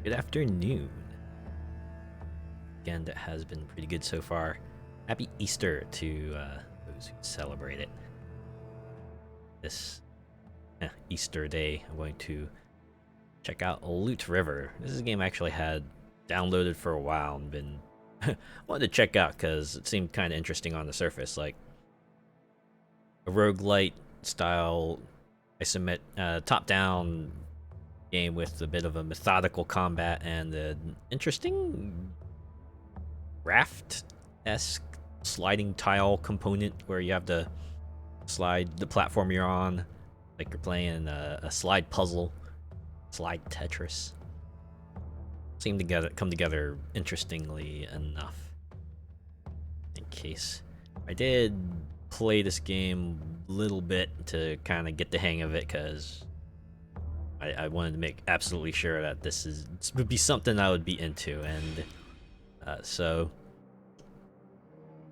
Good afternoon. Again, that has been pretty good so far. Happy Easter to those who celebrate it. This Easter day, I'm going to check out Loot River. This is a game I actually had downloaded for a while and been wanted to check out because it seemed kind of interesting on the surface, like a roguelite style top-down game with a bit of a methodical combat and an interesting raft-esque sliding tile component where you have to slide the platform you're on like you're playing a slide puzzle, slide Tetris. Seem to come together interestingly enough. In case I did play this game a little bit to kind of get the hang of it, because I wanted to make absolutely sure that this would be something I would be into, and so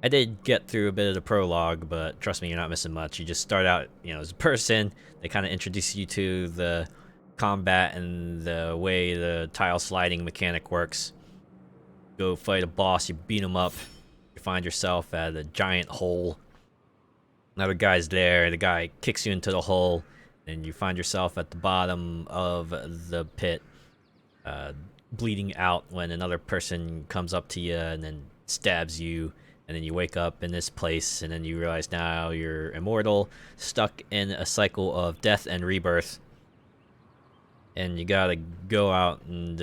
I did get through a bit of the prologue, but trust me, you're not missing much. You just start out, as a person. They kind of introduce you to the combat and the way the tile sliding mechanic works. Go fight a boss, you beat him up, you find yourself at a giant hole. Another guy's there, the guy kicks you into the hole, and you find yourself at the bottom of the pit, bleeding out when another person comes up to you and then stabs you, and then you wake up in this place, and then you realize now you're immortal, stuck in a cycle of death and rebirth, and you gotta go out and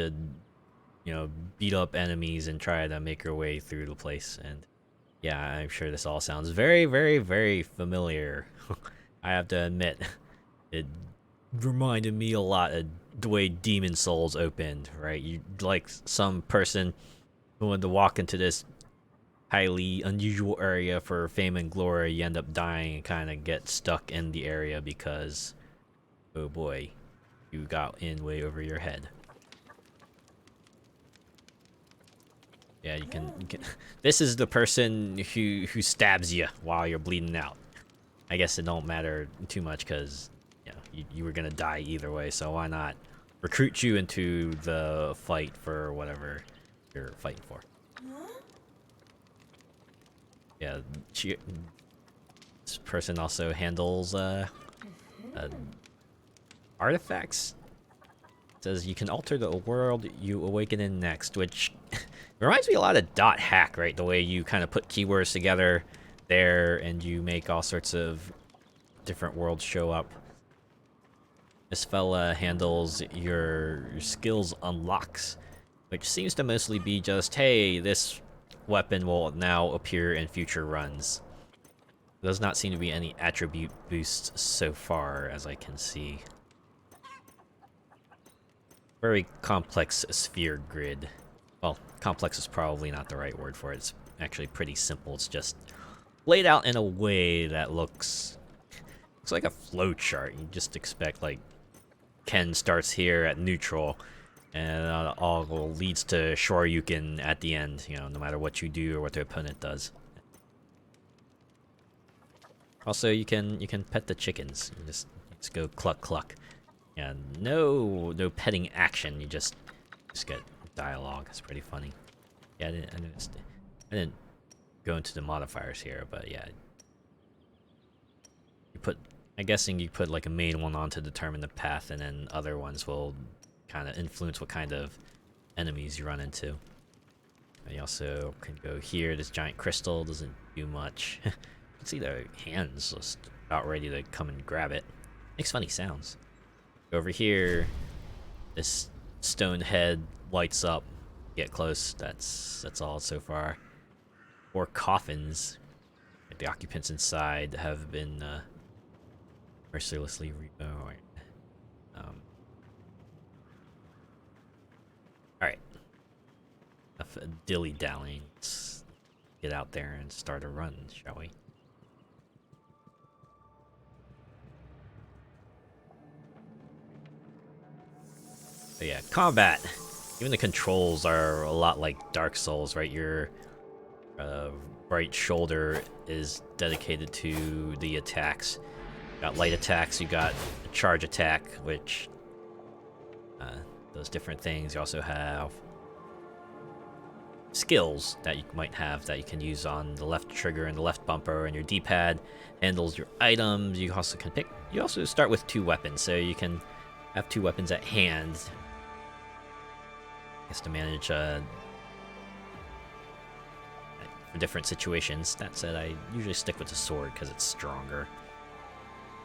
beat up enemies and try to make your way through the place. And yeah, I'm sure this all sounds very, very, very familiar. I have to admit, it reminded me a lot of the way Demon Souls opened, right? You like some person who wanted to walk into this highly unusual area for fame and glory, you end up dying and kind of get stuck in the area because, oh boy, you got in way over your head. Yeah, you can this is the person who stabs you while you're bleeding out. I guess it don't matter too much because you were gonna die either way, so why not recruit you into the fight for whatever you're fighting for. Yeah, this person also handles artifacts. It says you can alter the world you awaken in next, which reminds me a lot of dot hack, right? The way you kind of put keywords together there and you make all sorts of different worlds show up. This fella handles your skills unlocks, which seems to mostly be just, hey, this weapon will now appear in future runs. There does not seem to be any attribute boosts so far, as I can see. Very complex sphere grid. Well, complex is probably not the right word for it. It's actually pretty simple. It's just laid out in a way that looks like a flow chart. You just expect, like, Ken starts here at neutral, and all leads to Shoryuken at the end, no matter what you do or what the opponent does. Also, you can pet the chickens. You just go cluck cluck. And no petting action. You just get dialogue. It's pretty funny. Yeah, I didn't go into the modifiers here, but yeah. I'm guessing you put like a main one on to determine the path, and then other ones will kind of influence what kind of enemies you run into. And you also can go here. This giant crystal doesn't do much. You can see their hands just about ready to come and grab it. Makes funny sounds. Over here, this stone head lights up. Get close. That's all so far. 4 coffins. The occupants inside have been mercilessly reborn. Alright. Enough dilly-dallying. Let's get out there and start a run, shall we? But yeah, combat. Even the controls are a lot like Dark Souls, right? Your right shoulder is dedicated to the attacks. You got light attacks, you got a charge attack, which those different things. You also have skills that you might have that you can use on the left trigger and the left bumper, and your D-pad handles your items. You also can pick. You also start with 2 weapons, so you can have 2 weapons at hand. I guess to manage for different situations. That said, I usually stick with the sword because it's stronger.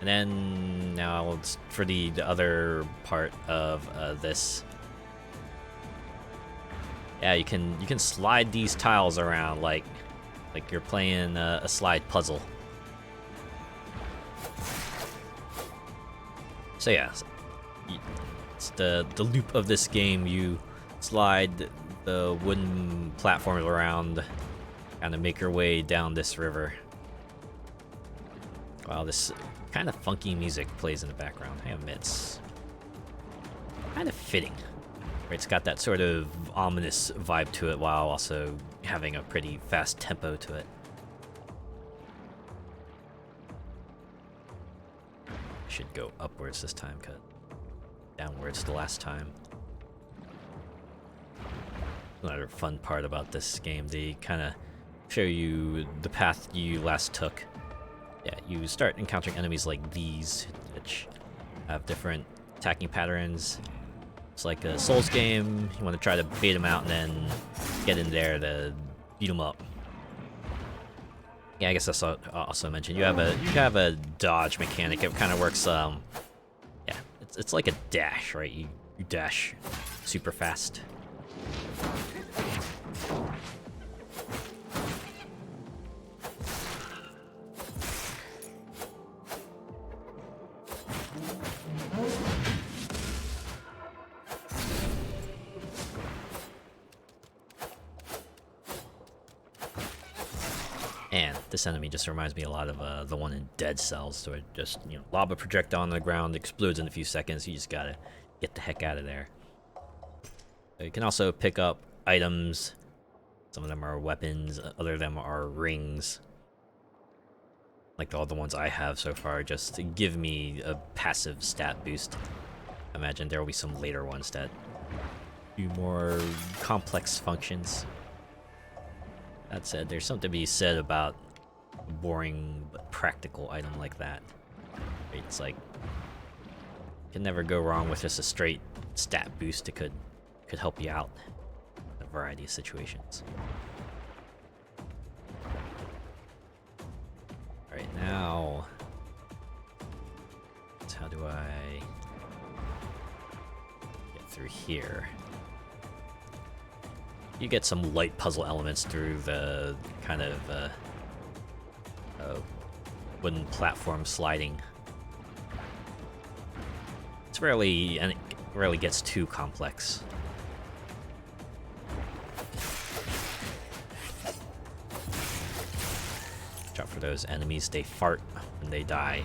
And then now for the other part of this. Yeah, you can slide these tiles around like you're playing a slide puzzle. So yeah, it's the loop of this game. You slide the wooden platforms around, kind of make your way down this river. Wow, this kind of funky music plays in the background. I admit, it's kind of fitting. It's got that sort of ominous vibe to it while also having a pretty fast tempo to it. I should go upwards this time, cut downwards the last time. Another fun part about this game, they kind of show you the path you last took. Yeah, you start encountering enemies like these, which have different attacking patterns. It's like a Souls game. You want to try to bait them out and then get in there to beat them up. Yeah, I guess that's also mentioned. You have a dodge mechanic. It kind of works. Yeah, it's like a dash, right? You dash super fast. And this enemy just reminds me a lot of the one in Dead Cells. So it just, lob a projectile on the ground, explodes in a few seconds. You just gotta get the heck out of there. You can also pick up items. Some of them are weapons, other of them are rings. Like all the ones I have so far, just to give me a passive stat boost. I imagine there will be some later ones that do more complex functions. That said, there's something to be said about a boring but practical item like that. It's like, you can never go wrong with just a straight stat boost. It could help you out in a variety of situations. Alright, now, how do I get through here? You get some light puzzle elements through the kind of wooden platform sliding. It rarely gets too complex. Watch out for those enemies. They fart when they die.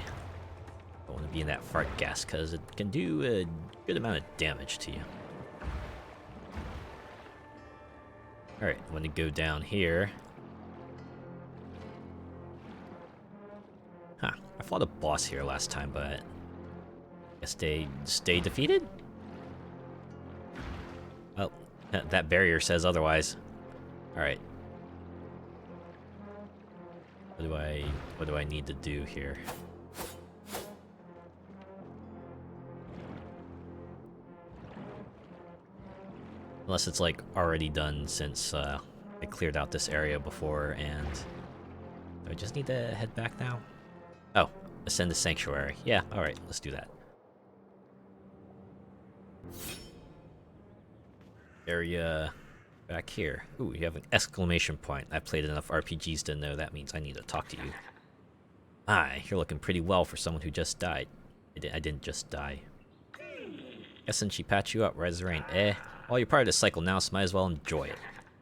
Don't want to be in that fart gas because it can do a good amount of damage to you. Alright, I'm gonna go down here. Huh, I fought a boss here last time, but I guess they stay defeated? Well, that barrier says otherwise. Alright. What do I need to do here? Unless it's like already done since I cleared out this area before, and do I just need to head back now? Oh, ascend the sanctuary. Yeah, alright, let's do that. Area back here. Ooh, you have an exclamation point. I've played enough RPGs to know that means I need to talk to you. Hi, you're looking pretty well for someone who just died. I didn't just die. Guessing she patched you up right as rain. Well, you're part of this cycle now, so might as well enjoy it.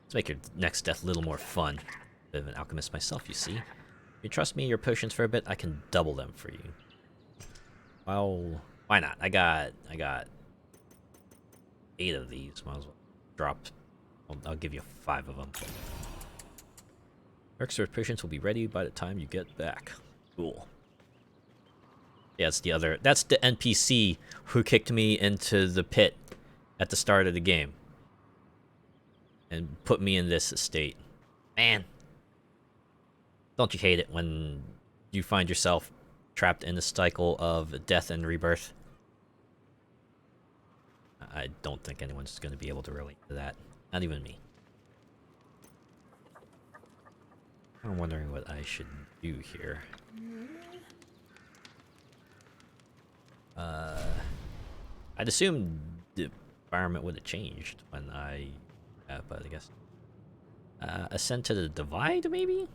Let's make your next death a little more fun. Bit of an alchemist myself, you see. If you trust me your potions for a bit, I can double them for you. Well, why not? I got 8 of these. Might as well drop. I'll give you 5 of them. Merc's potions will be ready by the time you get back. Cool. Yeah, that's the NPC who kicked me into the pit at the start of the game and put me in this state. Man, don't you hate it when you find yourself trapped in a cycle of death and rebirth? I don't think anyone's going to be able to relate to that. Not even me. I'm wondering what I should do here. I'd assume the environment would have changed when I... but I guess... ascend to the divide, maybe?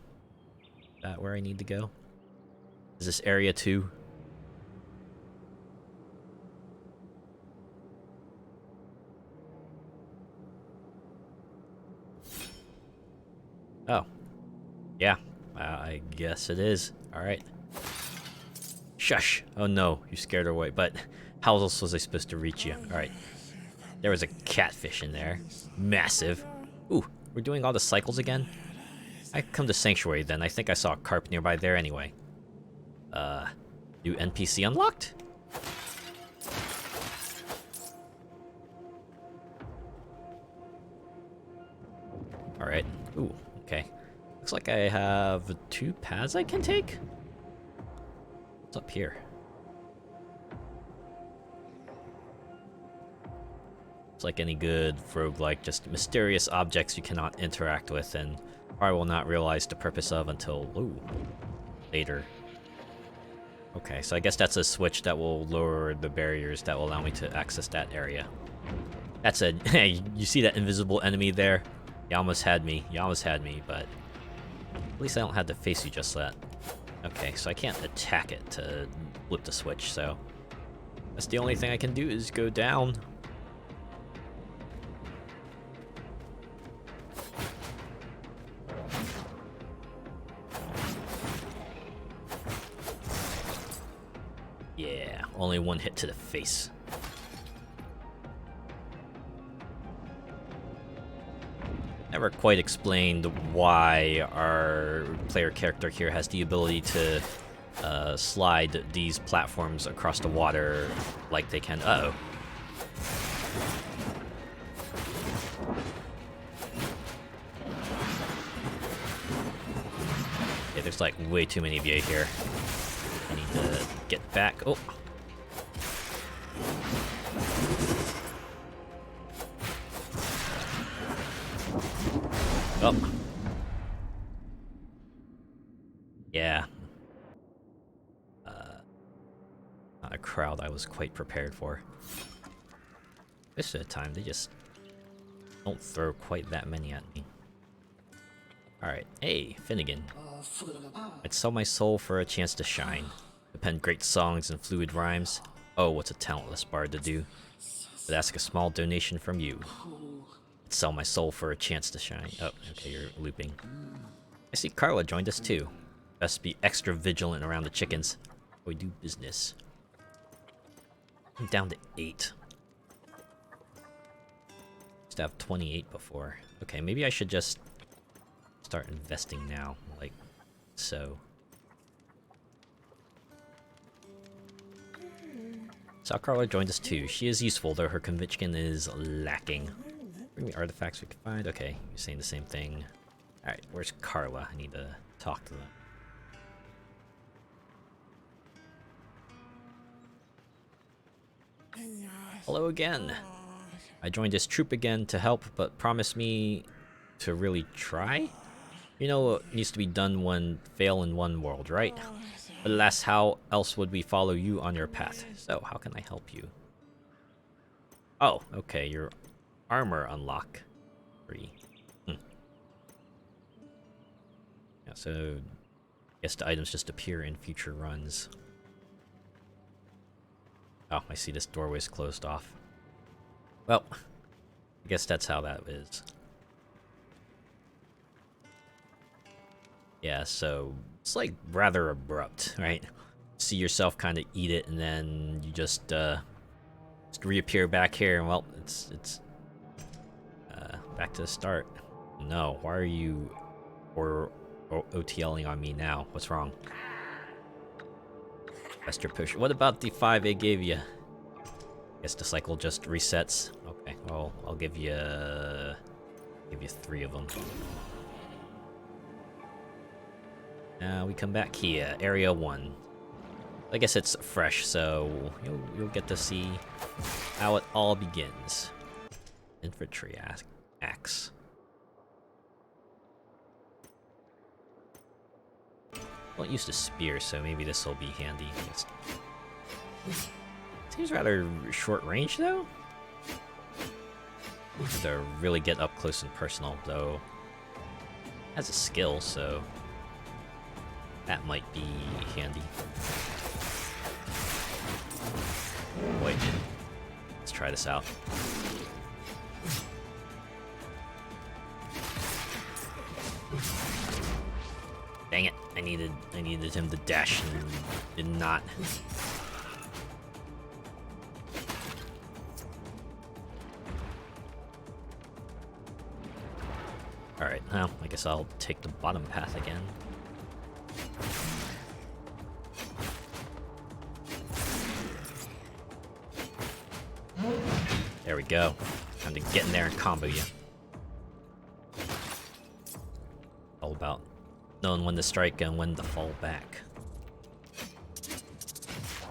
Is that where I need to go? Is this area 2? Oh. Yeah. I guess it is. Alright. Shush! Oh no, you scared her away. But how else was I supposed to reach you? Alright. There was a catfish in there. Massive. Ooh, we're doing all the cycles again? I come to Sanctuary then. I think I saw a carp nearby there anyway. New NPC unlocked? Alright. Ooh, okay. Looks like I have 2 paths I can take? What's up here? It's like any good roguelike, just mysterious objects you cannot interact with and probably will not realize the purpose of until, ooh, later. Okay, so I guess that's a switch that will lower the barriers that will allow me to access that area. That's a... Hey, you see that invisible enemy there? You almost had me. You almost had me, but... At least I don't have to face you just yet. Okay, so I can't attack it to flip the switch, so... That's the only thing I can do is go down. Yeah, only 1 hit to the face. Never quite explained why our player character here has the ability to slide these platforms across the water like they can. Uh-oh. Yeah, there's like way too many of you here. I need to get back. Oh. Oh. Yeah. Not a crowd I was quite prepared for. Most of the time, they just don't throw quite that many at me. Alright, hey, Finnegan. I'd sell my soul for a chance to shine. To pen great songs and fluid rhymes. Oh, what's a talentless bard to do? But ask a small donation from you. I'd sell my soul for a chance to shine. Oh, okay, you're looping. I see Carla joined us too. Best be extra vigilant around the chickens. We do business. I'm down to 8. Used to have 28 before. Okay, maybe I should just start investing now, like so. So Carla joined us too. She is useful, though her conviction is lacking. Bring me artifacts we can find. Okay, you're saying the same thing. Alright, where's Carla? I need to talk to them. Hello again. I joined this troop again to help, but promise me to really try? You know what needs to be done when fail in one world, right? But alas, how else would we follow you on your path? So, how can I help you? Oh, okay, your armor unlock. 3. Yeah, so I guess the items just appear in future runs. Oh, I see this doorway's closed off. Well, I guess that's how that is. Yeah, so it's like rather abrupt, right? See yourself kind of eat it, and then you just reappear back here, and well, it's back to the start. No, why are you or OTLing on me now? What's wrong? Best your push. What about the 5 I gave you? Guess the cycle just resets. Okay, well, I'll give you 3 of them. Now we come back here, area 1. I guess it's fresh, so you'll get to see how it all begins. Infantry axe. Well, it used a spear, so maybe this will be handy. Seems rather short range, though. To really get up close and personal, though. Has a skill, so that might be handy. Wait, let's try this out. Dang it! I needed him to dash and did not. All right, well, I guess I'll take the bottom path again. There we go. Time to get in there and combo you. All about knowing when to strike and when to fall back.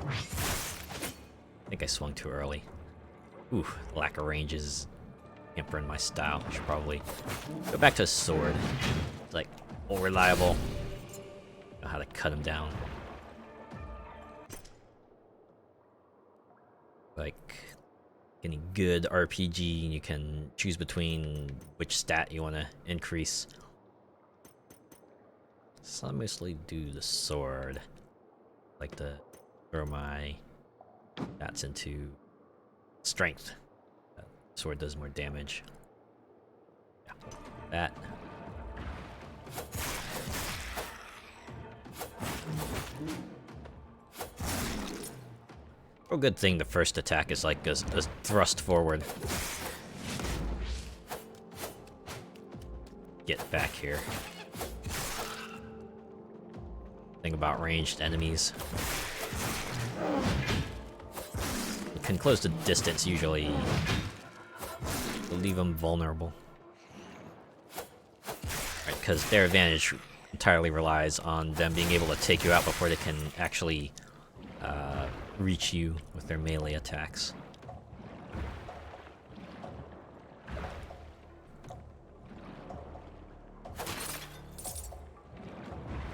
I think I swung too early. Ooh, lack of range is hampering my style. I should probably go back to a sword. It's like more reliable. Know how to cut him down. Like any good RPG, you can choose between which stat you want to increase. So I mostly do the sword. Like to throw my stats into strength. Sword does more damage. Yeah, that. A good thing the first attack is like a thrust forward. Get back here. Thing about ranged enemies. You can close the distance usually. Leave them vulnerable. Right, because their advantage entirely relies on them being able to take you out before they can actually reach you with their melee attacks.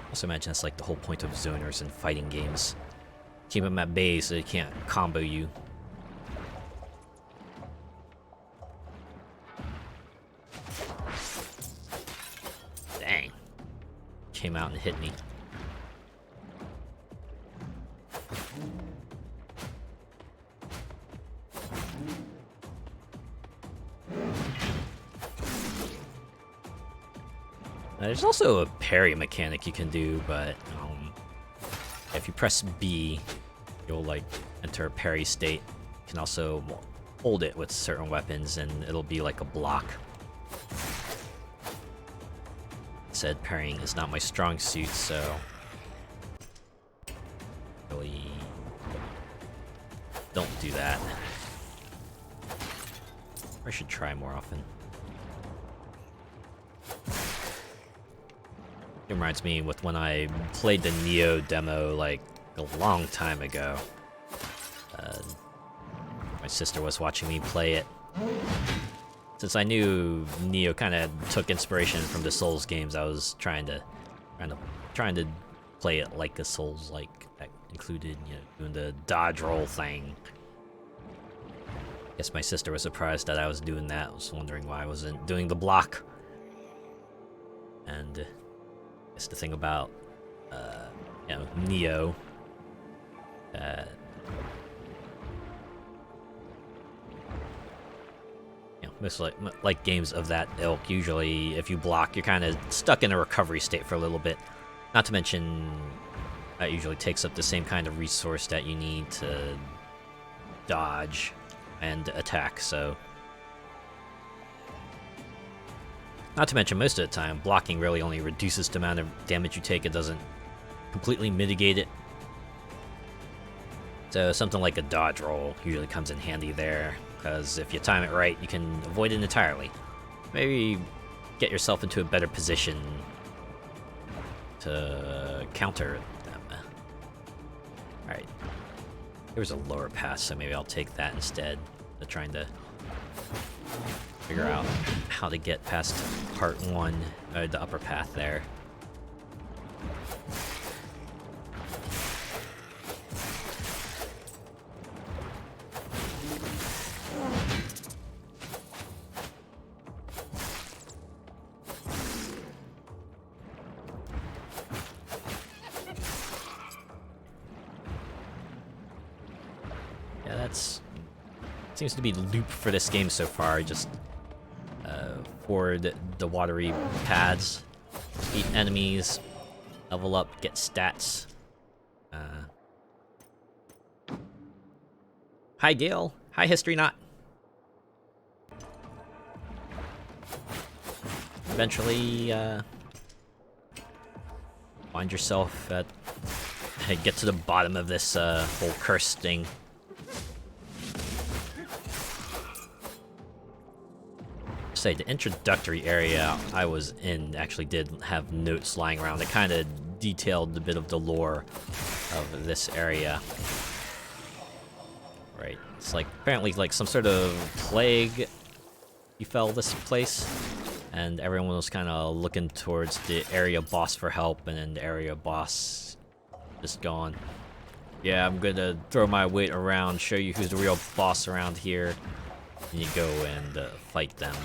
Also imagine that's like the whole point of zoners in fighting games. Keep them at bay so they can't combo you. Dang. Came out and hit me. There's also a parry mechanic you can do, but if you press B, you'll like enter a parry state. You can also hold it with certain weapons and it'll be like a block. Said parrying is not my strong suit, so really don't do that. I should try more often. It reminds me with when I played the Neo demo like a long time ago. My sister was watching me play it. Since I knew Neo kind of took inspiration from the Souls games, I was trying to play it like a Souls, like that included, you know, doing the dodge roll thing. Guess my sister was surprised that I was doing that. I was wondering why I wasn't doing the block. And it's the thing about, you know, Neo. You know, most like games of that ilk. Usually, if you block, you're kind of stuck in a recovery state for a little bit. Not to mention, that usually takes up the same kind of resource that you need to dodge and attack. So. Not to mention, most of the time, blocking really only reduces the amount of damage you take. It doesn't completely mitigate it. So something like a dodge roll usually comes in handy there, because if you time it right, you can avoid it entirely. Maybe get yourself into a better position to counter them. Alright. There was a lower pass, so maybe I'll take that instead of trying to figure out how to get past part 1, the upper path there. Yeah, that's seems to be the loop for this game so far. Just ford the watery paths, beat enemies, level up, get stats. Hi Gale. Hi History Knot. Eventually, find yourself at get to the bottom of this whole curse thing. Say the introductory area I was in actually did have notes lying around. It kind of detailed a bit of the lore of this area. Right, it's like apparently like some sort of plague befell this place, and everyone was kind of looking towards the area boss for help, and then the area boss just gone. Yeah, I'm gonna throw my weight around, show you who's the real boss around here, and you go and fight them.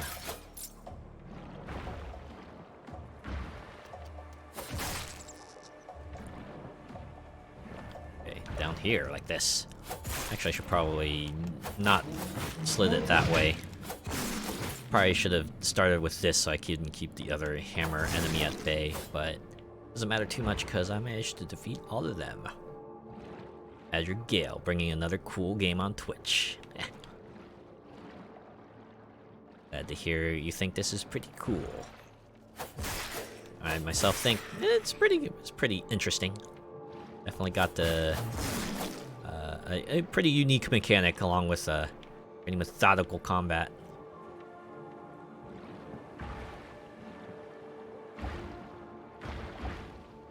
Okay, down here like this. Actually, I should probably not slid it that way. Probably should have started with this so I can keep the other hammer enemy at bay, but doesn't matter too much because I managed to defeat all of them. Azure Gale, bringing another cool game on Twitch. Glad to hear you think this is pretty cool. I myself think it's pretty interesting. Definitely got the a pretty unique mechanic along with pretty methodical combat.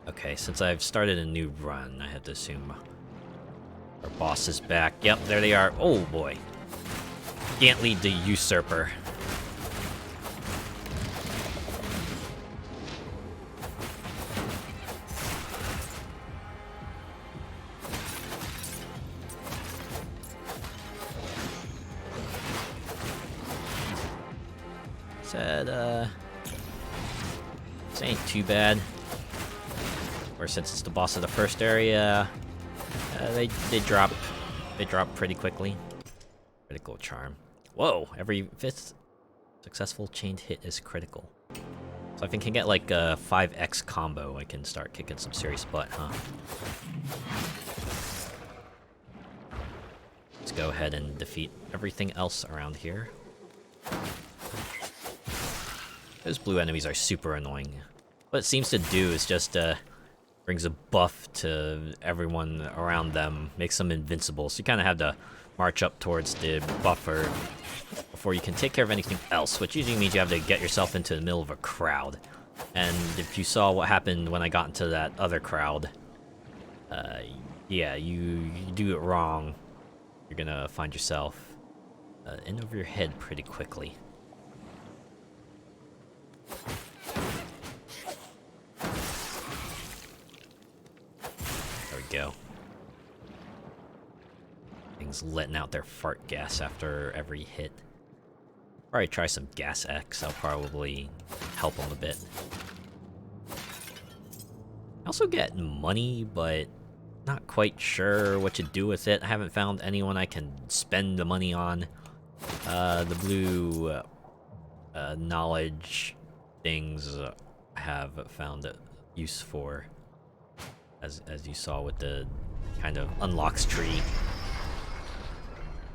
Okay, since I've started a new run, I have to assume our boss is back. Yep, there they are. Oh boy. Gantly the Usurper. Said, this ain't too bad. Or since it's the boss of the first area, they drop pretty quickly. Critical charm. Whoa! Every 5th successful chained hit is critical. So if I can get like a 5x combo, I can start kicking some serious butt, huh? Let's go ahead and defeat everything else around here. Those blue enemies are super annoying. What it seems to do is just brings a buff to everyone around them, makes them invincible. So you kind of have to march up towards the buffer before you can take care of anything else, which usually means you have to get yourself into the middle of a crowd. And if you saw what happened when I got into that other crowd, yeah, you do it wrong, you're gonna find yourself in over your head pretty quickly. There we go. Things letting out their fart gas after every hit. Probably try some gas X, that'll probably help them a bit. I also get money, but not quite sure what to do with it. I haven't found anyone I can spend the money on. The blue knowledge things I have found use for, as you saw with the kind of unlocks tree.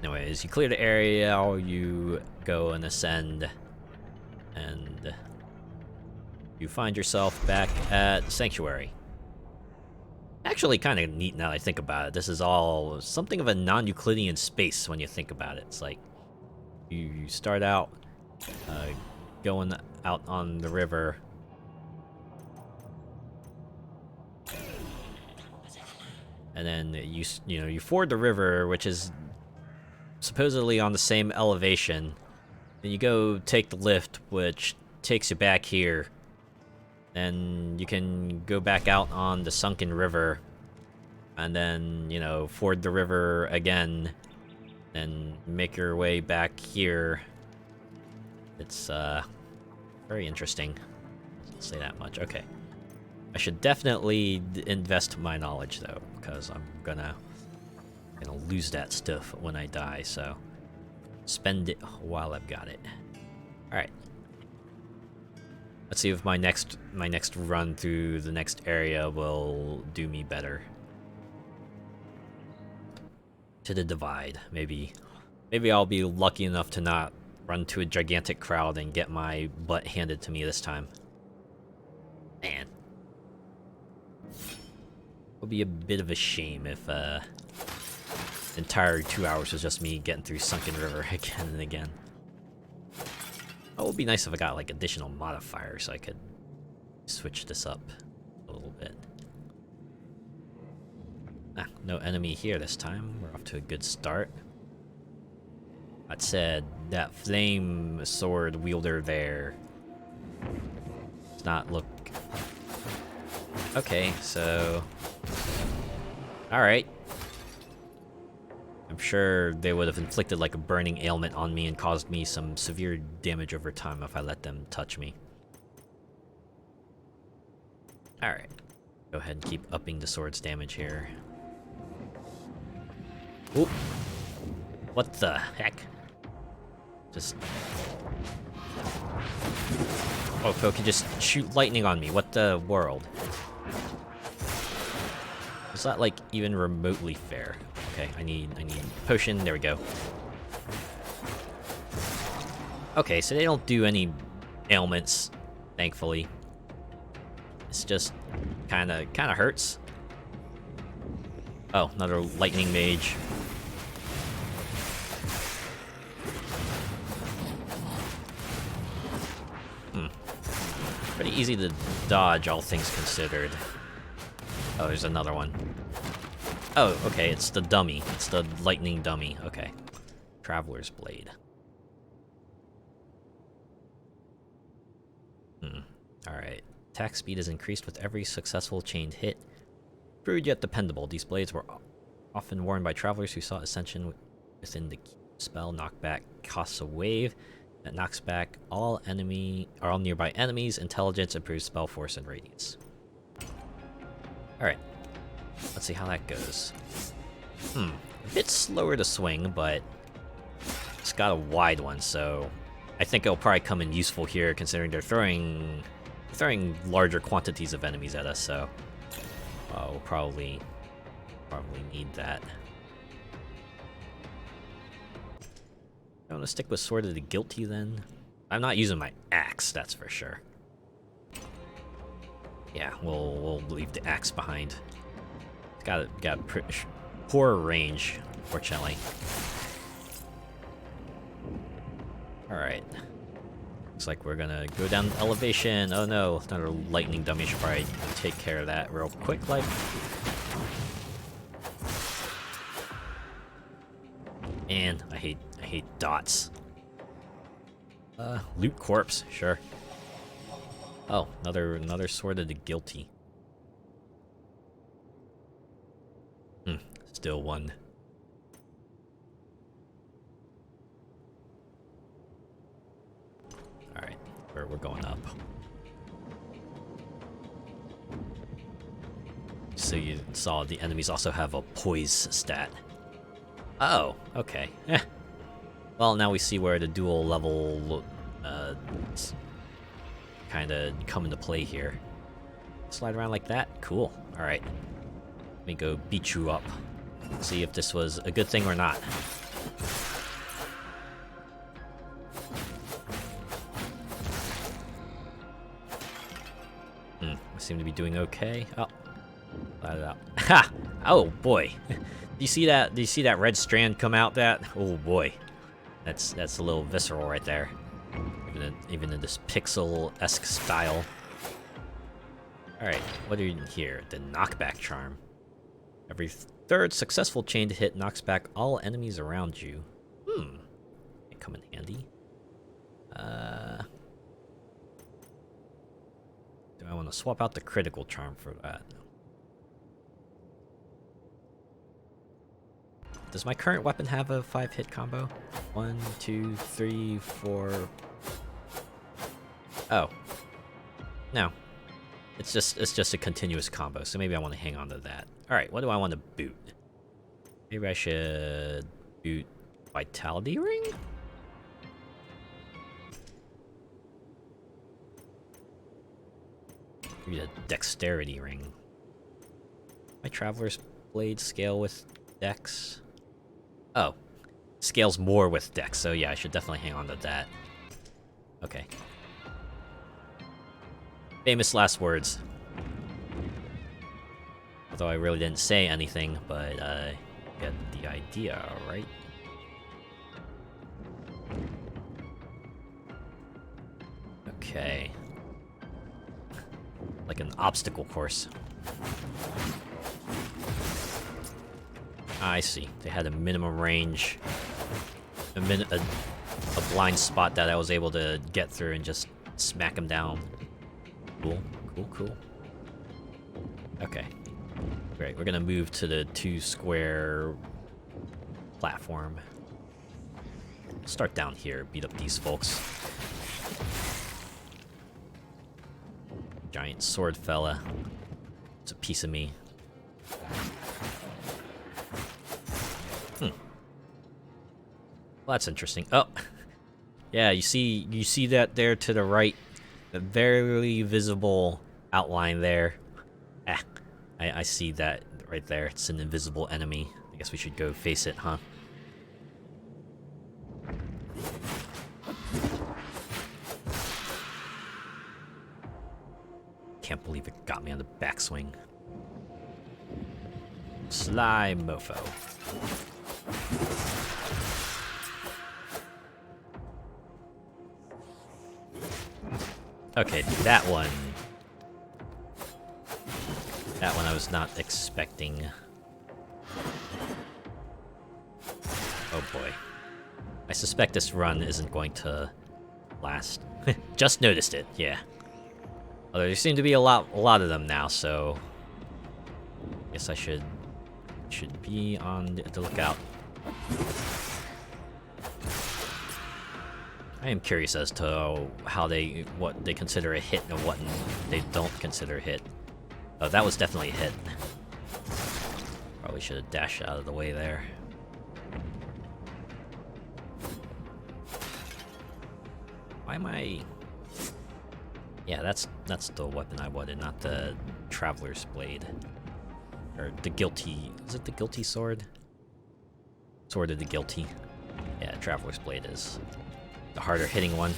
Anyways, you clear the area, you go and ascend, and you find yourself back at Sanctuary. Actually, kind of neat now that I think about it. This is all something of a non-Euclidean space when you think about it. It's like you start out going out on the river. And then you ford the river, which is supposedly on the same elevation. Then you go take the lift, which takes you back here. Then you can go back out on the sunken river, and then ford the river again, and make your way back here. It's very interesting. I'll say that much. Okay. I should definitely invest my knowledge though, because I'm gonna lose that stuff when I die, so spend it while I've got it. Alright. Let's see if my next run through the next area will do me better. To the divide. Maybe I'll be lucky enough to not run to a gigantic crowd and get my butt handed to me this time. Man. It would be a bit of a shame if the entire 2 hours was just me getting through Sunken River again and again. It would be nice if I got like additional modifiers so I could switch this up a little bit. No enemy here this time. We're off to a good start. That said, that flame sword wielder there does not look... Okay, so... Alright. I'm sure they would have inflicted like a burning ailment on me and caused me some severe damage over time if I let them touch me. Alright. Go ahead and keep upping the sword's damage here. Oop! What the heck? Just... Oh, Phil can just shoot lightning on me. What the world? Is that like even remotely fair? Okay, I need a potion. There we go. Okay, so they don't do any ailments, thankfully. It's just kind of hurts. Oh, another lightning mage. Pretty easy to dodge, all things considered. Oh, there's another one. Oh, okay, it's the dummy. It's the lightning dummy. Okay. Traveler's Blade. Alright. Attack speed is increased with every successful chained hit. Crude yet dependable. These blades were often worn by travelers who sought ascension within the spell. Knockback costs a wave that knocks back all nearby enemies. Intelligence improves spell force and radius. Alright. Let's see how that goes. A bit slower to swing, but it's got a wide one, so I think it'll probably come in useful here considering they're throwing larger quantities of enemies at us, so we'll probably need that. I'm gonna stick with Sword of the Guilty then. I'm not using my axe, that's for sure. Yeah, we'll leave the axe behind. It's got poor range, fortunately. Alright. Looks like we're gonna go down the elevation. Oh no, another lightning dummy. Should probably take care of that real quick, like. Man, I hate dots. Loot corpse, sure. Oh, another Sword of the Guilty. Still one. Alright, we're going up. So you saw the enemies also have a poise stat. Oh, okay. Well, now we see where the dual level kind of come into play here. Slide around like that? Cool. Alright. Let me go beat you up. See if this was a good thing or not. I seem to be doing okay. Oh. Cloud it out. Ha! Oh boy. Do you see that? Do you see that red strand come out? That? Oh boy. That's a little visceral right there. Even in this pixel-esque style. Alright, what are you here? The knockback charm. Every third successful chain to hit knocks back all enemies around you. It come in handy. Do I want to swap out the critical charm for that? Does my current weapon have a 5-hit combo? 1, 2, 3, 4. Oh. No. It's just a continuous combo, so maybe I want to hang on to that. Alright, what do I want to boot? Maybe I should boot Vitality Ring? Maybe a Dexterity Ring. My Traveler's Blade scale with Dex? Oh. Scales more with Dex, so yeah, I should definitely hang on to that. Okay. Famous last words. Although I really didn't say anything, but I get the idea, right? Okay. Like an obstacle course. I see. They had a minimum range. A blind spot that I was able to get through and just smack them down. Cool, cool, cool. Okay. Great, we're gonna move to the 2-square platform. Start down here, beat up these folks. Giant sword fella. It's a piece of me. Well, that's interesting. Oh, yeah. You see that there to the right, the very visible outline there. Ah, I see that right there. It's an invisible enemy. I guess we should go face it, huh? Can't believe it got me on the backswing. Sly mofo. Okay, that one I was not expecting. Oh boy. I suspect this run isn't going to last. Just noticed it, yeah. Although there seem to be a lot of them now, so I guess I should be on the lookout. I am curious as to what they consider a hit and what they don't consider a hit. Oh, that was definitely a hit. Probably should have dashed out of the way there. Why am I... Yeah, that's the weapon I wanted, not the Traveler's Blade. Or the Guilty... Is it the Guilty Sword? Sword of the Guilty. Yeah, Traveler's Blade is the harder hitting one.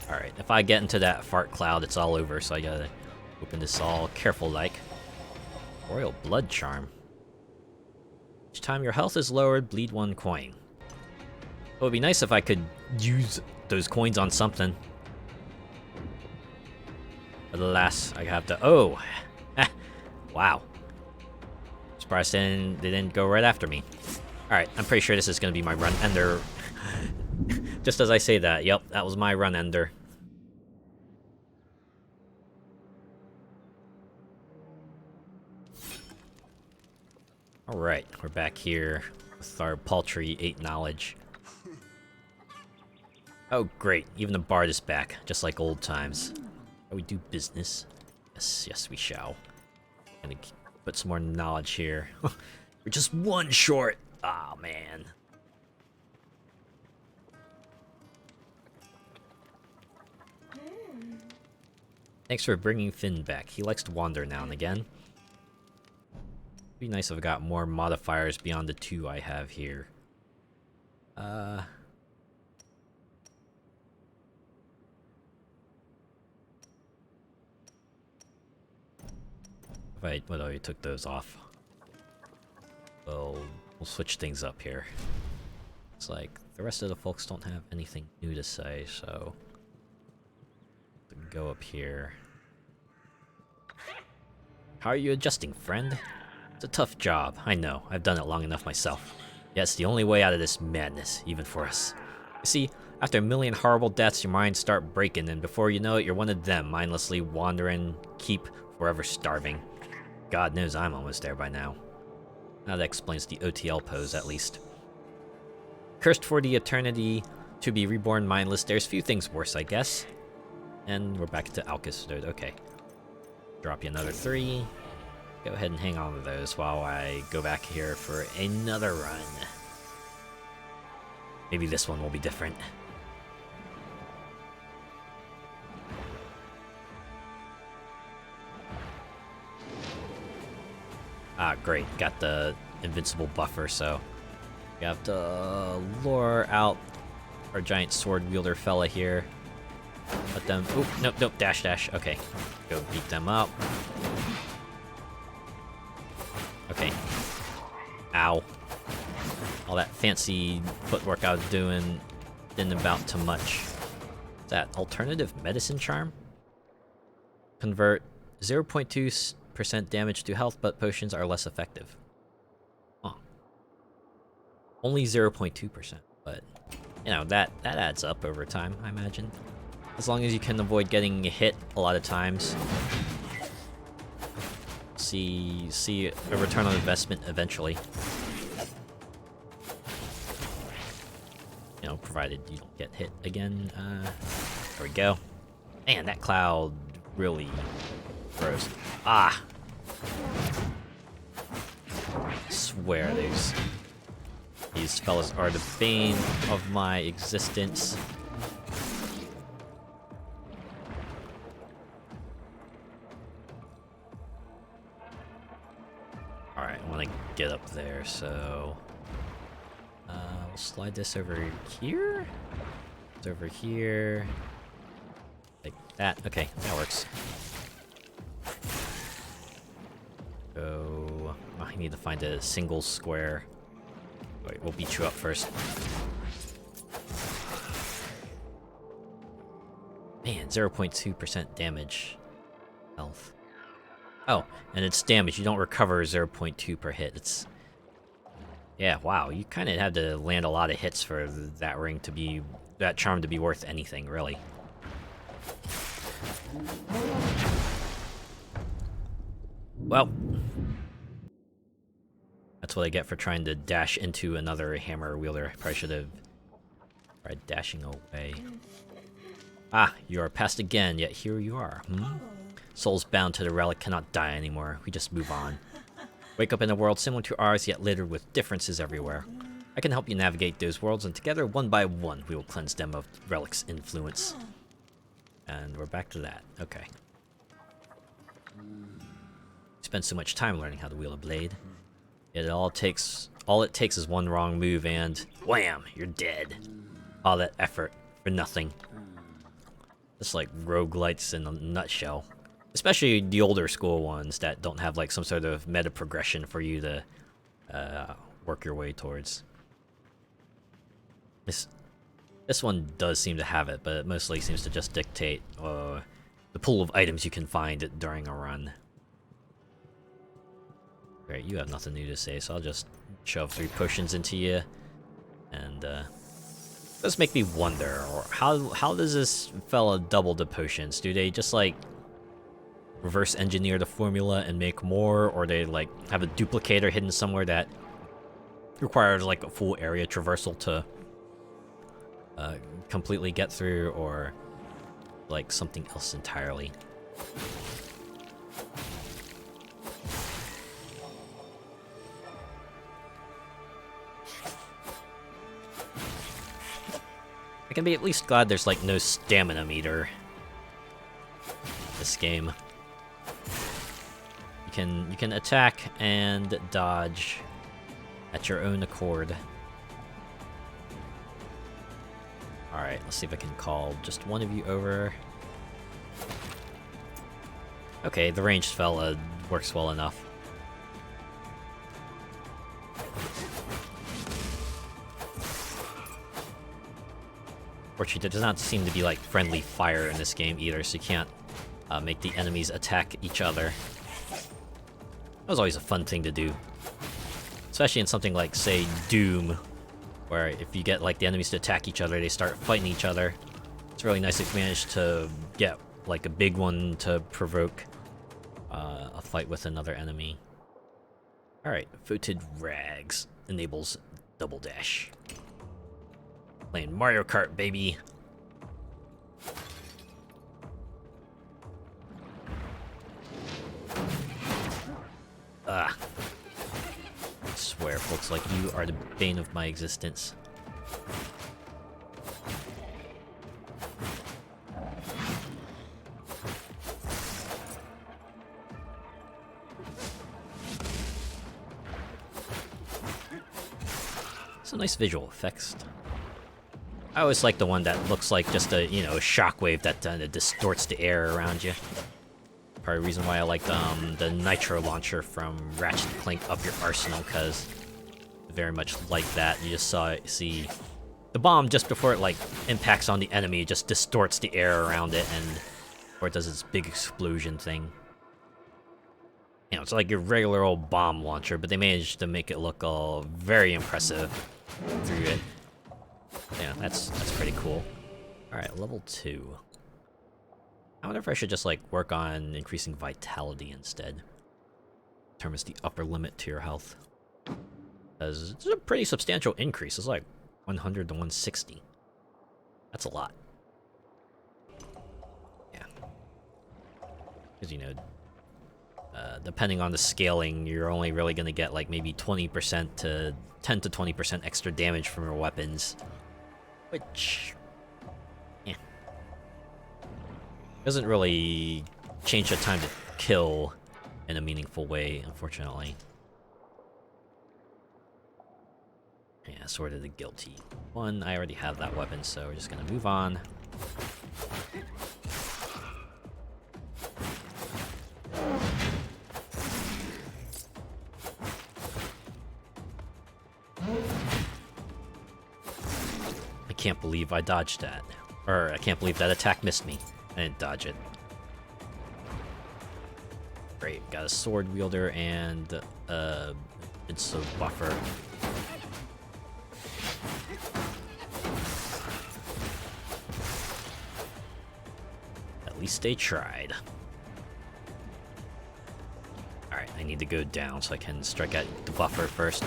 Alright, if I get into that fart cloud, it's all over, so I gotta open this all careful-like. Royal Blood Charm. Each time your health is lowered, bleed 1 coin. It would be nice if I could use those coins on something. But alas, I have to... Oh! Wow. Surprised they didn't go right after me. Alright, I'm pretty sure this is gonna be my run ender. Just as I say that, yep, that was my run ender. Alright, we're back here with our paltry 8 knowledge. Oh great, even the bard is back, just like old times. Shall we do business? Yes, we shall. Gonna put some more knowledge here. We're just 1 short! Aw, oh, man. Thanks for bringing Finn back. He likes to wander now and again. Be nice if I got more modifiers beyond the 2 I have here. Right, well, I took those off. We'll switch things up here. It's like the rest of the folks don't have anything new to say, so go up here. How are you adjusting, friend? It's a tough job, I know. I've done it long enough myself. Yet it's the only way out of this madness, even for us. You see, after a million horrible deaths, your minds start breaking, and before you know it, you're one of them, mindlessly wandering, keep forever starving. God knows I'm almost there by now. Now that explains the OTL pose, at least. Cursed for the eternity to be reborn mindless, there's few things worse, I guess. And we're back to Alcus mode, okay. Drop you another 3. Go ahead and hang on to those while I go back here for another run. Maybe this one will be different. Ah, great. Got the invincible buffer, so we have to lure out our giant sword wielder fella here. Let them. Oop, nope, nope, dash, dash. Okay, go beat them up. Okay. Ow. All that fancy footwork I was doing didn't amount to much. Is that alternative medicine charm? Convert 0.2% damage to health, but potions are less effective. Huh. Only 0.2%, but you know that adds up over time, I imagine. As long as you can avoid getting hit a lot of times. See a return on investment eventually. You know, provided you don't get hit again. There we go. Man, that cloud really gross. Ah! I swear these fellas are the bane of my existence. Alright, I want to get up there, so we'll slide this over here. It's over here. Like that. Okay, that works. So I need to find a single square. Wait, we'll beat you up first. Man, 0.2% damage. Health. Oh, and it's damage. You don't recover 0.2 per hit. It's... Yeah, wow. You kind of had to land a lot of hits for that ring to be... that charm to be worth anything, really. Well... That's what I get for trying to dash into another hammer wielder. Probably should have tried dashing away. Ah, you are past again, yet here you are. Souls bound to the relic cannot die anymore. We just move on. Wake up in a world similar to ours, yet littered with differences everywhere. I can help you navigate those worlds, and together, one by one, we will cleanse them of relic's influence. And we're back to that. Okay. Spend so much time learning how to wield a blade. Yet all it takes is one wrong move, and wham, you're dead. All that effort for nothing. Just like roguelites in a nutshell. Especially the older school ones that don't have like some sort of meta progression for you to work your way towards. This one does seem to have it, but it mostly seems to just dictate the pool of items you can find during a run. Great, you have nothing new to say, so I'll just shove 3 potions into you. And does make me wonder, or how does this fella double the potions? Do they just like reverse engineer the formula and make more, or they like have a duplicator hidden somewhere that requires like a full area traversal to completely get through, or like something else entirely? I can be at least glad there's like no stamina meter in this game. You can attack and dodge at your own accord. Alright, let's see if I can call just one of you over. Okay, the ranged fella works well enough. Fortunately, there does not seem to be like friendly fire in this game either, so you can't make the enemies attack each other. That was always a fun thing to do. Especially in something like, say, Doom, where if you get like the enemies to attack each other, they start fighting each other. It's really nice if you manage to get like a big one to provoke a fight with another enemy. Alright, Footed Rags enables double dash. Playing Mario Kart, baby! I swear, folks like you are the bane of my existence. Some nice visual effects. I always like the one that looks like just a, you know, a shockwave that distorts the air around you. Part of the reason why I like the nitro launcher from Ratchet & Clank Up Your Arsenal, because very much like that. You just see the bomb just before it like impacts on the enemy, it just distorts the air around it, and or it does its big explosion thing. You know, it's like your regular old bomb launcher, but they managed to make it look all very impressive through it. Yeah, that's pretty cool. Alright, level 2. I wonder if I should just like work on increasing vitality instead. Determines the upper limit to your health. Because it's a pretty substantial increase. It's like 100 to 160. That's a lot. Yeah. Because, you know, depending on the scaling, you're only really going to get like maybe 20% to 10 to 20% extra damage from your weapons. Which, yeah, doesn't really change the time to kill in a meaningful way, unfortunately. Yeah, Sword of the Guilty. One, I already have that weapon, so we're just gonna move on. I can't believe I dodged that. Or, I can't believe that attack missed me. I didn't dodge it. Great, got a sword wielder and it's a buffer. At least they tried. Alright, I need to go down so I can strike at the buffer first.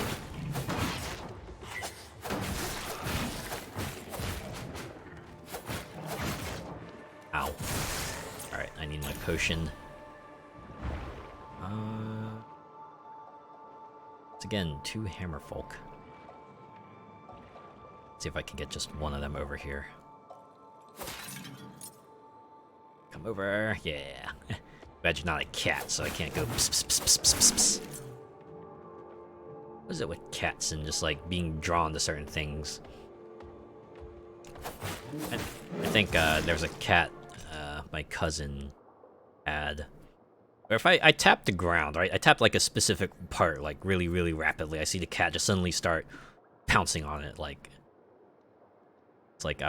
Ow. Alright, I need my potion. It's again 2 hammerfolk. See if I can get just one of them over here. Come over, yeah. Glad you're not a cat, so I can't go pss, pss, pss, pss, pss, pss. What is it with cats and just like being drawn to certain things? I think there's a cat my cousin had. Or if I tap the ground, right? I tap like a specific part, like really, really rapidly. I see the cat just suddenly start pouncing on it, like it's like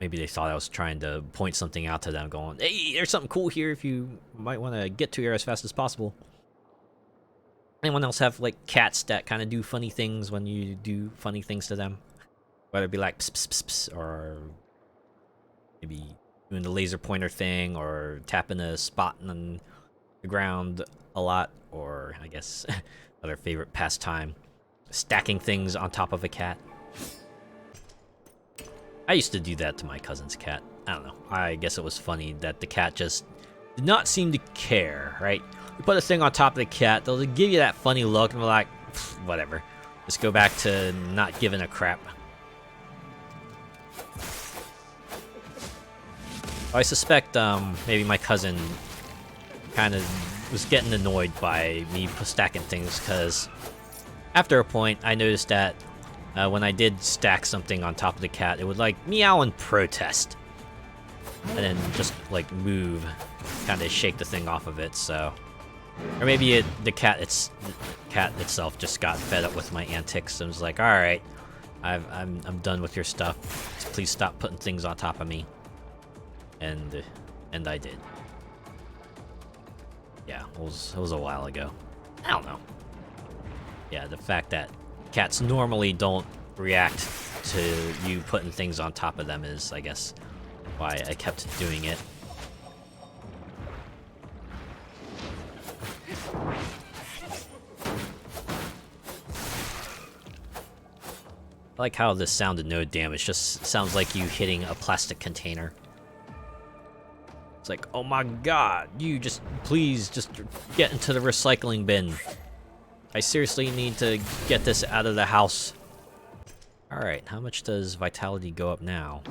maybe they thought I was trying to point something out to them, going, "Hey, there's something cool here if you might want to get to here as fast as possible." Anyone else have like cats that kind of do funny things when you do funny things to them? Whether it be like pss, pss, pss, pss, or maybe doing the laser pointer thing, or tapping a spot on the ground a lot, or I guess other favorite pastime, stacking things on top of a cat. I used to do that to my cousin's cat. I don't know. I guess it was funny that the cat just did not seem to care, right? You put a thing on top of the cat, they'll give you that funny look and be like, whatever. Just go back to not giving a crap. I suspect maybe my cousin kind of was getting annoyed by me stacking things, because after a point I noticed that when I did stack something on top of the cat, it would like meow and protest, and then just like move, kind of shake the thing off of it. So Or maybe the cat itself just got fed up with my antics and was like, all right, I'm done with your stuff. Please stop putting things on top of me. And I did. Yeah, it was a while ago. I don't know. Yeah, the fact that cats normally don't react to you putting things on top of them is, I guess, why I kept doing it. I like how this sounded no damage, just sounds like you hitting a plastic container. It's like, oh my god, you please just get into the recycling bin. I seriously need to get this out of the house. Alright, how much does vitality go up now?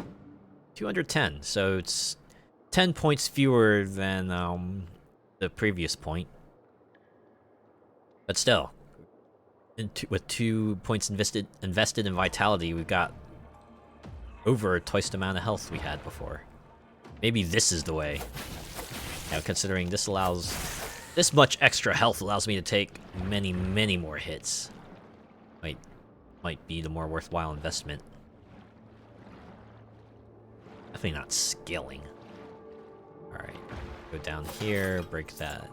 210, so it's 10 points fewer than the previous point. But still, with 2 points invested in vitality, we've got over twice the amount of health we had before. Maybe this is the way. Now, considering this much extra health allows me to take many, many more hits. Might be the more worthwhile investment. Definitely not scaling. Alright. Go down here, break that.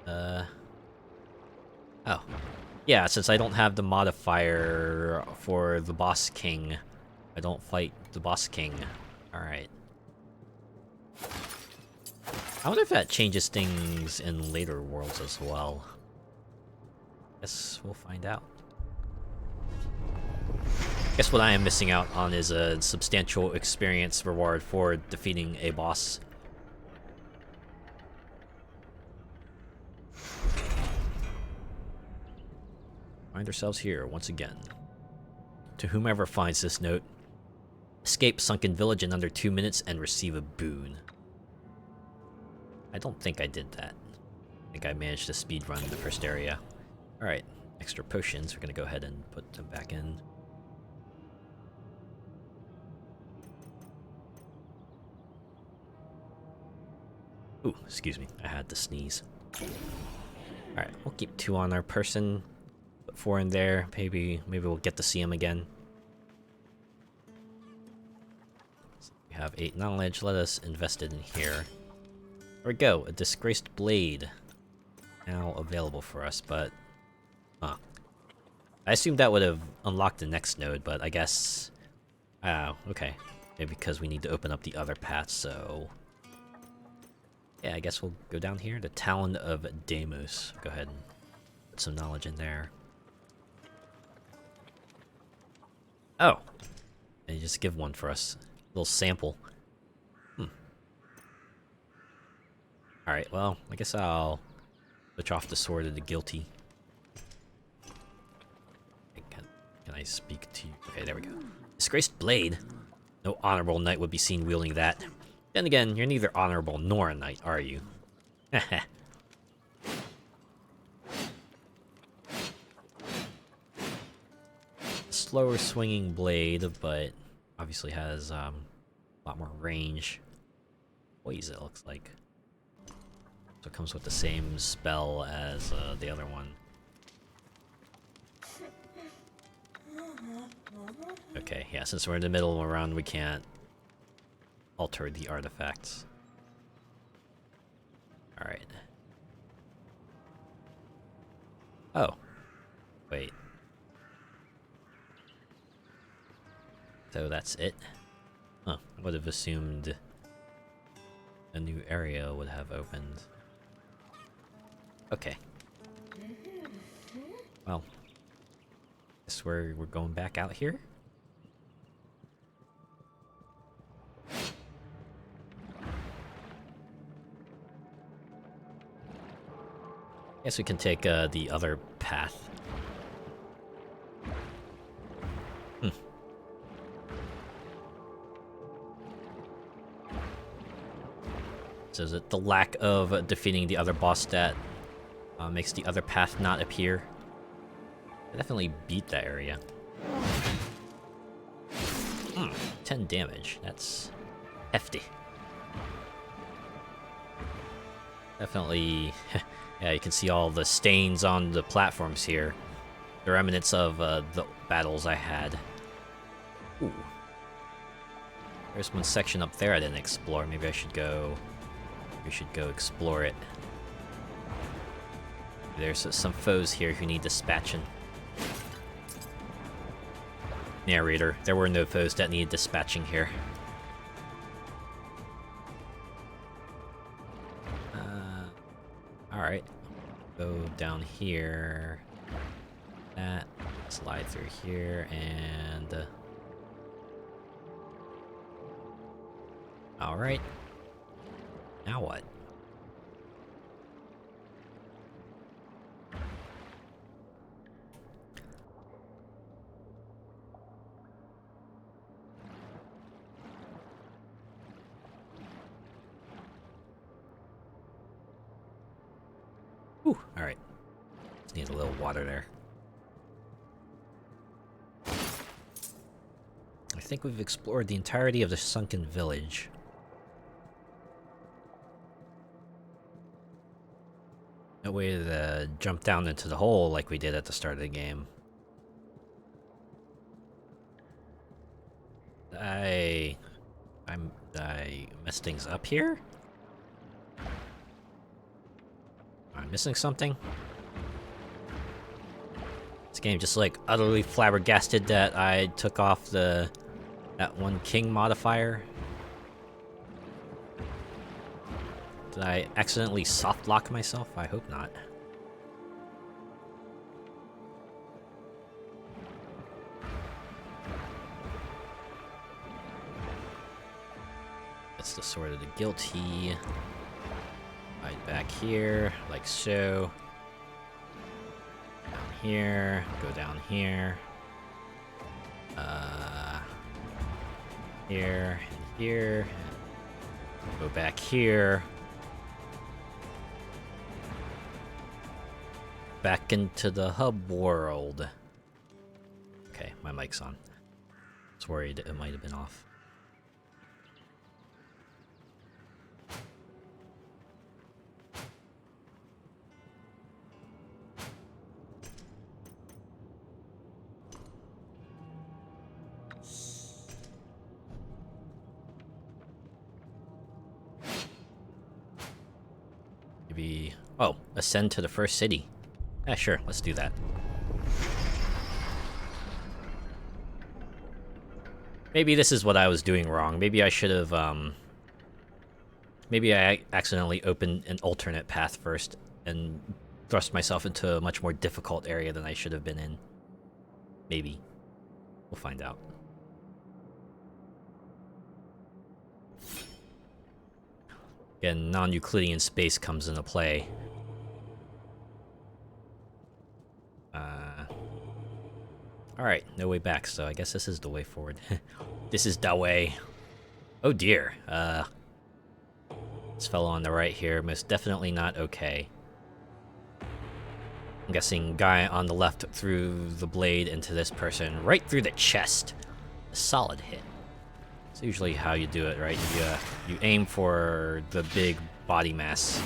Oh. Yeah, since I don't have the modifier for the boss king, I don't fight the boss king. Alright. I wonder if that changes things in later worlds as well. Guess we'll find out. Guess what I am missing out on is a substantial experience reward for defeating a boss. Find ourselves here once again. To whomever finds this note, escape sunken village in under 2 minutes and receive a boon. I don't think I did that. I think I managed to speedrun the first area. Alright, extra potions. We're gonna go ahead and put them back in. Ooh, excuse me. I had to sneeze. Alright, we'll keep 2 on our person. Put 4 in there. Maybe we'll get to see him again. So we have 8 knowledge. Let us invest it in here. There we go. A disgraced blade. Now available for us, but... Huh. I assumed that would have unlocked the next node, but I guess... Oh, okay. Maybe because we need to open up the other path, so... Yeah, I guess we'll go down here. The Talon of Deimos. Go ahead and put some knowledge in there. Oh! And you just give one for us. A little sample. Alright, well, I guess I'll switch off the Sword of the Guilty. Can I speak to you? Okay, there we go. Disgraced blade? No honorable knight would be seen wielding that. Then again, you're neither honorable nor a knight, are you? Slower swinging blade, but obviously has a lot more range. Poison, it looks like. So it comes with the same spell as the other one. Okay, yeah, since we're in the middle of a round, we can't alter the artifacts. Alright. Oh. Wait. So that's it? Huh, I would have assumed a new area would have opened. Okay. Well, guess we're going back out here. Guess we can take the other path. So is it the lack of defeating the other boss that makes the other path not appear? I definitely beat that area. 10 damage. That's hefty. Definitely, yeah, you can see all the stains on the platforms here. The remnants of the battles I had. Ooh. There's one section up there I didn't explore. Maybe I should go... We should go explore it. There's some foes here who need dispatching. Narrator, there were no foes that needed dispatching here. Alright. Go down here. That. Slide through here, and... Alright. Now what? Whew, alright. Just need a little water there. I think we've explored the entirety of the sunken village. No way to jump down into the hole like we did at the start of the game. I messed things up here? Am I missing something? This game just like utterly flabbergasted that I took off that one king modifier. Did I accidentally soft lock myself? I hope not. That's the sword of the guilty. Hide back here, like so. Down here, go down here. Here, and here. Go back here. Back into the hub world. Okay, my mic's on. I was worried it might have been off. Maybe... Oh, ascend to the first city. Yeah, sure, let's do that. Maybe this is what I was doing wrong. Maybe I should have, maybe I accidentally opened an alternate path first and thrust myself into a much more difficult area than I should have been in. Maybe. We'll find out. Again, non-Euclidean space comes into play. Alright, no way back, so I guess this is the way forward. This is the way. Oh dear, this fellow on the right here, most definitely not okay. I'm guessing guy on the left threw the blade into this person, right through the chest. A solid hit. It's usually how you do it, right? You aim for the big body mass,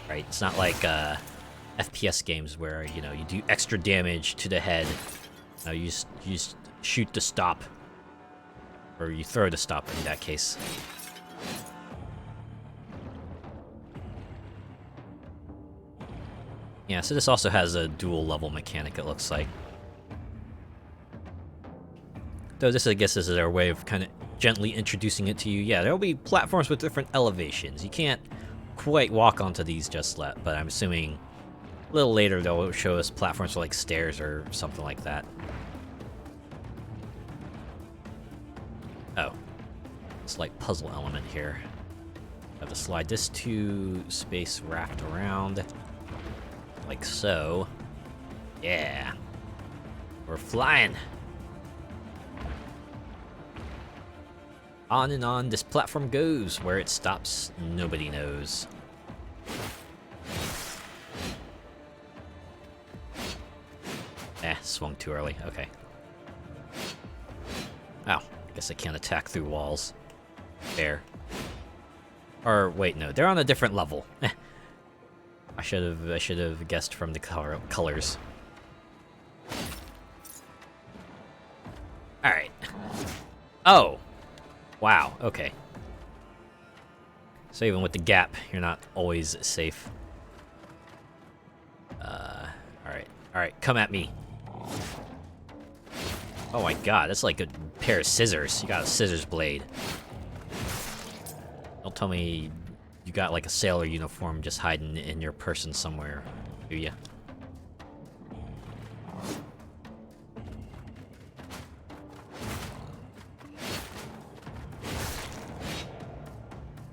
right? It's not like FPS games where, you know, you do extra damage to the head. No, you just shoot to stop. Or you throw to stop in that case. Yeah, so this also has a dual level mechanic, it looks like. Though this, I guess, is their way of kind of gently introducing it to you. Yeah, there'll be platforms with different elevations. You can't quite walk onto these just yet, but I'm assuming a little later they'll show us platforms with like stairs or something like that. Oh. Slight puzzle element here. Have to slide this to space raft around. Like so. Yeah. We're flying. On and on this platform goes. Where it stops, nobody knows. Swung too early. Okay. Oh, guess I can't attack through walls. There. Or, wait, no. They're on a different level. I should have guessed from the colors. All right. Oh, wow. Okay. So even with the gap, you're not always safe. All right. Come at me. Oh my god, that's like a pair of scissors. You got a scissors blade. Don't tell me you got like a sailor uniform just hiding in your person somewhere, do ya?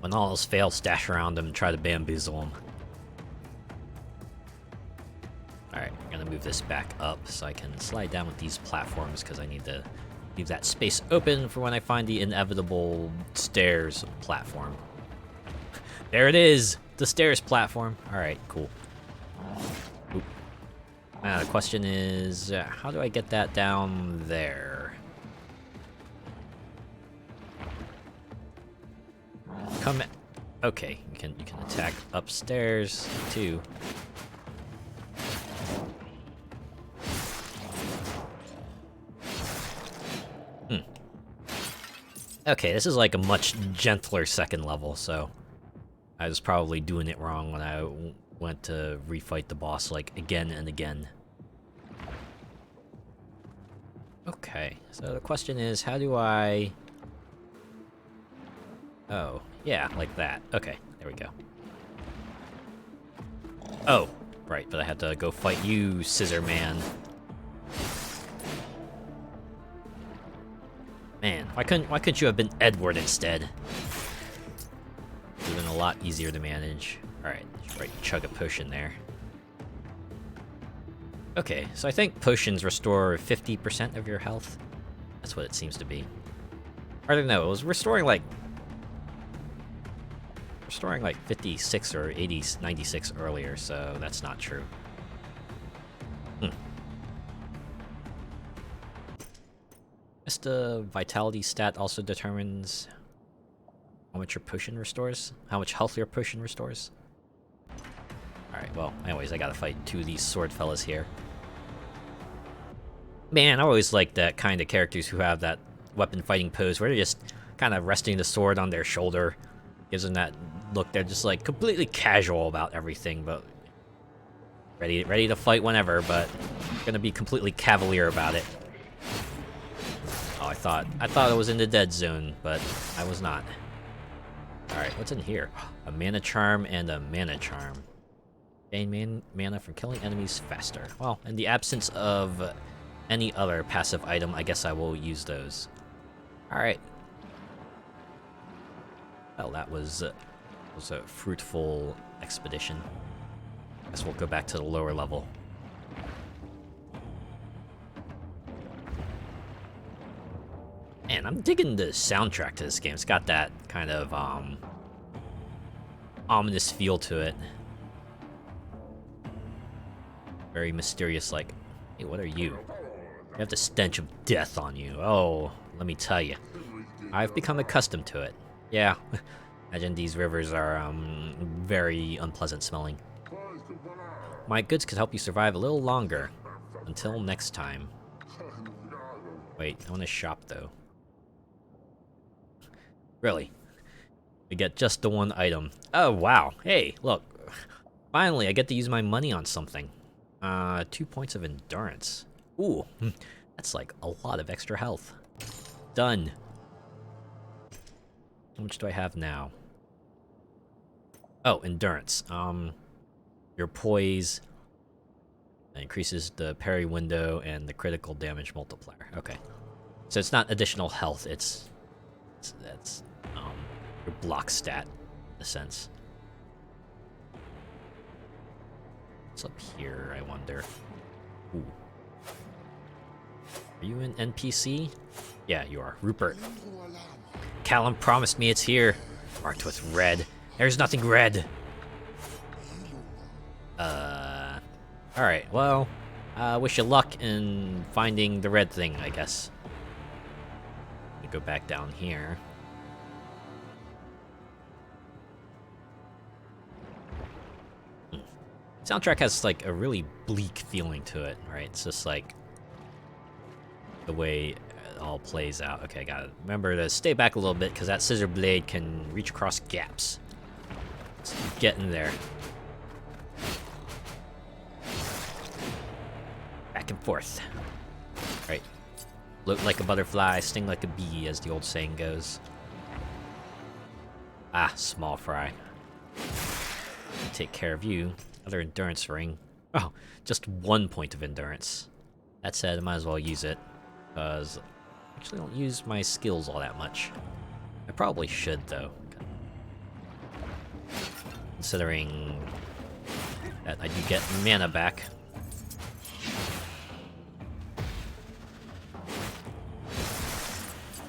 When all else fails, stash around him and try to bamboozle him. Alright, I'm gonna move this back up so I can slide down with these platforms because I need to leave that space open for when I find the inevitable stairs platform. There it is! The stairs platform. Alright, cool. Oop. Now the question is, how do I get that down there? Come at... Okay, you can attack upstairs too. Okay, this is like a much gentler second level, so I was probably doing it wrong when I went to refight the boss like again and again. Okay, so the question is, how do I... Oh, yeah, like that. Okay, there we go. Oh, right, but I had to go fight you, Scissor Man. Man, why couldn't you have been Edward instead? Would've been a lot easier to manage. Alright, right, chug a potion there. Okay, so I think potions restore 50% of your health. That's what it seems to be. I don't know, it was restoring like 56 or 96 earlier, so that's not true. Guess the vitality stat also determines how much your potion restores, how much health your potion restores. Alright, well, anyways, I gotta fight two of these sword fellas here. Man, I always like that kind of characters who have that weapon fighting pose where they're just kind of resting the sword on their shoulder. Gives them that look, they're just like completely casual about everything, but ready to fight whenever, but gonna be completely cavalier about it. Oh, I thought it was in the dead zone, but I was not. Alright, what's in here? A mana charm and a mana charm. Gain mana from killing enemies faster. Well, in the absence of any other passive item, I guess I will use those. Alright. Well, that was a fruitful expedition. Guess we'll go back to the lower level. Man, I'm digging the soundtrack to this game. It's got that kind of ominous feel to it. Very mysterious, like, hey, what are you? You have the stench of death on you. Oh, let me tell you. I've become accustomed to it. Yeah, imagine these rivers are very unpleasant smelling. My goods could help you survive a little longer. Until next time. Wait, I want to shop though. Really? We get just the one item. Oh, wow. Hey, look. Finally, I get to use my money on something. 2 points of endurance. Ooh, that's like a lot of extra health. Done. How much do I have now? Oh, endurance. Your poise increases the parry window and the critical damage multiplier. Okay. So it's not additional health, it's your block stat, in a sense. What's up here, I wonder? Ooh. Are you an NPC? Yeah, you are. Rupert. Callum promised me it's here. Marked with red. There's nothing red. Alright, well, wish you luck in finding the red thing, I guess. Let me go back down here. Soundtrack has like a really bleak feeling to it, right? It's just like the way it all plays out. Okay, gotta remember to stay back a little bit because that scissor blade can reach across gaps. Let's get in there. Back and forth. Right. Float like a butterfly, sting like a bee, as the old saying goes. Ah, small fry. Take care of you. Another endurance ring. Oh, just 1 point of endurance. That said, I might as well use it, because I actually don't use my skills all that much. I probably should, though. Considering that I do get mana back.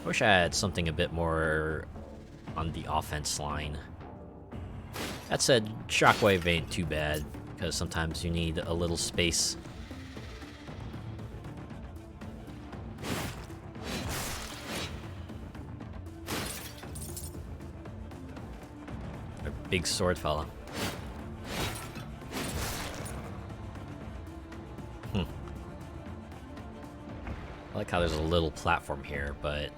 I wish I had something a bit more on the offense line. That said, Shockwave ain't too bad, because sometimes you need a little space. A big sword fella. I like how there's a little platform here, but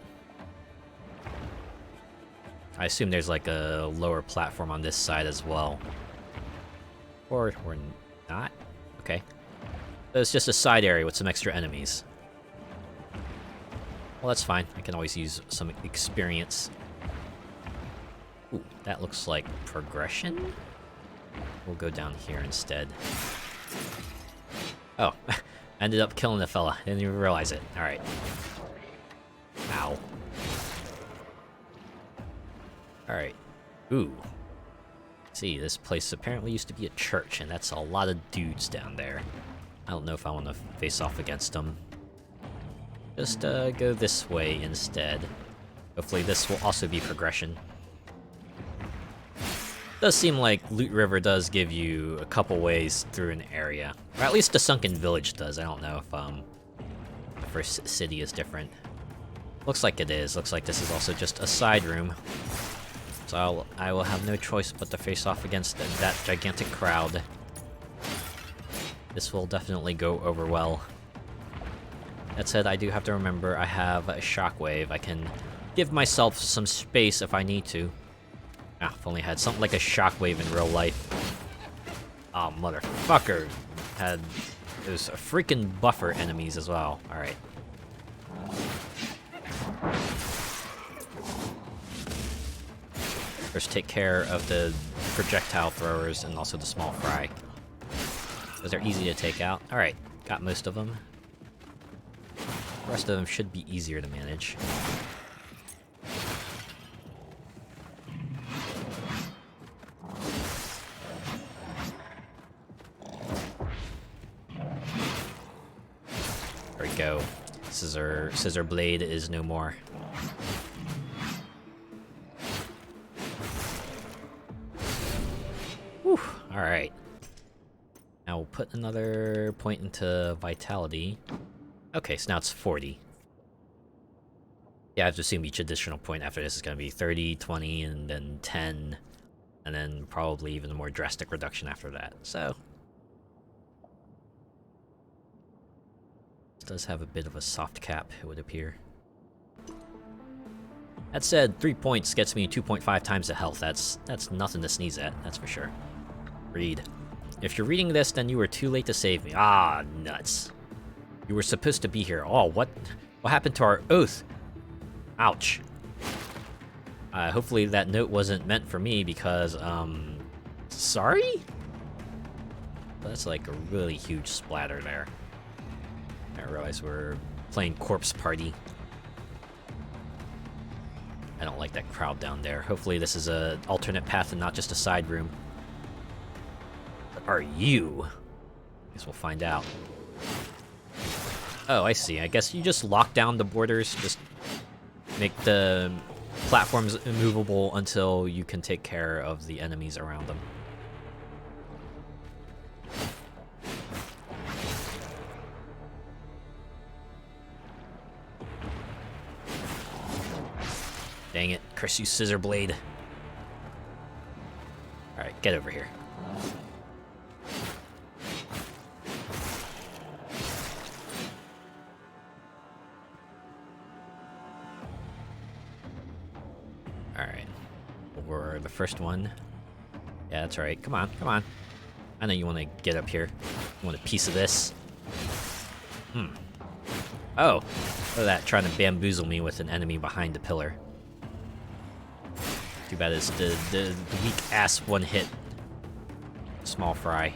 I assume there's like a lower platform on this side as well. Or not? Okay. So it's just a side area with some extra enemies. Well, that's fine. I can always use some experience. Ooh, that looks like progression? We'll go down here instead. Oh, ended up killing the fella. Didn't even realize it. Alright. Ow. Alright. Ooh. See, this place apparently used to be a church, and that's a lot of dudes down there. I don't know if I want to face off against them. Just go this way instead. Hopefully this will also be progression. Does seem like Loot River does give you a couple ways through an area. Or at least the Sunken Village does. I don't know if the first city is different. Looks like it is. Looks like this is also just a side room. So I will have no choice but to face off against that gigantic crowd. This will definitely go over well. That said, I do have to remember I have a shockwave. I can give myself some space if I need to. Ah, if only I had something like a shockwave in real life. Oh, motherfucker. There's freaking buffer enemies as well. Alright. First take care of the projectile throwers and also the small fry. Those are easy to take out. Alright, got most of them. The rest of them should be easier to manage. There we go. Scissor blade is no more. Whew, alright. Now we'll put another point into vitality. Okay, so now it's 40. Yeah, I have to assume each additional point after this is going to be 30, 20, and then 10. And then probably even a more drastic reduction after that, so. This does have a bit of a soft cap, it would appear. That said, 3 points gets me 2.5 times the health. That's nothing to sneeze at, that's for sure. Read. If you're reading this, then you were too late to save me. Ah, nuts. You were supposed to be here. Oh, what happened to our oath? Ouch. Hopefully that note wasn't meant for me because, sorry? That's like a really huge splatter there. I realize we're playing Corpse Party. I don't like that crowd down there. Hopefully this is an alternate path and not just a side room. What are you? I guess we'll find out. Oh, I see. I guess you just lock down the borders, just make the platforms immovable until you can take care of the enemies around them. Dang it, curse you, scissor blade. Alright, get over here. Alright. Or the first one. Yeah, that's right. Come on, come on. I know you want to get up here. You want a piece of this. Oh, look at that, trying to bamboozle me with an enemy behind the pillar. Too bad it's the weak-ass one hit. Small fry.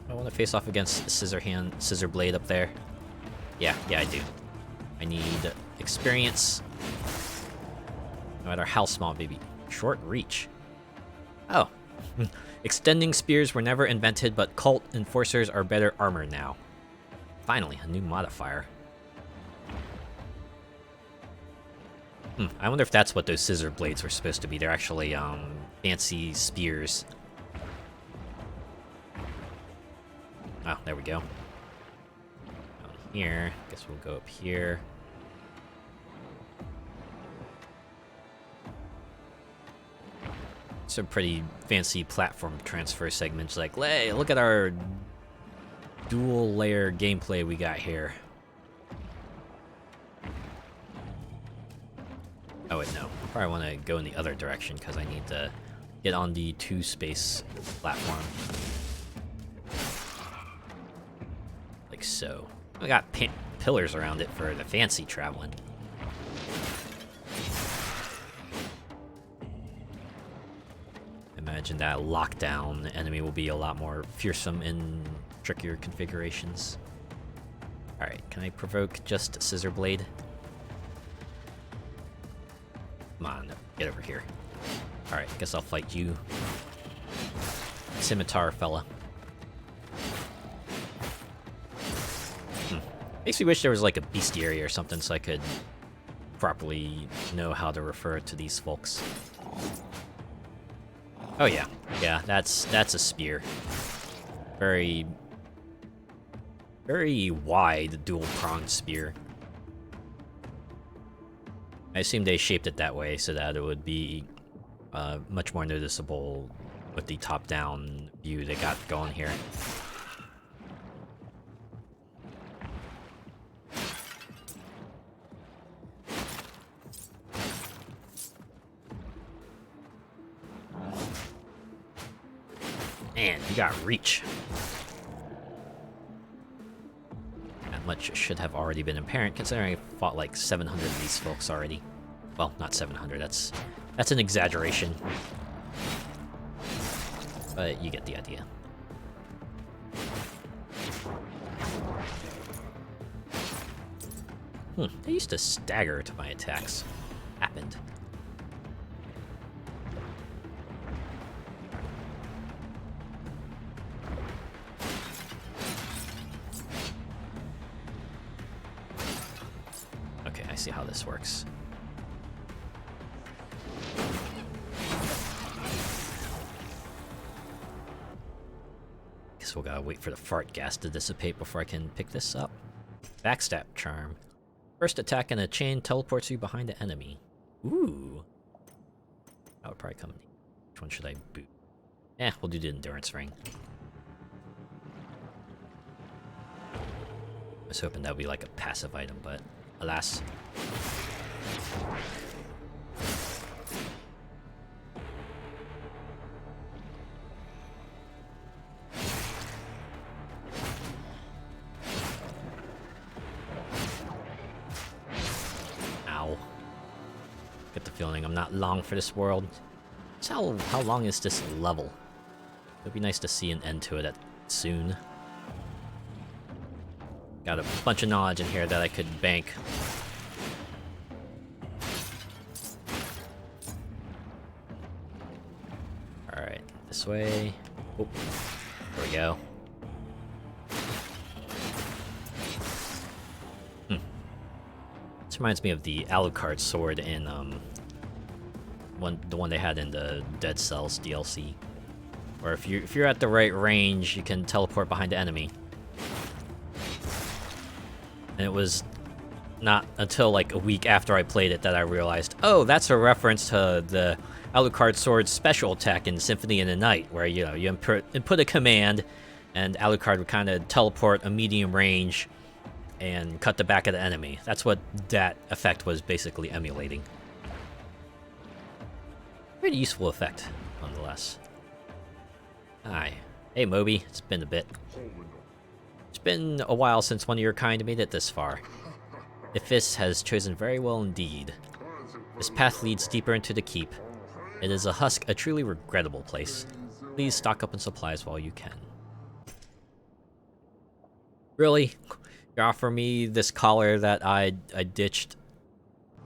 I want to face off against Scissor Blade up there. Yeah, I do. I need experience. No matter how small, baby. Short reach. Oh. Extending spears were never invented, but cult enforcers are better armored now. Finally, a new modifier. I wonder if that's what those scissor blades were supposed to be. They're actually, fancy spears. Oh, there we go. Down here. Guess we'll go up here. Some pretty fancy platform transfer segments, like, hey, look at our dual layer gameplay we got here. Oh wait, no. I probably want to go in the other direction because I need to get on the 2-space platform. Like so. I got pillars around it for the fancy traveling. Imagine that lockdown enemy will be a lot more fearsome in trickier configurations. Alright, can I provoke just Scissor Blade? Come on, get over here. Alright, guess I'll fight you. Scimitar fella. Makes me wish there was like a bestiary or something so I could properly know how to refer to these folks. Oh yeah, that's a spear. Very wide dual-pronged spear. I assume they shaped it that way so that it would be much more noticeable with the top-down view they got going here. Man, you got reach. That much should have already been apparent, considering I fought like 700 of these folks already. Well, not 700, that's an exaggeration. But you get the idea. They used to stagger to my attacks. Happened. See how this works. Guess we'll gotta wait for the fart gas to dissipate before I can pick this up. Backstab charm. First attack in a chain teleports you behind the enemy. Ooh. That would probably come. Which one should I boot? Eh, we'll do the endurance ring. I was hoping that would be like a passive item, but alas. Ow. Get the feeling I'm not long for this world. So how long is this level? It'd be nice to see an end to it soon. Got a bunch of knowledge in here that I could bank. Alright, this way. Oh, there we go. This reminds me of the Alucard sword in the one they had in the Dead Cells DLC. Or if you're at the right range, you can teleport behind the enemy. And it was not until like a week after I played it that I realized, oh, that's a reference to the Alucard sword's special attack in Symphony in the Night, where you input a command, and Alucard would kind of teleport a medium range and cut the back of the enemy. That's what that effect was basically emulating. Pretty useful effect, nonetheless. Hi. Hey, Moby. It's been a bit. It's been a while since one of your kind made it this far. Iphis has chosen very well indeed. This path leads deeper into the keep. It is a truly regrettable place. Please stock up on supplies while you can. Really? You offer me this collar that I ditched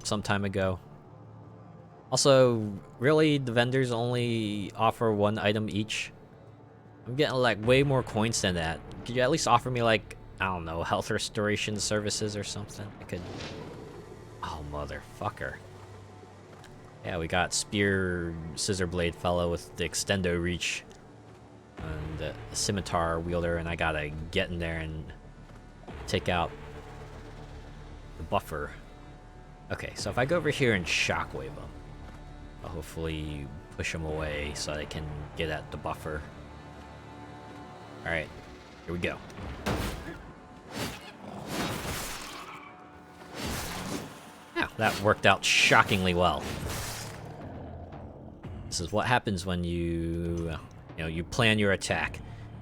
some time ago? Also, really, the vendors only offer one item each? I'm getting like way more coins than that. Could you at least offer me like, I don't know, health restoration services or something? I could... Oh, motherfucker. Yeah, we got Spear Scissor Blade fellow with the extendo reach. And the scimitar wielder, and I gotta get in there and take out the buffer. Okay, so if I go over here and shockwave them, I'll hopefully push them away so I can get at the buffer. Alright, here we go. Yeah, that worked out shockingly well. This is what happens when you plan your attack.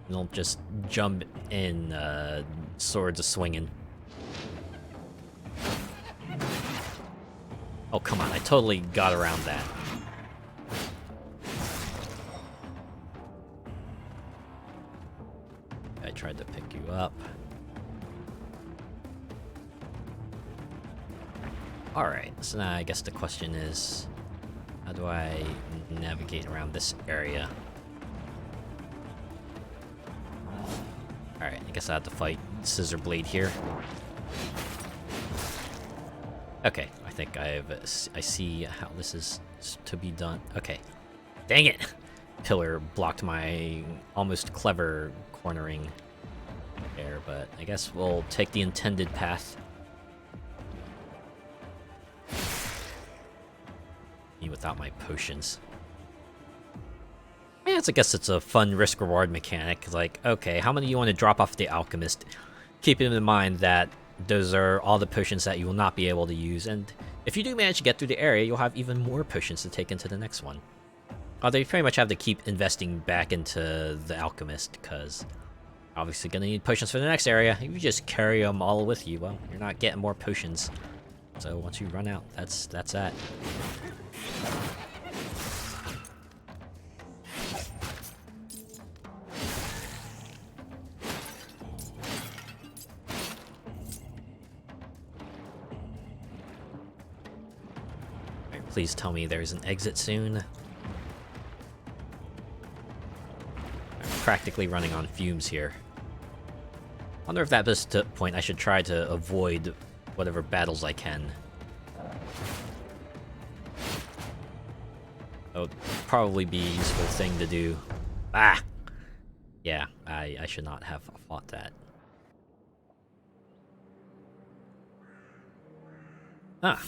You don't just jump in, swords a-swinging. Oh, come on, I totally got around that. I tried to pick you up. Alright, so now I guess the question is, how do I navigate around this area? Alright, I guess I have to fight Scissor Blade here. Okay, I think I see how this is to be done. Okay. Dang it! Pillar blocked my almost clever cornering there, but I guess we'll take the intended path. Me without my potions. Yeah, I guess it's a fun risk-reward mechanic. Like, okay, how many do you want to drop off the Alchemist? Keeping in mind that those are all the potions that you will not be able to use, and if you do manage to get through the area, you'll have even more potions to take into the next one. Although you pretty much have to keep investing back into the Alchemist, because obviously gonna need potions for the next area. If you just carry them all with you, well, you're not getting more potions. So once you run out, that's that. Please tell me there's an exit soon. I'm practically running on fumes here. I wonder if at this point I should try to avoid whatever battles I can. That would probably be a useful thing to do. Ah! Yeah, I should not have fought that. Ah.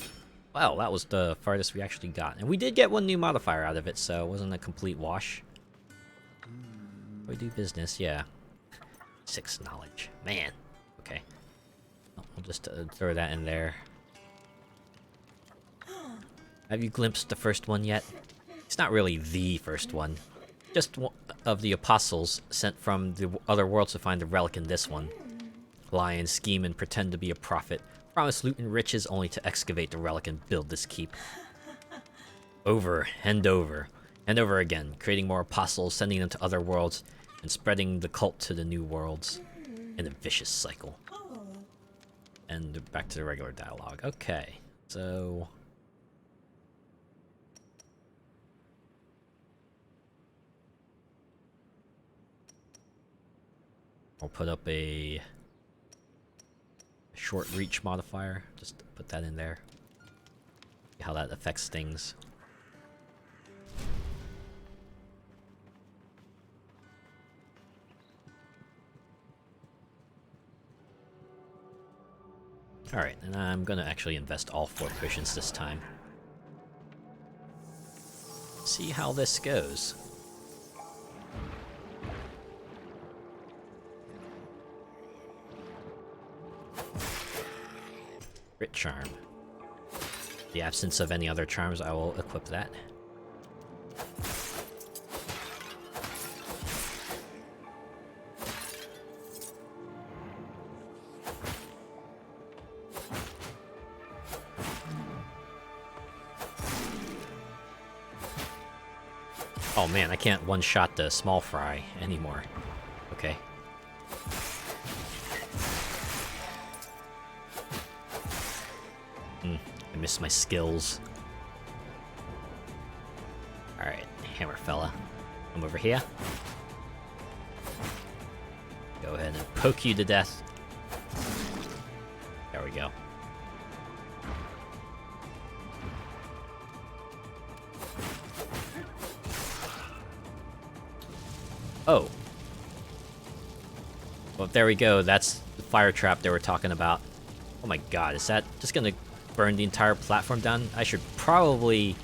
Well, that was the farthest we actually got. And we did get one new modifier out of it, so it wasn't a complete wash. We do business, yeah. 6 knowledge. Man. Okay. I'll just throw that in there. Have you glimpsed the first one yet? It's not really the first one. Just one of the apostles sent from the other worlds to find the relic in this one. Lie and scheme and pretend to be a prophet. Promise loot and riches only to excavate the relic and build this keep. Over and over and over again, creating more apostles, sending them to other worlds, and spreading the cult to the new worlds in a vicious cycle. And back to the regular dialogue. Okay, so... I'll put up a short reach modifier, just put that in there. See how that affects things. Alright, and I'm gonna actually invest all 4 potions this time. See how this goes. Crit charm. The absence of any other charms, I will equip that. Oh man, I can't one-shot the small fry anymore. Okay. I missed my skills. Alright, hammer fella. Come over here. Go ahead and poke you to death. There we go. Oh. Well, there we go. That's the fire trap they were talking about. Oh my god, is that just gonna burn the entire platform down? I should probably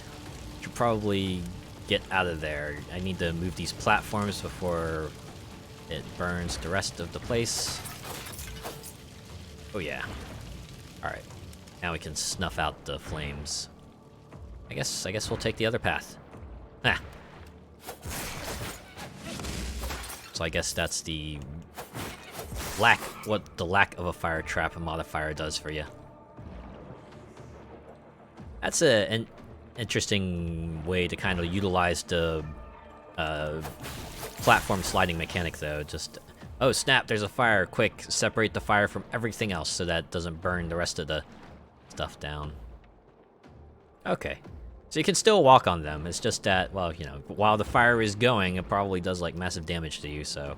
get out of there. I need to move these platforms before it burns the rest of the place. Oh yeah. Alright. Now we can snuff out the flames. I guess we'll take the other path. Ah. So I guess that's the what the lack of a fire trap modifier does for you. That's an interesting way to kind of utilize the platform sliding mechanic, though. Just, oh snap, there's a fire, quick, separate the fire from everything else so that it doesn't burn the rest of the stuff down. Okay. So you can still walk on them, it's just that, well, you know, while the fire is going, it probably does, like, massive damage to you, so...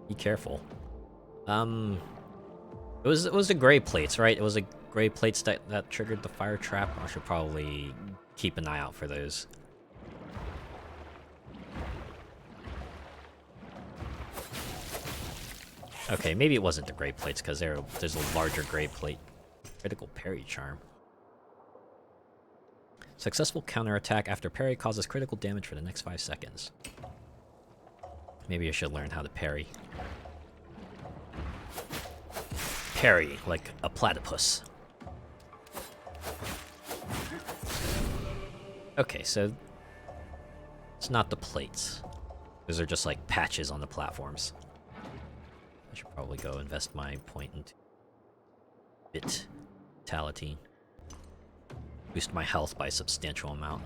Be careful. It was the gray plates, right? It was the gray plates that triggered the fire trap. I should probably keep an eye out for those. Okay, maybe it wasn't the gray plates, because there's a larger gray plate. Critical parry charm. Successful counterattack after parry causes critical damage for the next 5 seconds. Maybe I should learn how to parry. Parry, like a platypus. Okay, so... it's not the plates. Those are just like patches on the platforms. I should probably go invest my point into... vitality. Boost my health by a substantial amount.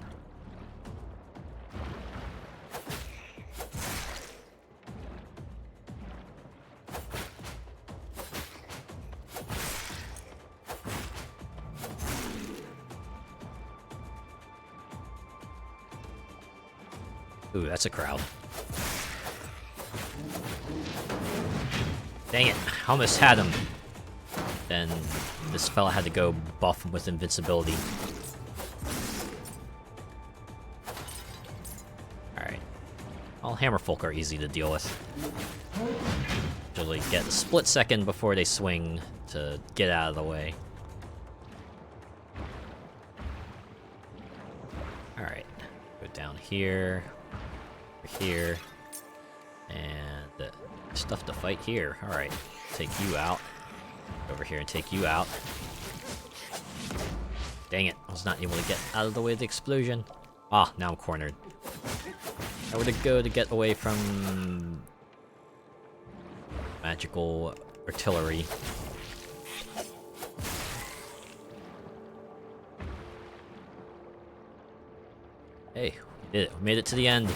Ooh, that's a crowd. Dang it, I almost had him. Then this fella had to go buff him with invincibility. Alright. All hammerfolk are easy to deal with. Usually get a split second before they swing to get out of the way. Alright. Go down here. Over here. And stuff to fight here. Alright. Take you out. Over here and take you out. Dang it, I was not able to get out of the way of the explosion. Ah, now I'm cornered. I were to go to get away from... magical artillery. Hey, we did it. We made it to the end.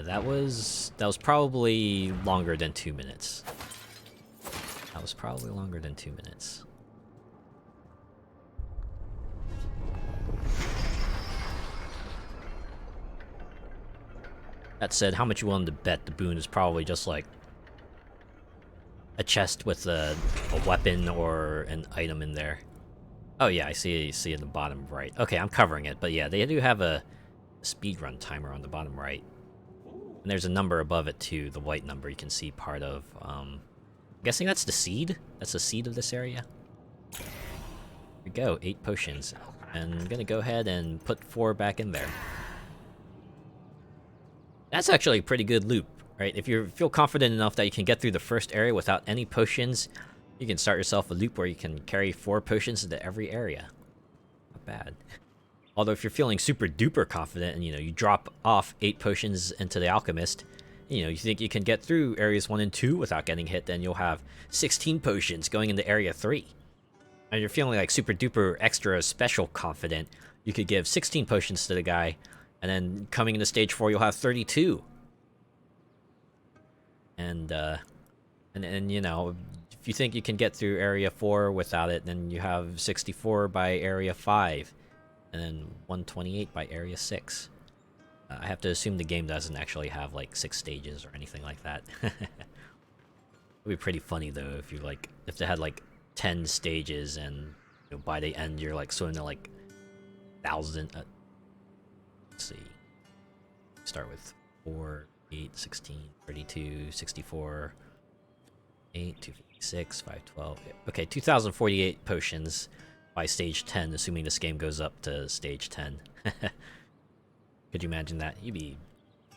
That was probably longer than 2 minutes. That was probably longer than 2 minutes. That said, how much you willing to bet the boon is probably just like a chest with a weapon or an item in there? Oh yeah, I see in the bottom right. Okay, I'm covering it, but yeah, they do have a speedrun timer on the bottom right. And there's a number above it too, the white number you can see part of. I'm guessing that's the seed? That's the seed of this area? Here we go, 8 potions. And I'm gonna go ahead and put 4 back in there. That's actually a pretty good loop. Right? If you feel confident enough that you can get through the first area without any potions, you can start yourself a loop where you can carry 4 potions into every area. Not bad. Although if you're feeling super duper confident and you drop off 8 potions into the alchemist, you think you can get through areas 1 and 2 without getting hit, then you'll have 16 potions going into area 3. And you're feeling like super duper extra special confident, you could give 16 potions to the guy, and then coming into stage 4 you'll have 32. And if you think you can get through area 4 without it, then you have 64 by area 5, and then 128 by area 6. I have to assume the game doesn't actually have like 6 stages or anything like that. It'd be pretty funny though if they had like 10 stages and by the end you're like swimming to like 1,000. Let's see. Start with 4, 8, 16, 32, 64, 8, 256, 512. Okay, 2,048 potions by stage 10, assuming this game goes up to stage 10. Could you imagine that? You'd be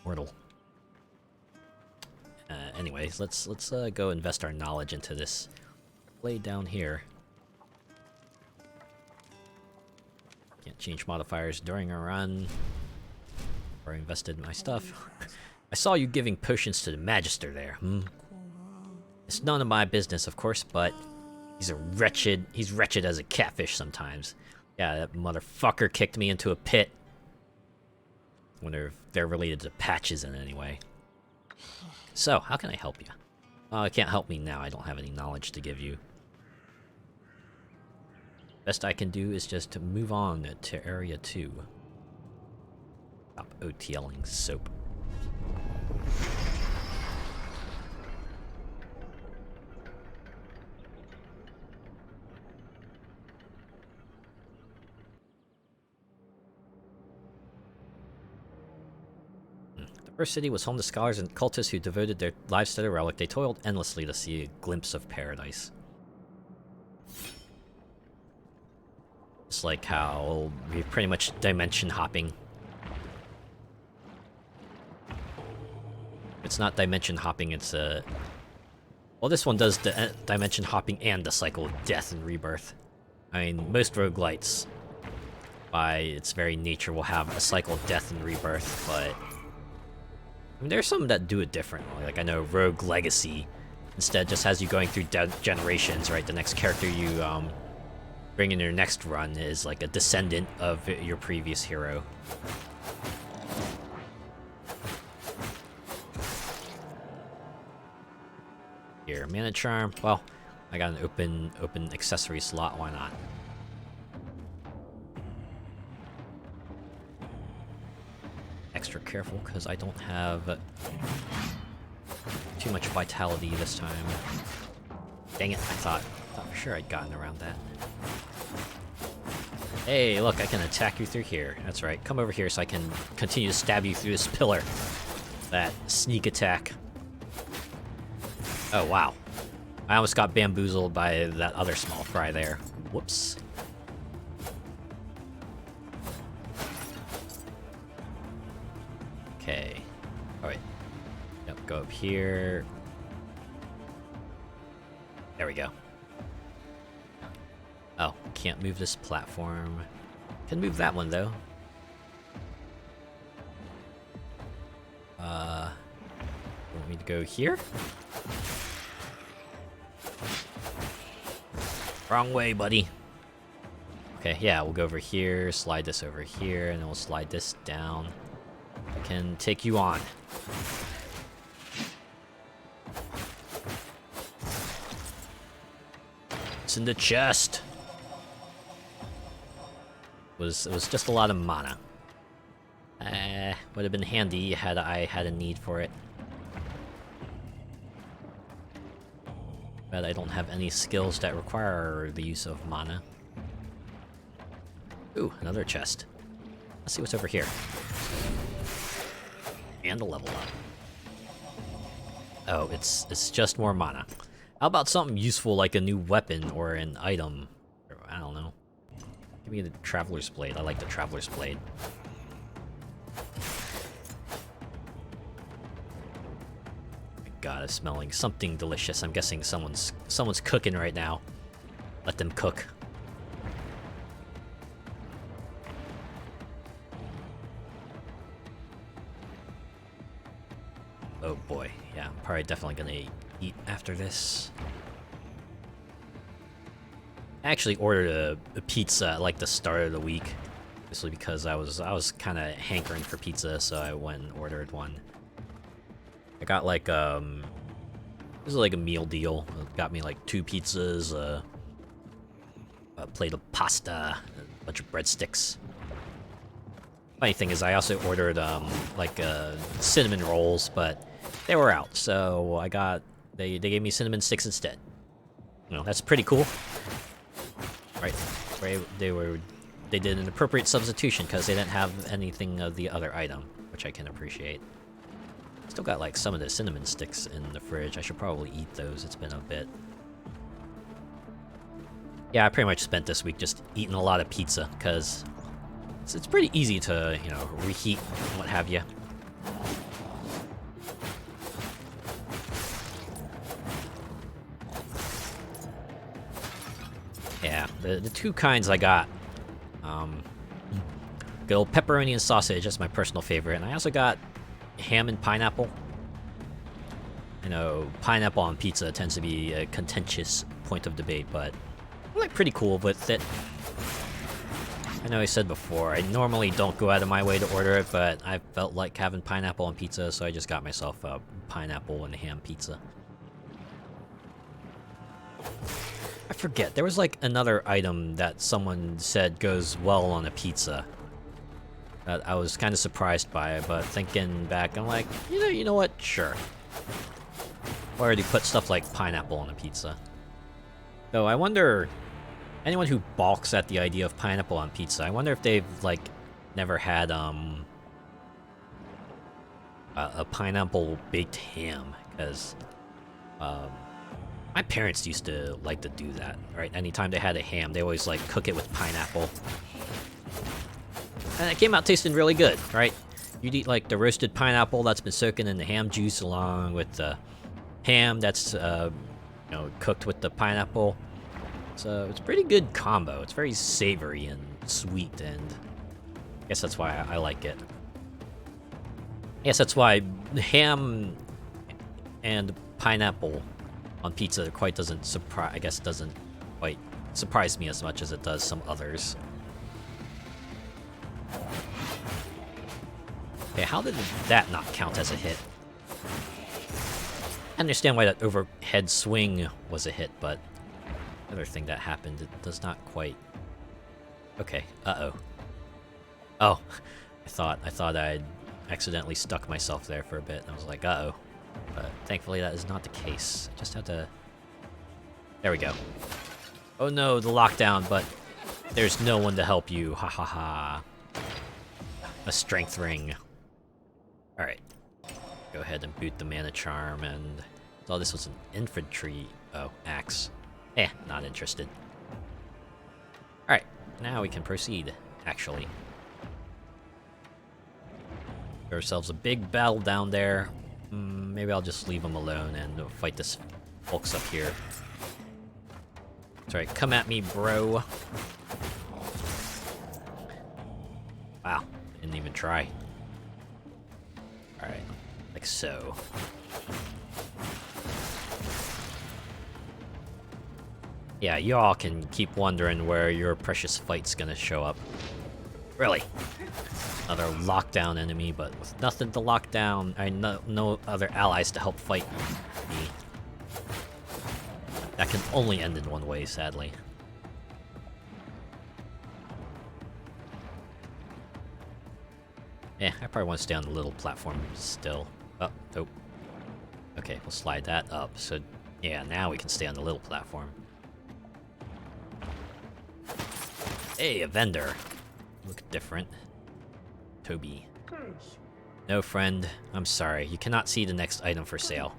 mortal. Anyways, let's go invest our knowledge into this blade down here. Can't change modifiers during a run. Or I invested my stuff. I saw you giving potions to the Magister there. It's none of my business, of course, but he's wretched as a catfish sometimes. Yeah, that motherfucker kicked me into a pit. Wonder if they're related to patches in any way. So, how can I help you? Oh, it can't help me now. I don't have any knowledge to give you. Best I can do is just to move on to area 2. Stop OTLing soap. The first city was home to scholars and cultists who devoted their lives to the relic. They toiled endlessly to see a glimpse of paradise. It's like how we're pretty much dimension hopping. It's not dimension hopping, it's well, this one does the dimension hopping and the cycle of death and rebirth. I mean, most roguelites, by its very nature, will have a cycle of death and rebirth, but I mean, there's some that do it differently. Like, I know Rogue Legacy instead just has you going through generations, right? The next character you bring in your next run is like a descendant of your previous hero. Here, Mana Charm. Well, I got an open accessory slot, why not? Extra careful because I don't have too much vitality this time. Dang it, I thought for sure I'd gotten around that. Hey, look, I can attack you through here. That's right, come over here so I can continue to stab you through this pillar. That sneak attack. Oh, wow. I almost got bamboozled by that other small fry there. Whoops. Okay. Alright. Yep, go up here. There we go. Oh, can't move this platform. Can move that one, though. Want me to go here? Wrong way, buddy. Okay, yeah, we'll go over here, slide this over here, and then we'll slide this down. I can take you on. It's in the chest. It was just a lot of mana. Would have been handy had I had a need for it. But I don't have any skills that require the use of mana. Ooh, another chest. Let's see what's over here. And a level up. Oh, it's just more mana. How about something useful like a new weapon or an item? I don't know. Give me the Traveler's Blade. I like the Traveler's Blade. Smelling something delicious. I'm guessing someone's cooking right now. Let them cook. Oh boy, yeah, I'm probably definitely gonna eat after this. I actually ordered a pizza at like the start of the week, mostly because I was kind of hankering for pizza, so I went and ordered one. I got like this is like a meal deal. It got me like 2 pizzas, a plate of pasta, a bunch of breadsticks. Funny thing is, I also ordered like cinnamon rolls, but they were out, so I got they gave me cinnamon sticks instead. You know, that's pretty cool, right? They did an appropriate substitution because they didn't have anything of the other item, which I can appreciate. Still got like some of the cinnamon sticks in the fridge. I should probably eat those. It's been a bit. Yeah, I pretty much spent this week just eating a lot of pizza because it's pretty easy to, you know, reheat and what have you. Yeah, the 2 kinds I got. Good old pepperoni and sausage, that's my personal favorite. And I also got ham and pineapple. You know, pineapple on pizza tends to be a contentious point of debate, but I'm like pretty cool with it. I know I said before, I normally don't go out of my way to order it, but I felt like having pineapple on pizza, so I just got myself a pineapple and ham pizza. I forget, there was like another item that someone said goes well on a pizza that I was kind of surprised by, but thinking back, I'm like, you know what? Sure. I already put stuff like pineapple on a pizza. Though I wonder, anyone who balks at the idea of pineapple on pizza, I wonder if they've like never had a pineapple baked ham, because my parents used to like to do that, right? Anytime they had a ham, they always like cook it with pineapple. And it came out tasting really good, right? You'd eat like the roasted pineapple that's been soaking in the ham juice along with the ham that's cooked with the pineapple. So it's a pretty good combo. It's very savory and sweet, and I guess that's why I like it. I guess that's why ham and pineapple on pizza doesn't quite surprise me as much as it does some others. Okay, how did that not count as a hit? I understand why that overhead swing was a hit, but the other thing that happened, it does not quite. Okay, uh-oh. Oh, I thought I'd accidentally stuck myself there for a bit, and I was like, uh-oh. But thankfully that is not the case. I just had to... There we go. Oh no, the lockdown, but there's no one to help you. Ha ha ha. A strength ring. Alright. Go ahead and boot the mana charm, and... Oh, this was an infantry... Oh, axe. Not interested. Alright, now we can proceed, actually. Give ourselves a big battle down there. Maybe I'll just leave them alone and fight this folks up here. That's right, come at me, bro. Wow, didn't even try. Alright, like so. Yeah, y'all can keep wondering where your precious fight's gonna show up. Really? Another lockdown enemy, but with nothing to lock down. No other allies to help fight me. That can only end in one way, sadly. I probably want to stay on the little platform still. Oh, nope. Okay, we'll slide that up. So, yeah, now we can stay on the little platform. Hey, a vendor. Look different. Toby. No, friend. I'm sorry. You cannot see the next item for sale.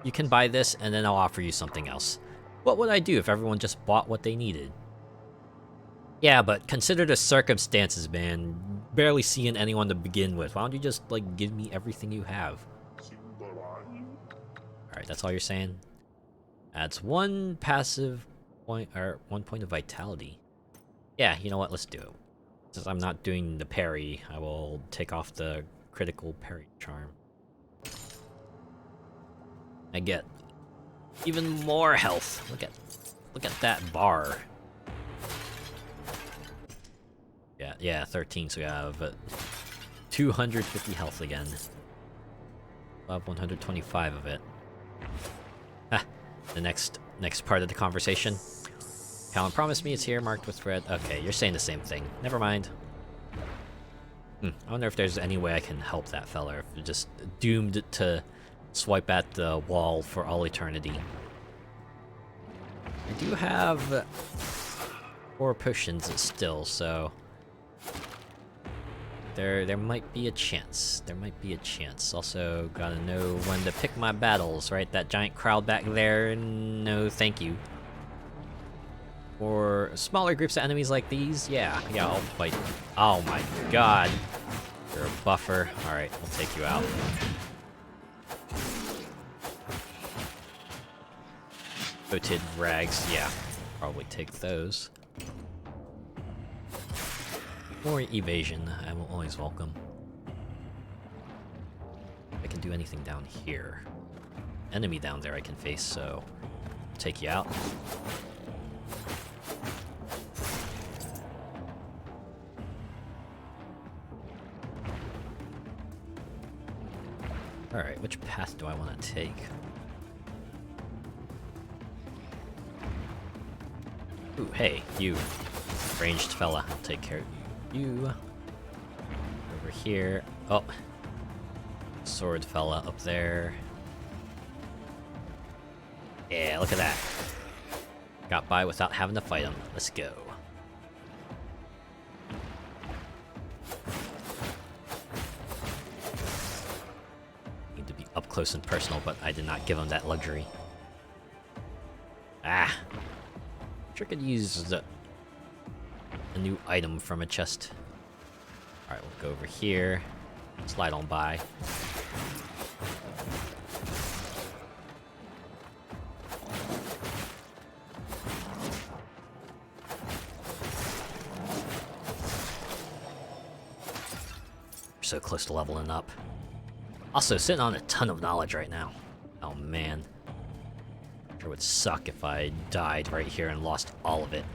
You can buy this, and then I'll offer you something else. What would I do if everyone just bought what they needed? Yeah, but consider the circumstances, man. Barely seeing anyone to begin with. Why don't you just, like, give me everything you have? Alright, Alright, that's all you're saying? Adds 1 passive point, or 1 point of vitality. Yeah, you know what? Let's do it. Since I'm not doing the parry, I will take off the critical parry charm. I get even more health. Look at that bar. Yeah, 13, so we have 250 health again. We'll have 125 of it. Ha! The next part of the conversation. Callan promised me it's here, marked with red. Okay, you're saying the same thing. Never mind. I wonder if there's any way I can help that fella, if you're just doomed to swipe at the wall for all eternity. I do have 4 potions still, so there might be a chance. There might be a chance. Also, gotta know when to pick my battles, right? That giant crowd back there, no thank you. For smaller groups of enemies like these, yeah, I'll fight. Oh my god. You're a buffer. Alright, we'll take you out. Coated rags, yeah. Probably take those. More evasion, I will always welcome. I can do anything down here. Enemy down there I can face, so take you out. Alright, which path do I want to take? Ooh, hey, you. Ranged fella, I'll take care of you. Over here. Oh. Sword fella up there. Yeah, look at that. Got by without having to fight him. Let's go. Need to be up close and personal, but I did not give him that luxury. Ah. Sure could use a new item from a chest. Alright, we'll go over here. Slide on by. We're so close to leveling up. Also, sitting on a ton of knowledge right now. Oh man. It would suck if I died right here and lost all of it.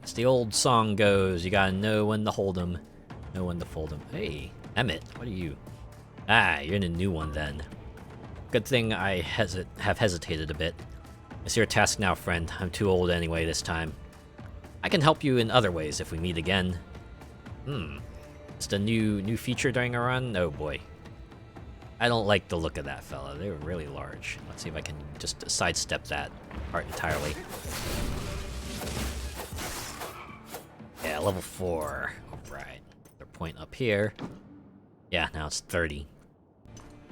As the old song goes, you gotta know when to hold 'em, know when to fold 'em. Hey, Emmett, what are you? Ah, you're in a new one then. Good thing I have hesitated a bit. It's your task now, friend. I'm too old anyway this time. I can help you in other ways if we meet again. It's the new feature during a run? Oh boy. I don't like the look of that fella. They're really large. Let's see if I can just sidestep that part entirely. Yeah, level 4. Alright. Their point up here. Yeah, now it's 30.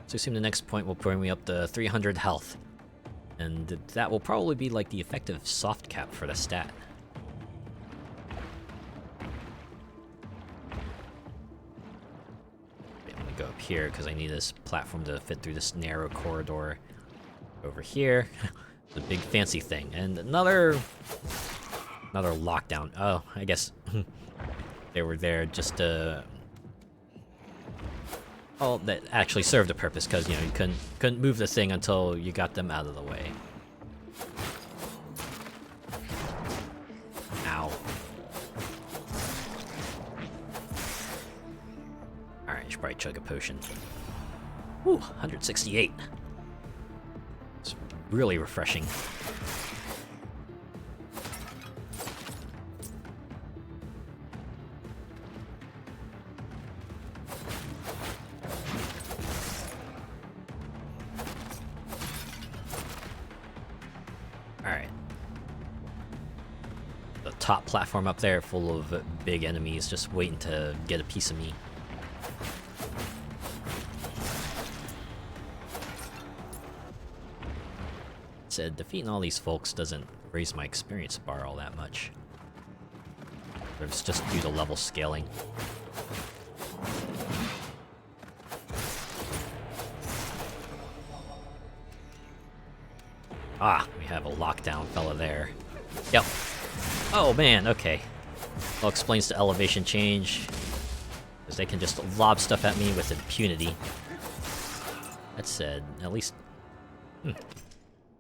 So I assume the next point will bring me up to 300 health. And that will probably be like the effective soft cap for the stat. Go up here because I need this platform to fit through this narrow corridor. Over here, the big fancy thing, and another lockdown. Oh, I guess they were there just to. Oh, that actually served a purpose because you couldn't move the thing until you got them out of the way. Ow. Alright, should probably chug a potion. Whew, 168. It's really refreshing. Alright. The top platform up there full of big enemies just waiting to get a piece of me. Said defeating all these folks doesn't raise my experience bar all that much. Or it's just due to level scaling. Ah, we have a lockdown fella there. Yep. Oh man, okay. Well, explains the elevation change. Because they can just lob stuff at me with impunity. That said, at least...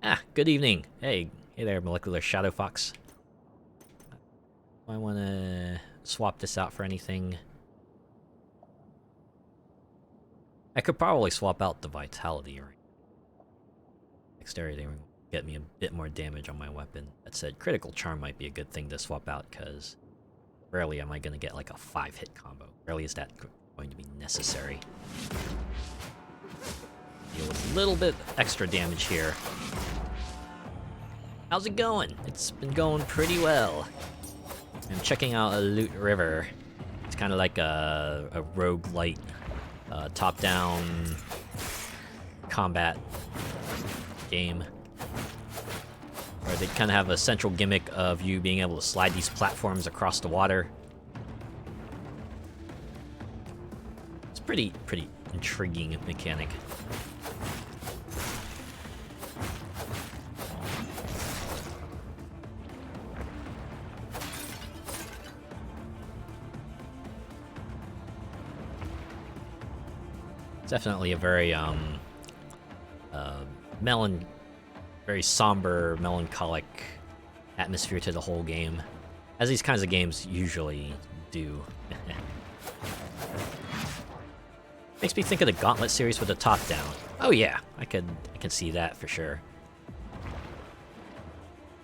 Ah, good evening. Hey there, molecular shadow fox. I want to swap this out for anything. I could probably swap out the vitality ring. Dexterity ring will get me a bit more damage on my weapon. That said, critical charm might be a good thing to swap out, because rarely am I going to get like a 5-hit combo. Rarely is that going to be necessary. Deal with a little bit extra damage here. How's it going? It's been going pretty well. I'm checking out a Loot River. It's kind of like a roguelite, top-down combat game. Where they kind of have a central gimmick of you being able to slide these platforms across the water. It's pretty intriguing mechanic. Definitely a very very somber, melancholic atmosphere to the whole game, as these kinds of games usually do. Makes me think of the Gauntlet series with the top down. Oh yeah, I can see that for sure.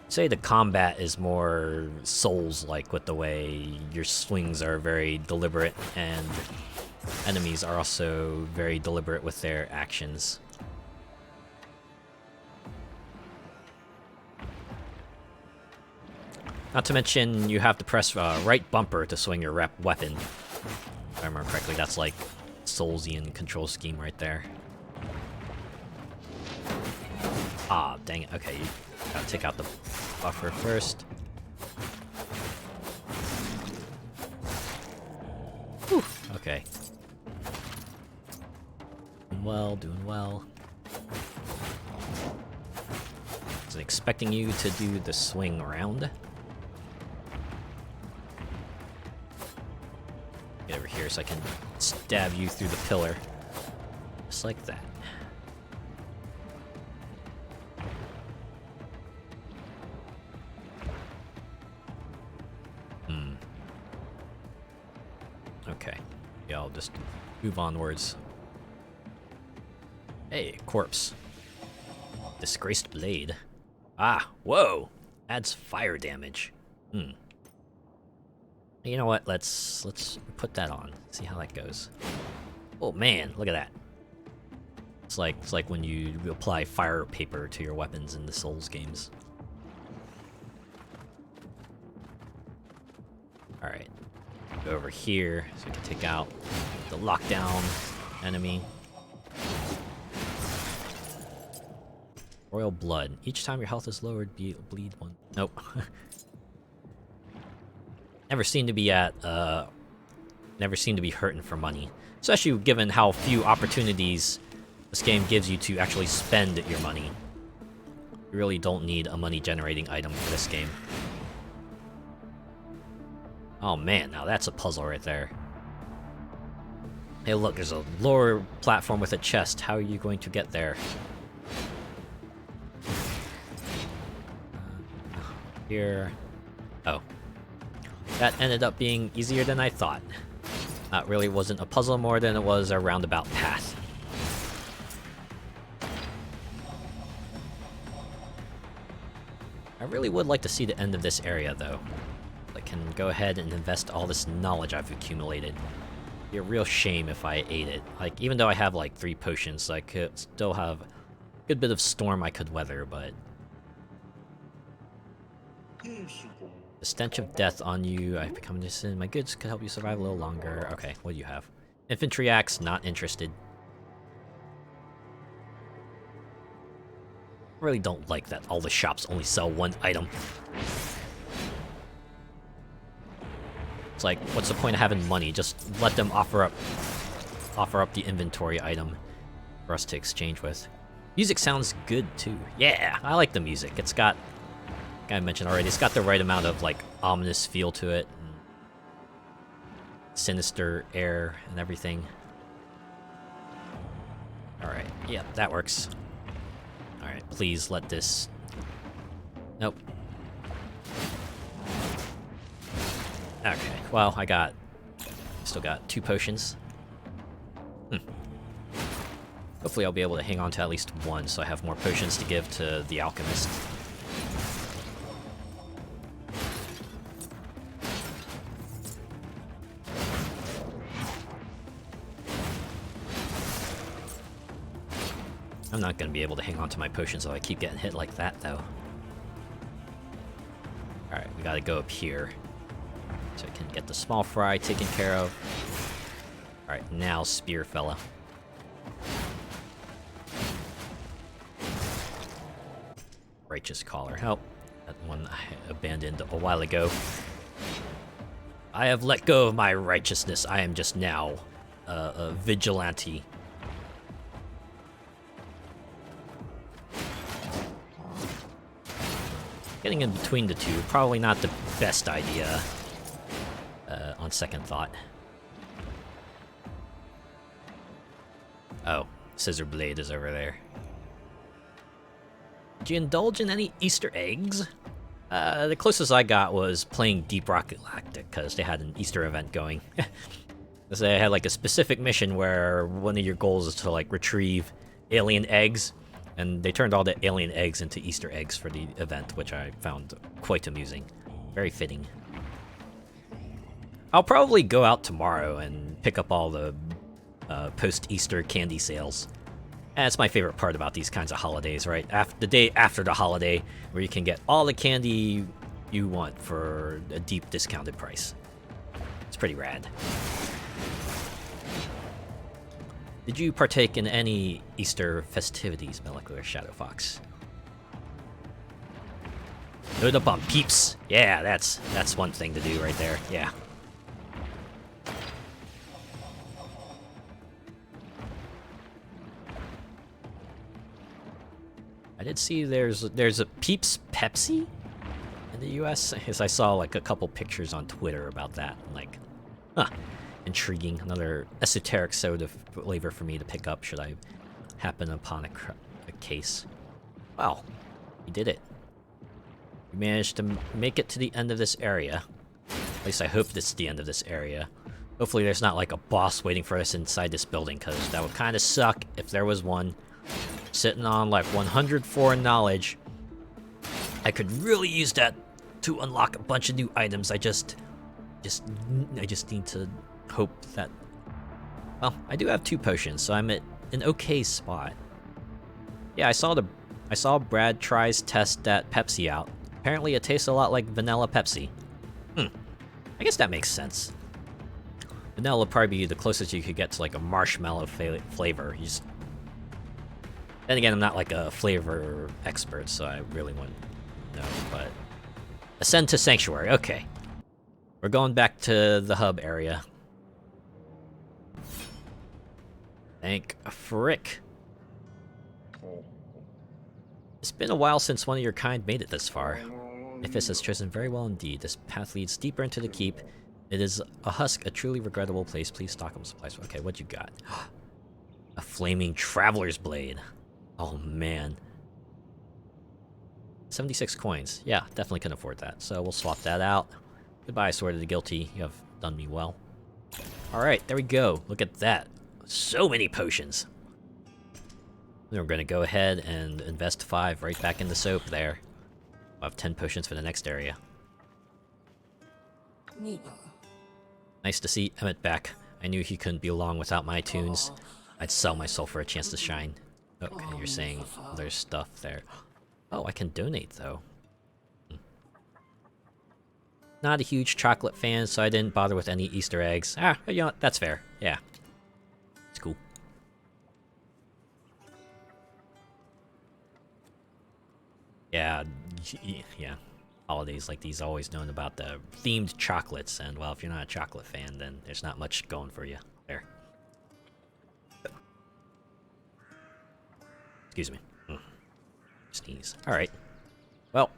Say the combat is more Souls-like with the way your swings are very deliberate and enemies are also very deliberate with their actions. Not to mention, you have to press right bumper to swing your weapon. If I remember correctly, that's like Soulsian control scheme right there. Ah, dang it. Okay, you gotta take out the buffer first. Whew, okay. Doing well. Wasn't expecting you to do the swing around. Get over here so I can stab you through the pillar. Just like that. Okay. Yeah, I'll just move onwards. Hey, corpse. Disgraced blade. Ah, whoa! Adds fire damage. You know what? Let's put that on. See how that goes. Oh man, look at that. It's like when you apply fire paper to your weapons in the Souls games. All right. Go over here so we can take out the lockdown enemy. Royal blood. Each time your health is lowered, bleed one. Nope. Never seem to be hurting for money. Especially given how few opportunities this game gives you to actually spend your money. You really don't need a money-generating item for this game. Oh man, now that's a puzzle right there. Hey look, there's a lower platform with a chest. How are you going to get there? Here. Oh. That ended up being easier than I thought. That really wasn't a puzzle more than it was a roundabout path. I really would like to see the end of this area though. I can go ahead and invest all this knowledge I've accumulated. It'd be a real shame if I ate it. Like, even though I have like 3 potions, I could still have a good bit of storm I could weather, but... The stench of death on you, I've become distant. My goods could help you survive a little longer. Okay, what do you have? Infantry axe, not interested. I really don't like that all the shops only sell 1 item. It's like, what's the point of having money? Just let them offer up the inventory item for us to exchange with. Music sounds good too. Yeah, I like the music. It's got, like I mentioned already, it's got the right amount of like ominous feel to it, and sinister air and everything. Alright, yep, that works. Alright, please let this... Nope. Okay, well, still got 2 potions. Hopefully I'll be able to hang on to at least 1, so I have more potions to give to the alchemist. I'm not gonna be able to hang on to my potions if I keep getting hit like that, though. Alright, we gotta go up here, so I can get the small fry taken care of. Alright, now spear fella. Righteous collar. Help. That one I abandoned a while ago. I have let go of my righteousness. I am just now a vigilante. Getting in between the two, probably not the best idea on second thought. Oh, scissor blade is over there. Did you indulge in any Easter eggs? The closest I got was playing Deep Rock Galactic, because they had an Easter event going. They had like a specific mission where one of your goals is to like retrieve alien eggs, and they turned all the alien eggs into Easter eggs for the event, which I found quite amusing. Very fitting. I'll probably go out tomorrow and pick up all the post-Easter candy sales. And it's my favorite part about these kinds of holidays, right? The day after the holiday, where you can get all the candy you want for a deep discounted price. It's pretty rad. Did you partake in any Easter festivities, Molecular Shadow Fox? Load up on peeps. Yeah, that's one thing to do right there. Yeah. I did see there's a Peeps Pepsi in the US, as I saw like a couple pictures on Twitter about that. I'm like, huh, intriguing. Another esoteric soda flavor for me to pick up should I happen upon a case. Wow, we did it. We managed to make it to the end of this area. At least I hope this is the end of this area. Hopefully there's not like a boss waiting for us inside this building, because that would kind of suck if there was one. Sitting on like 100 foreign knowledge. I could really use that to unlock a bunch of new items. I just need to hope that... Well, I do have 2 potions, so I'm at an okay spot. Yeah, I saw Brad tries test that Pepsi out. Apparently it tastes a lot like vanilla Pepsi. I guess that makes sense. Vanilla would probably be the closest you could get to like a marshmallow flavor. You just... Then again, I'm not like a flavor expert, so I really wouldn't know, but... Ascend to Sanctuary, okay. We're going back to the hub area. Thank frick. It's been a while since one of your kind made it this far. Ifis has chosen very well indeed. This path leads deeper into the keep. It is a husk, a truly regrettable place. Please stock up supplies. Okay, what you got? A flaming traveler's blade. Oh, man. 76 coins. Yeah, definitely can afford that. So we'll swap that out. Goodbye, Sword of the Guilty. You have done me well. Alright, there we go. Look at that. So many potions. Then we're going to go ahead and invest 5 right back in the soap there. I'll have 10 potions for the next area. Nice to see Emmett back. I knew he couldn't be along without my tunes. I'd sell my soul for a chance to shine. Okay, you're saying there's stuff there. Oh, I can donate, though. Not a huge chocolate fan, so I didn't bother with any Easter eggs. Ah, you know what? That's fair. Yeah. It's cool. Yeah. Yeah. holidays like these, always known about the themed chocolates, and well, if you're not a chocolate fan, then there's not much going for you there. Excuse me. Sneeze. Alright. Well,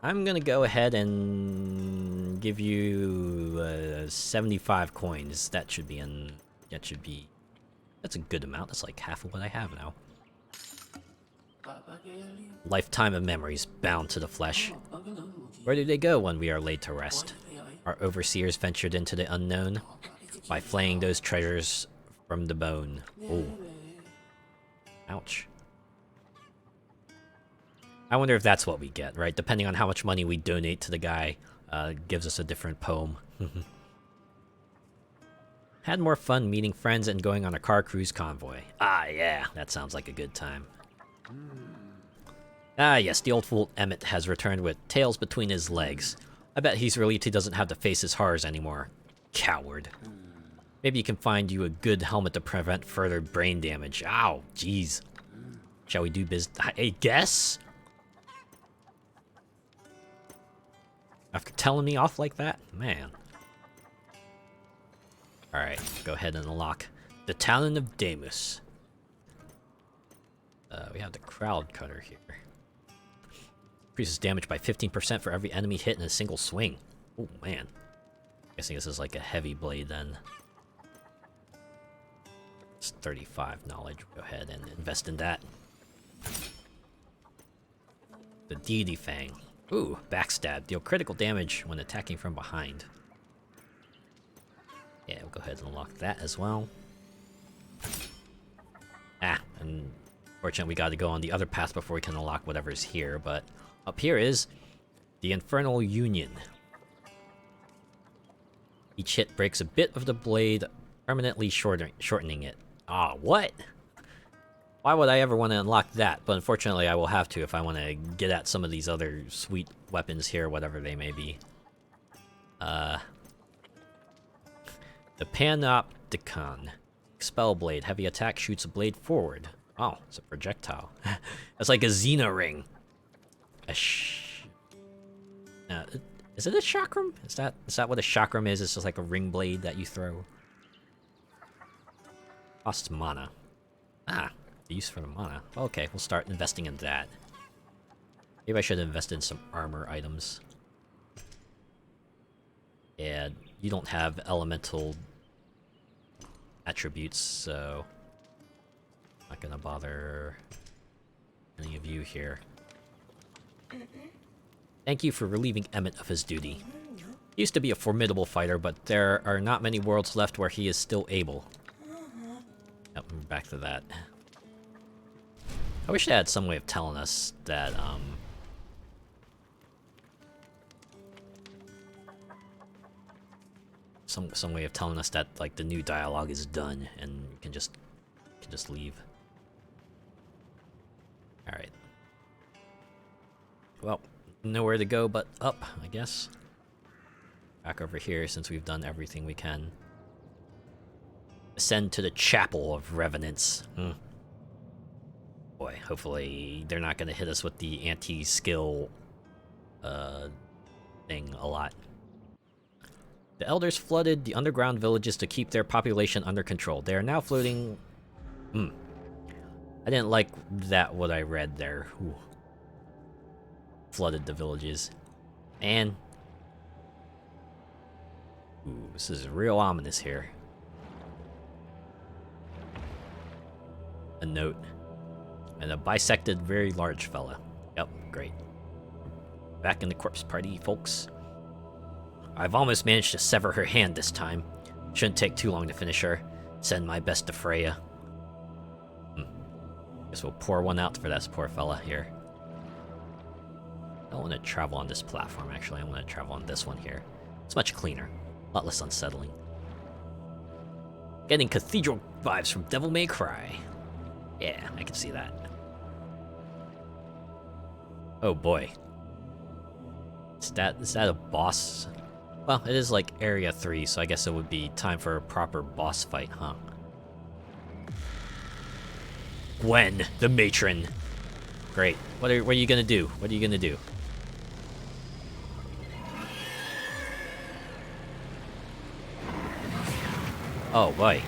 I'm gonna go ahead and give you 75 coins. That should be that's a good amount. That's like half of what I have now. Lifetime of memories bound to the flesh. Where do they go when we are laid to rest? Our overseers ventured into the unknown by flaying those treasures from the bone. Oh. Ouch. I wonder if that's what we get, right? Depending on how much money we donate to the guy, gives us a different poem. Had more fun meeting friends and going on a car cruise convoy. Ah, yeah, that sounds like a good time. Ah, yes, the old fool Emmett has returned with tails between his legs. I bet he's relieved he doesn't have to face his horrors anymore. Coward. Maybe you can find you a good helmet to prevent further brain damage. Ow, jeez. Shall we do business? I guess? After telling me off like that? Man. Alright, go ahead and unlock the Talon of Damus. We have the Crowd Cutter here. Increases damage by 15% for every enemy hit in a single swing. Oh, man. Guessing this is like a heavy blade then. It's 35 knowledge. Go ahead and invest in that. The Deity Fang. Ooh, backstab. Deal critical damage when attacking from behind. Yeah, we'll go ahead and unlock that as well. Ah, and fortunately we gotta go on the other path before we can unlock whatever's here, but up here is the Infernal Union. Each hit breaks a bit of the blade, permanently shortening it. Ah, what? Why would I ever want to unlock that? But unfortunately I will have to if I want to get at some of these other sweet weapons here, whatever they may be. The Panopticon. Expel blade. Heavy attack shoots a blade forward. Oh, it's a projectile. It's like a Xena ring. Is it a chakram? Is that what a chakram is? It's just like a ring blade that you throw. Costs mana. Ah, the use for the mana. Okay, we'll start investing in that. Maybe I should invest in some armor items. Yeah, you don't have elemental attributes, so not gonna bother any of you here. Thank you for relieving Emmett of his duty. He used to be a formidable fighter, but there are not many worlds left where he is still able. Yep, we're back to that. I wish they had some way of telling us that, some way of telling us that, like, the new dialogue is done and you can just leave. Alright. Well, nowhere to go but up, I guess. Back over here since we've done everything we can. Ascend to the Chapel of Revenants. Boy, hopefully they're not gonna hit us with the anti-skill thing a lot. The elders flooded the underground villages to keep their population under control. They are now floating... I didn't like that, what I read there. Ooh. Flooded the villages. And... ooh, this is real ominous here. A note. And a bisected, very large fella. Yep, great. Back in the corpse party, folks. I've almost managed to sever her hand this time. Shouldn't take too long to finish her. Send my best to Freya. Guess we'll pour one out for that poor fella here. I don't want to travel on this platform, actually. I want to travel on this one here. It's much cleaner. A lot less unsettling. Getting cathedral vibes from Devil May Cry. Yeah, I can see that. Oh boy. Is that a boss? Well, it is like Area 3, so I guess it would be time for a proper boss fight, huh? Gwen, the matron. Great. What are you gonna do? What are you gonna do? Oh, boy.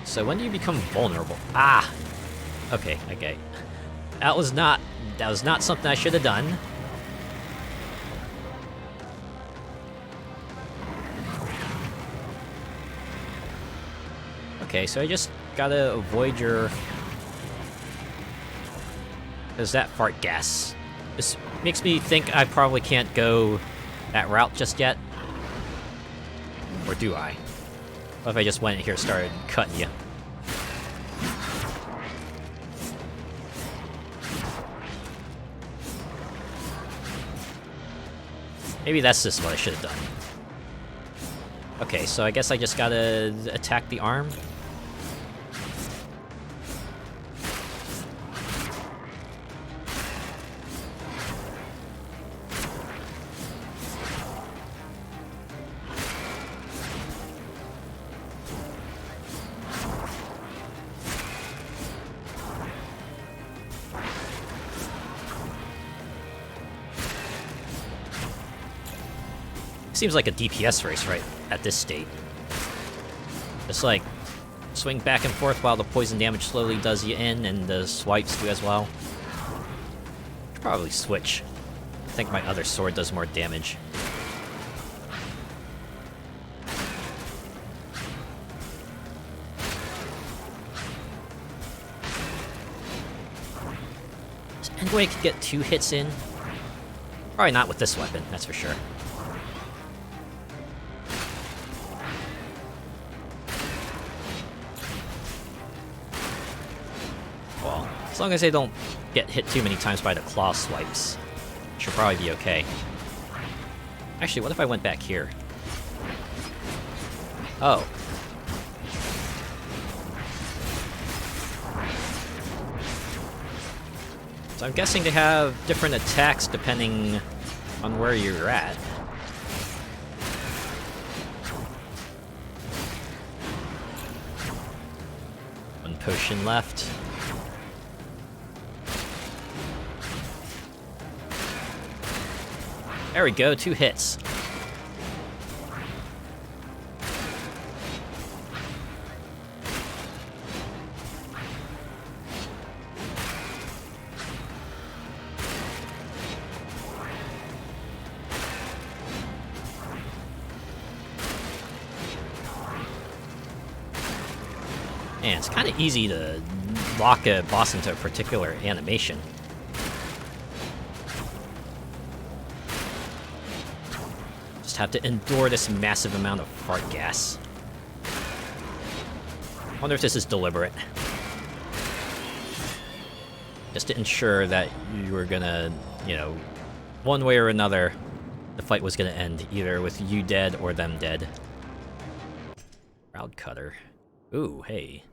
So when do you become vulnerable? Ah! Okay, okay. That was not something I should have done. Okay, so I just gotta avoid your... Because that fart gas. This makes me think I probably can't go that route just yet. Or do I? What if I just went in here and started cutting you? Maybe that's just what I should have done. Okay, so I guess I just gotta attack the arm. Seems like a DPS race right at this state. Just like swing back and forth while the poison damage slowly does you in, and the swipes do as well. Should probably switch. I think my other sword does more damage. Is there any way I could get 2 hits in? Probably not with this weapon, that's for sure. As long as they don't get hit too many times by the claw swipes, should probably be okay. Actually, what if I went back here? Oh. So I'm guessing they have different attacks depending on where you're at. One potion left. There we go, 2 hits. Man, it's kind of easy to lock a boss into a particular animation. Have to endure this massive amount of fart gas. I wonder if this is deliberate. Just to ensure that you were gonna, you know, one way or another, the fight was gonna end, either with you dead or them dead. Crowd cutter. Ooh, hey.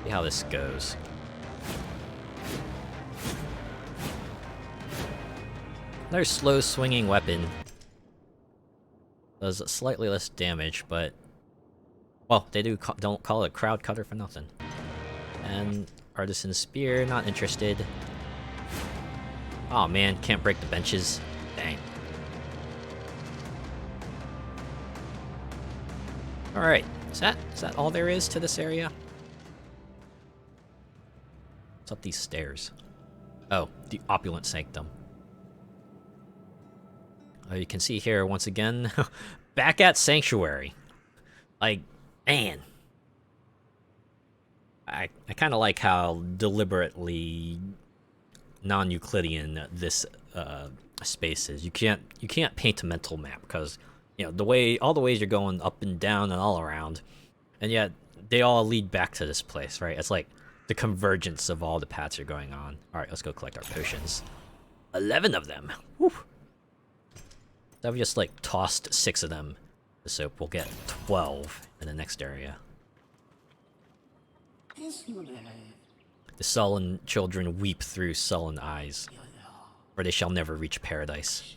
See how this goes. Another slow swinging weapon. Does slightly less damage, but... Well, they don't call it a crowd cutter for nothing. And Artisan Spear, not interested. Oh man, can't break the benches. Dang. Alright, is that all there is to this area? What's up these stairs? Oh, the Opulent Sanctum. You can see here, once again, back at Sanctuary. Like, man. I kind of like how deliberately non-Euclidean this space is. You can't paint a mental map, because, you know, all the ways you're going up and down and all around, and yet they all lead back to this place, right? It's like the convergence of all the paths are going on. Alright, let's go collect our potions. 11 of them! Whew. I've just, like, tossed 6 of them, so we'll get 12 in the next area. The sullen children weep through sullen eyes, for they shall never reach paradise.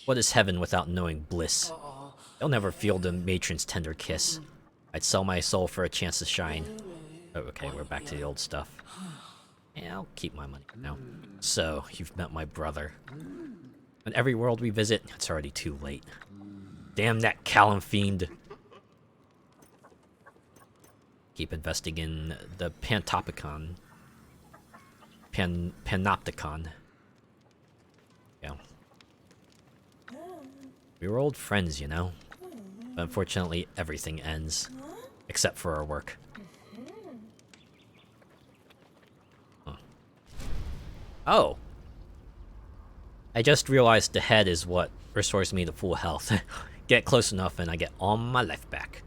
What is heaven without knowing bliss? They'll never feel the matron's tender kiss. I'd sell my soul for a chance to shine. Oh, okay, we're back to the old stuff. Yeah, I'll keep my money now. So, you've met my brother. On every world we visit, it's already too late. Damn that Callum fiend. Keep investing in the Pantopicon. Panopticon. Yeah. We were old friends, you know? But unfortunately, everything ends. Except for our work. Huh. Oh! I just realized the head is what restores me to full health. Get close enough and I get all my life back.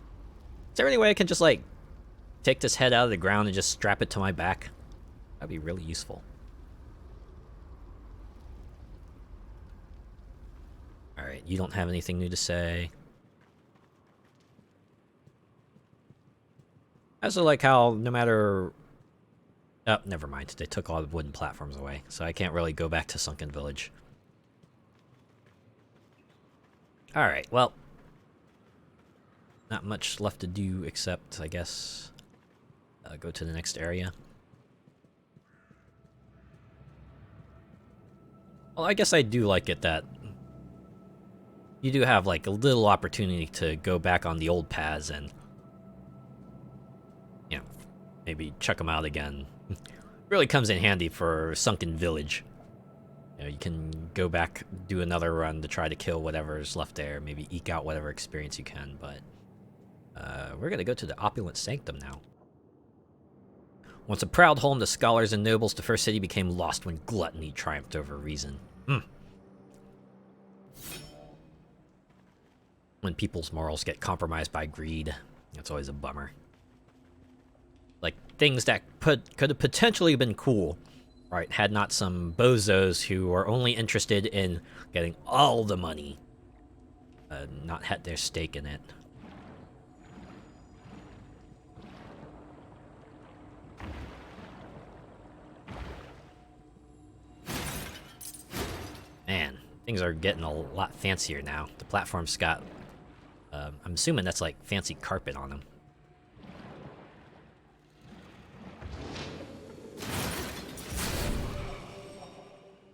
Is there any way I can just, like, take this head out of the ground and just strap it to my back? That'd be really useful. Alright, you don't have anything new to say. I also like how no matter... Oh, never mind. They took all the wooden platforms away, so I can't really go back to Sunken Village. Alright, well... Not much left to do except, I guess... go to the next area. Well, I guess I do like it that... You do have, like, a little opportunity to go back on the old paths and... You know, maybe check them out again. Really comes in handy for Sunken Village. You know, you can go back, do another run to try to kill whatever's left there, maybe eke out whatever experience you can, but... we're gonna go to the Opulent Sanctum now. Once a proud home to scholars and nobles, the first city became lost when gluttony triumphed over reason. When people's morals get compromised by greed, that's always a bummer. Like, things that could have potentially been cool, right, had not some bozos who are only interested in getting all the money, not had their stake in it. Man, things are getting a lot fancier now. The platform's got, I'm assuming that's like fancy carpet on them.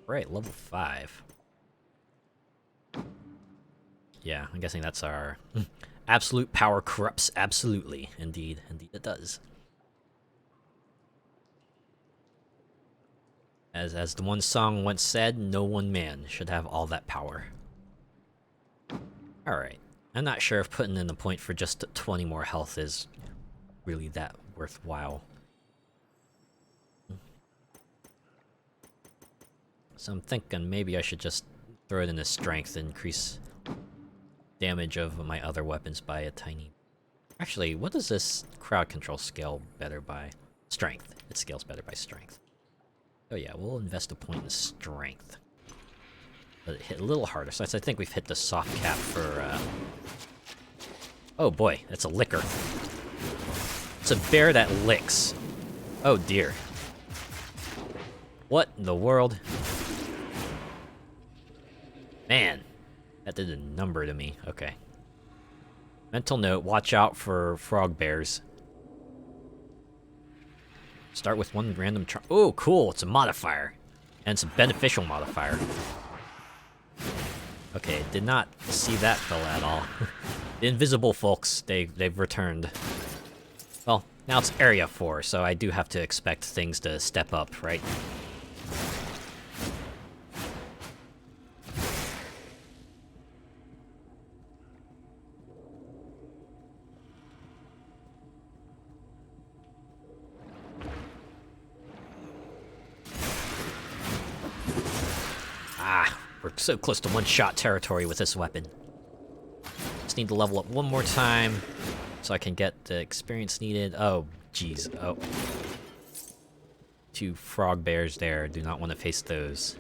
Right, level 5. Yeah, I'm guessing that's our absolute power corrupts absolutely. Indeed, indeed it does. As the one song once said, no one man should have all that power. Alright, I'm not sure if putting in the point for just 20 more health is really that worthwhile. So I'm thinking maybe I should just throw it into strength and increase damage of my other weapons by a tiny... Actually, what does this crowd control scale better by? Strength. It scales better by strength. Oh yeah, we'll invest a point in strength. Let it hit a little harder, since I think we've hit the soft cap for, Oh boy, that's a licker. It's a bear that licks. Oh dear. What in the world? Man, that did a number to me. Okay. Mental note, watch out for frog bears. Start with one random oh, cool, it's a modifier. And it's a beneficial modifier. Okay, did not see that fella at all. The invisible folks, they've returned. Well, now it's Area 4, so I do have to expect things to step up, right? We're so close to one-shot territory with this weapon. Just need to level up one more time so I can get the experience needed. Oh, jeez. Oh. 2 frog bears there. Do not want to face those.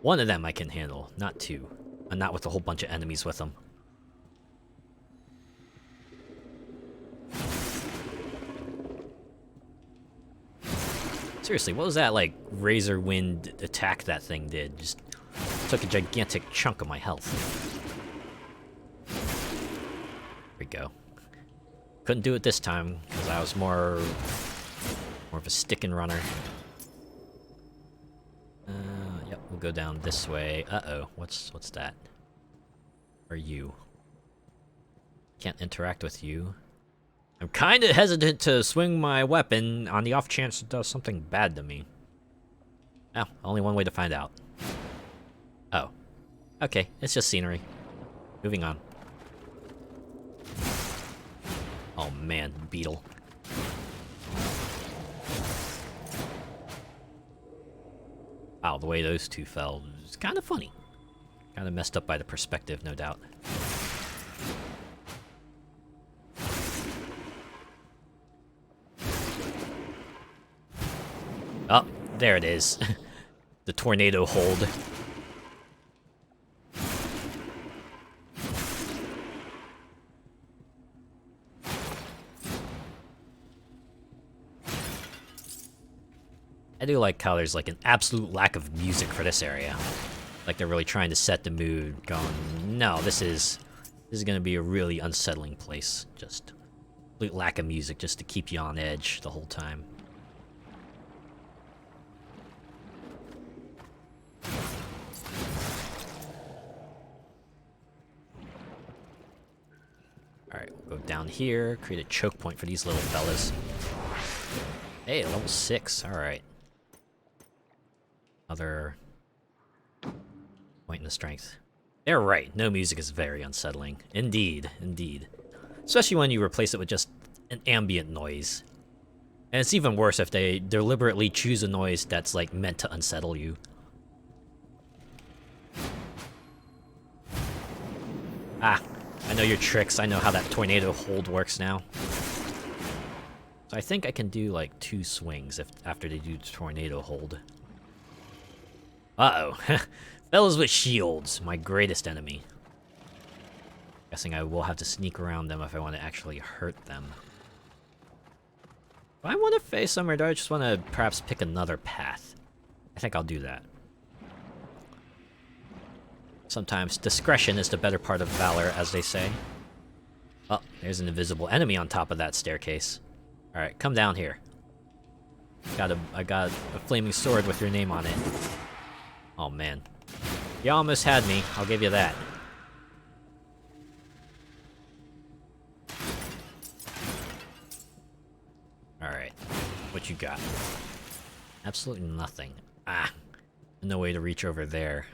One of them I can handle, not 2. And not with a whole bunch of enemies with them. Seriously, what was that, like, razor wind attack that thing did? Just took a gigantic chunk of my health. There we go. Couldn't do it this time, because I was more of a stick and runner. Yep, we'll go down this way. Uh-oh, what's that? Are you? Can't interact with you. I'm kinda hesitant to swing my weapon on the off chance it does something bad to me. Oh, only one way to find out. Oh. Okay, it's just scenery. Moving on. Oh man, beetle. Wow, the way those two fell was kind of funny. Kind of messed up by the perspective, no doubt. Oh, there it is. The tornado hold. I do like how there's like an absolute lack of music for this area. Like they're really trying to set the mood, going, no, this is gonna be a really unsettling place. Just complete lack of music just to keep you on edge the whole time. Alright, we'll go down here, create a choke point for these little fellas. Hey, level 6, alright. Another point in the strength. They're right, no music is very unsettling. Indeed, indeed. Especially when you replace it with just an ambient noise. And it's even worse if they deliberately choose a noise that's like meant to unsettle you. Ah, I know your tricks. I know how that tornado hold works now. So I think I can do like 2 swings after they do the tornado hold. Uh-oh. Fellas with shields, my greatest enemy. Guessing I will have to sneak around them if I want to actually hurt them. Do I want to face them, or do I just want to perhaps pick another path? I think I'll do that. Sometimes discretion is the better part of valor, as they say. Oh, there's an invisible enemy on top of that staircase. Alright, come down here. I got a flaming sword with your name on it. Oh man. You almost had me, I'll give you that. Alright, what you got? Absolutely nothing. Ah, no way to reach over there.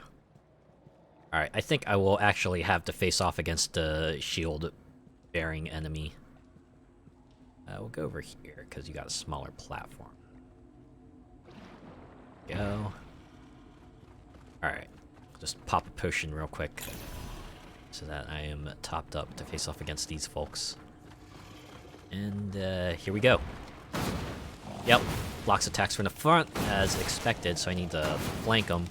Alright, I think I will actually have to face off against the shield-bearing enemy. We'll go over here, because you got a smaller platform. Go. Alright, just pop a potion real quick, so that I am topped up to face off against these folks. And, here we go. Yep, blocks attacks from the front, as expected, so I need to flank them.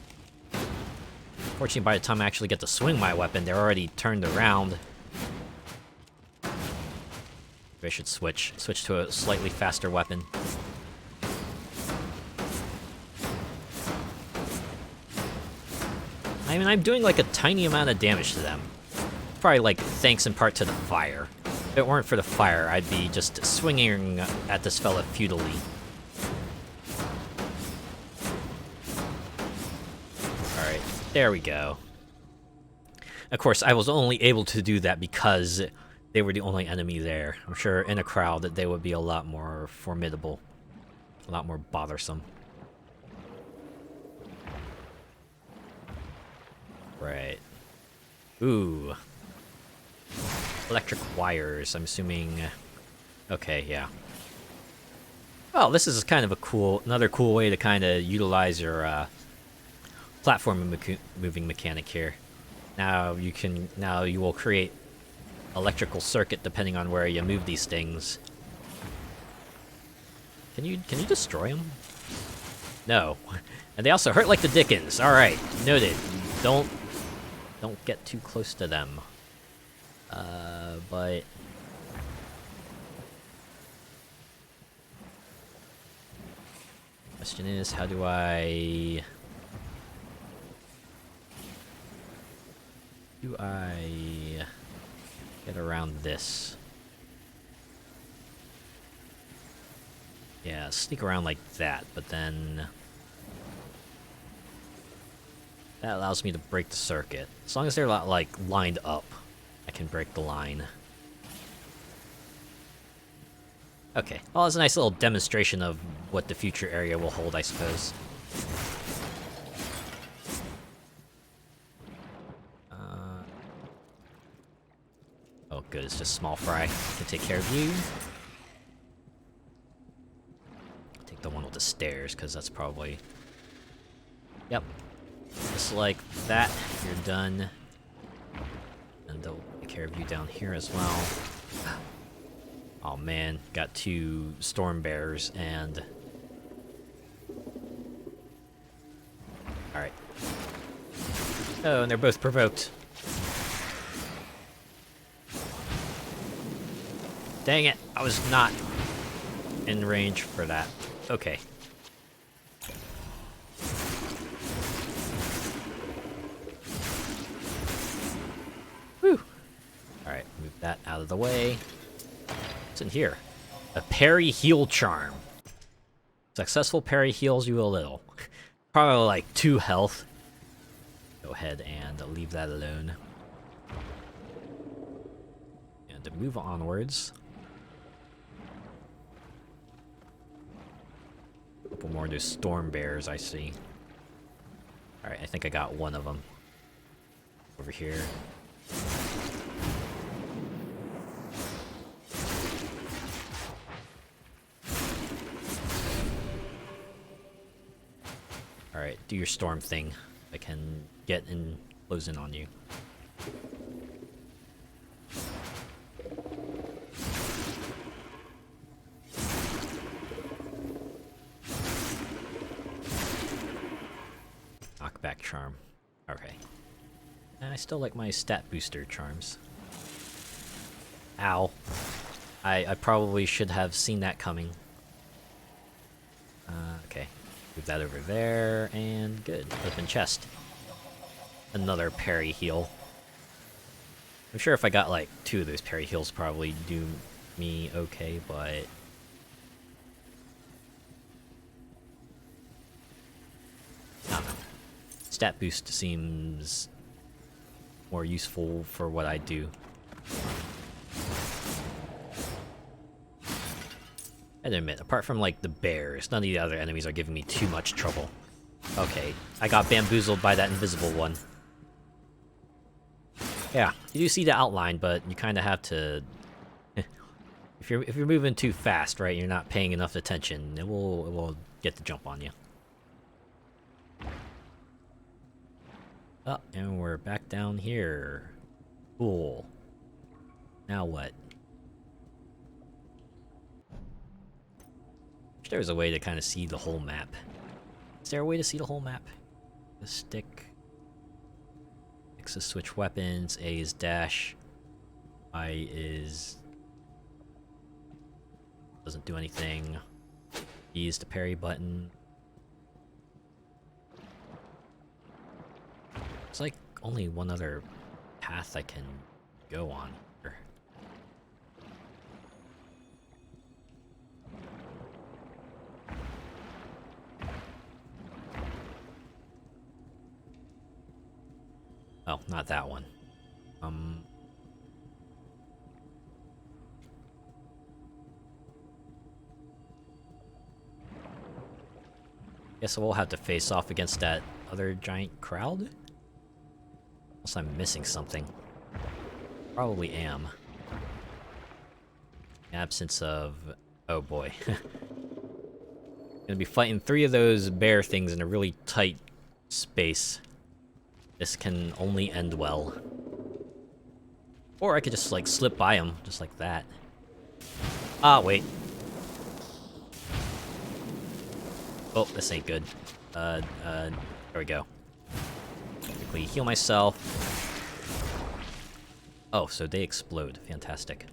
Fortunately, by the time I actually get to swing my weapon, they're already turned around. Maybe I should switch to a slightly faster weapon. I mean, I'm doing like a tiny amount of damage to them. Probably like thanks in part to the fire. If it weren't for the fire, I'd be just swinging at this fella futilely. Alright, there we go. Of course, I was only able to do that because they were the only enemy there. I'm sure in a crowd that they would be a lot more formidable. A lot more bothersome. Right. Ooh. Electric wires, I'm assuming. Okay, yeah. Well, this is kind of another cool way to kind of utilize your platform moving mechanic here. Now you will create electrical circuit depending on where you move these things. Can you destroy them? No. And they also hurt like the dickens. All right, noted. Don't get too close to them. But question is, how do I get around this? Yeah, sneak around like that, but then That allows me to break the circuit. As long as they're not, like, lined up, I can break the line. Okay, well, it's a nice little demonstration of what the future area will hold, I suppose. Oh, good, it's just small fry. I can take care of you. Take the one with the stairs, because that's probably... Yep. Just like that, you're done. And they'll take care of you down here as well. Oh man, got 2 storm bears and... Alright. Oh, and they're both provoked. Dang it, I was not in range for that. Okay. Whew. Alright, move that out of the way. What's in here? A parry heal charm. Successful parry heals you a little. Probably like 2 health. Go ahead and leave that alone. And to move onwards. A couple more of those storm bears I see. Alright, I think I got one of them. Over here. Alright, do your storm thing. I can get and close in on you. Knockback charm. Okay. And I still like my stat booster charms. Ow. I probably should have seen that coming. Okay. Move that over there, and good. Open chest. Another parry heal. I'm sure if I got like 2 of those parry heals probably do me okay, but... I don't know. Stat boost seems more useful for what I do. I admit, apart from like the bears, none of the other enemies are giving me too much trouble. Okay, I got bamboozled by that invisible one. Yeah, you do see the outline, but you kind of have to... if you're moving too fast, right, you're not paying enough attention, it will get the jump on you. Oh, and we're back down here. Cool. Now what? Wish there was a way to kind of see the whole map. Is there a way to see the whole map? The stick. X is switch weapons, A is dash, I is... doesn't do anything. E is the parry button. There's like only one other path I can go on here. Oh, not that one. Guess we'll have to face off against that other giant crowd? Unless I'm missing something. Probably am. Absence of... oh boy. Gonna be fighting 3 of those bear things in a really tight space. This can only end well. Or I could just, like, slip by them, just like that. Ah, wait. Oh, this ain't good. There we go. Quickly heal myself. Oh, so they explode. Fantastic.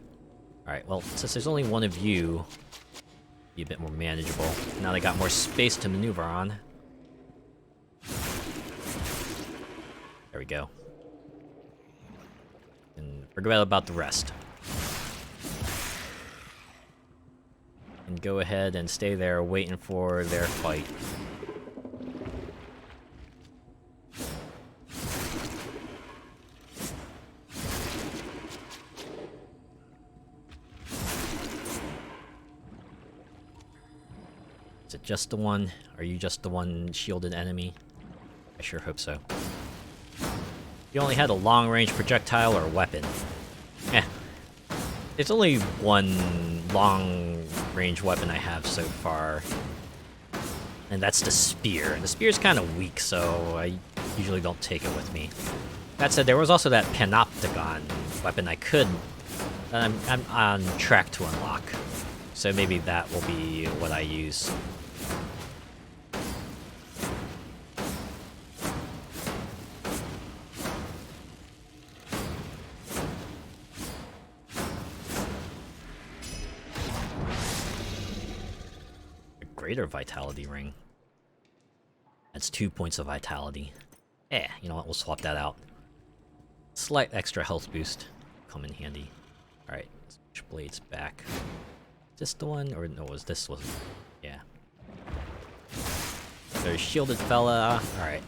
Alright, well, since there's only one of you, be a bit more manageable. Now they got more space to maneuver on. There we go. And forget about the rest. And go ahead and stay there waiting for their fight. Is it just the one? Are you just the one shielded enemy? I sure hope so. You only had a long-range projectile or weapon. Eh. There's only one long-range weapon I have so far. And that's the spear. And the spear's kind of weak, so I usually don't take it with me. That said, there was also that panopticon weapon I could... I'm on track to unlock. So maybe that will be what I use. A greater vitality ring. That's 2 points of vitality. Eh, you know what, we'll swap that out. Slight extra health boost. Come in handy. Alright, switch blades back. Is this the one? Or no, this was... Yeah. There's shielded fella. Alright.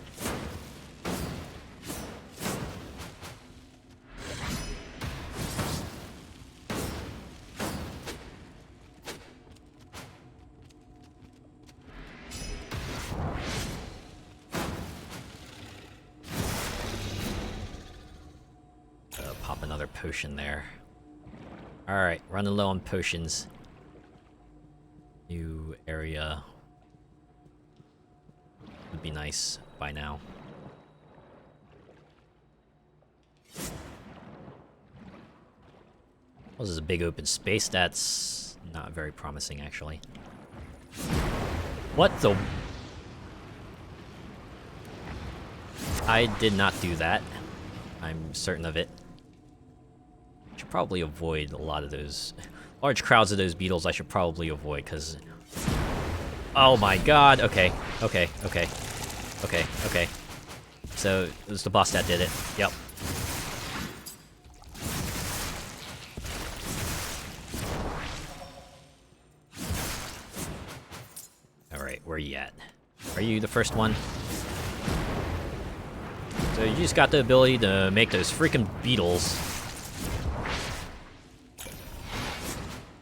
Pop another potion there. Alright, running low on potions. New area. Would be nice by now. Well, this is a big open space. That's not very promising, actually. What the... I did not do that. I'm certain of it. Should probably avoid a lot of those large crowds of those beetles. I should probably avoid because oh my god. Okay. So it was the boss that did it. Yep. All right, where are you at? Are you the first one? So you just got the ability to make those freaking beetles.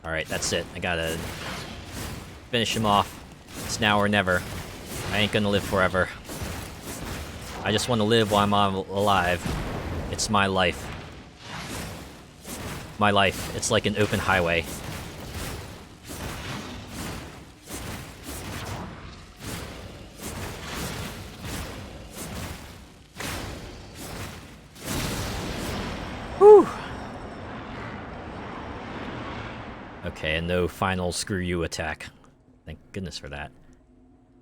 Alright, that's it. I gotta finish him off. It's now or never. I ain't gonna live forever. I just want to live while I'm alive. It's my life. My life. It's like an open highway. Whew! Okay, and no final screw you attack. Thank goodness for that.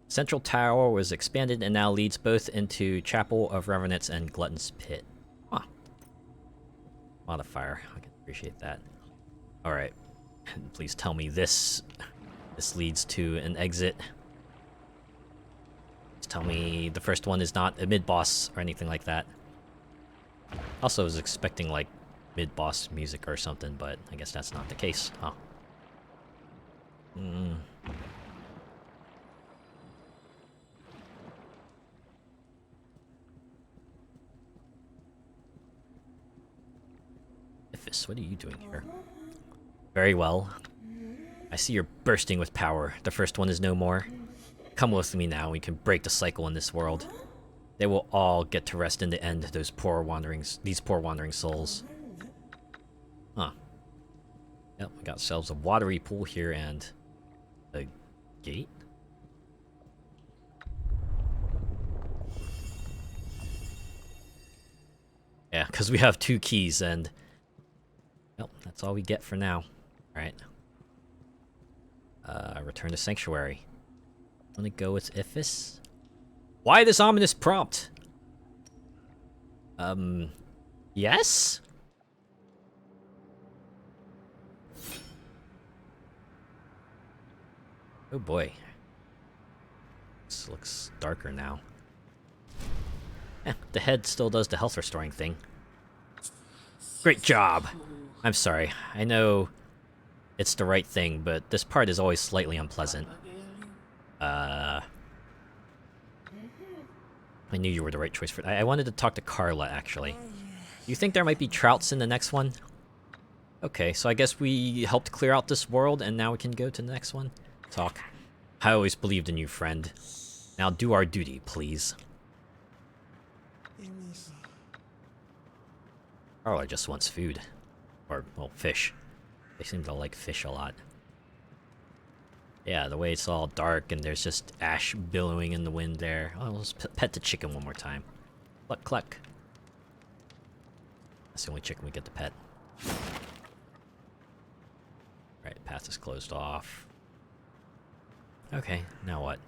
Central Tower was expanded and now leads both into Chapel of Revenants and Glutton's Pit. Huh. Modifier. I can appreciate that. Alright. Please tell me this leads to an exit. Just tell me the first one is not a mid-boss or anything like that. Also, I was expecting, like, mid-boss music or something, but I guess that's not the case, huh? Iphis, what are you doing here? Very well. I see you're bursting with power. The first one is no more. Come with me now, we can break the cycle in this world. They will all get to rest in the end, these poor wandering souls. Huh. Yep, we got ourselves a watery pool here and a gate? Yeah, because we have 2 keys and... Well, that's all we get for now. Alright. Return to Sanctuary. Wanna go with Iphis? Why this ominous prompt? Yes? Oh boy. This looks darker now. The head still does the health restoring thing. Great job! I'm sorry. I know it's the right thing, but this part is always slightly unpleasant. I knew you were the right choice for it. I wanted to talk to Carla, actually. You think there might be trouts in the next one? Okay, so I guess we helped clear out this world, and now we can go to the next one? Talk. I always believed in you, friend. Now do our duty, please. Carla just wants food. Or, well, fish. They seem to like fish a lot. Yeah, the way it's all dark and there's just ash billowing in the wind there. Oh, let's pet the chicken one more time. Cluck, cluck. That's the only chicken we get to pet. Right, path is closed off. Okay, now what?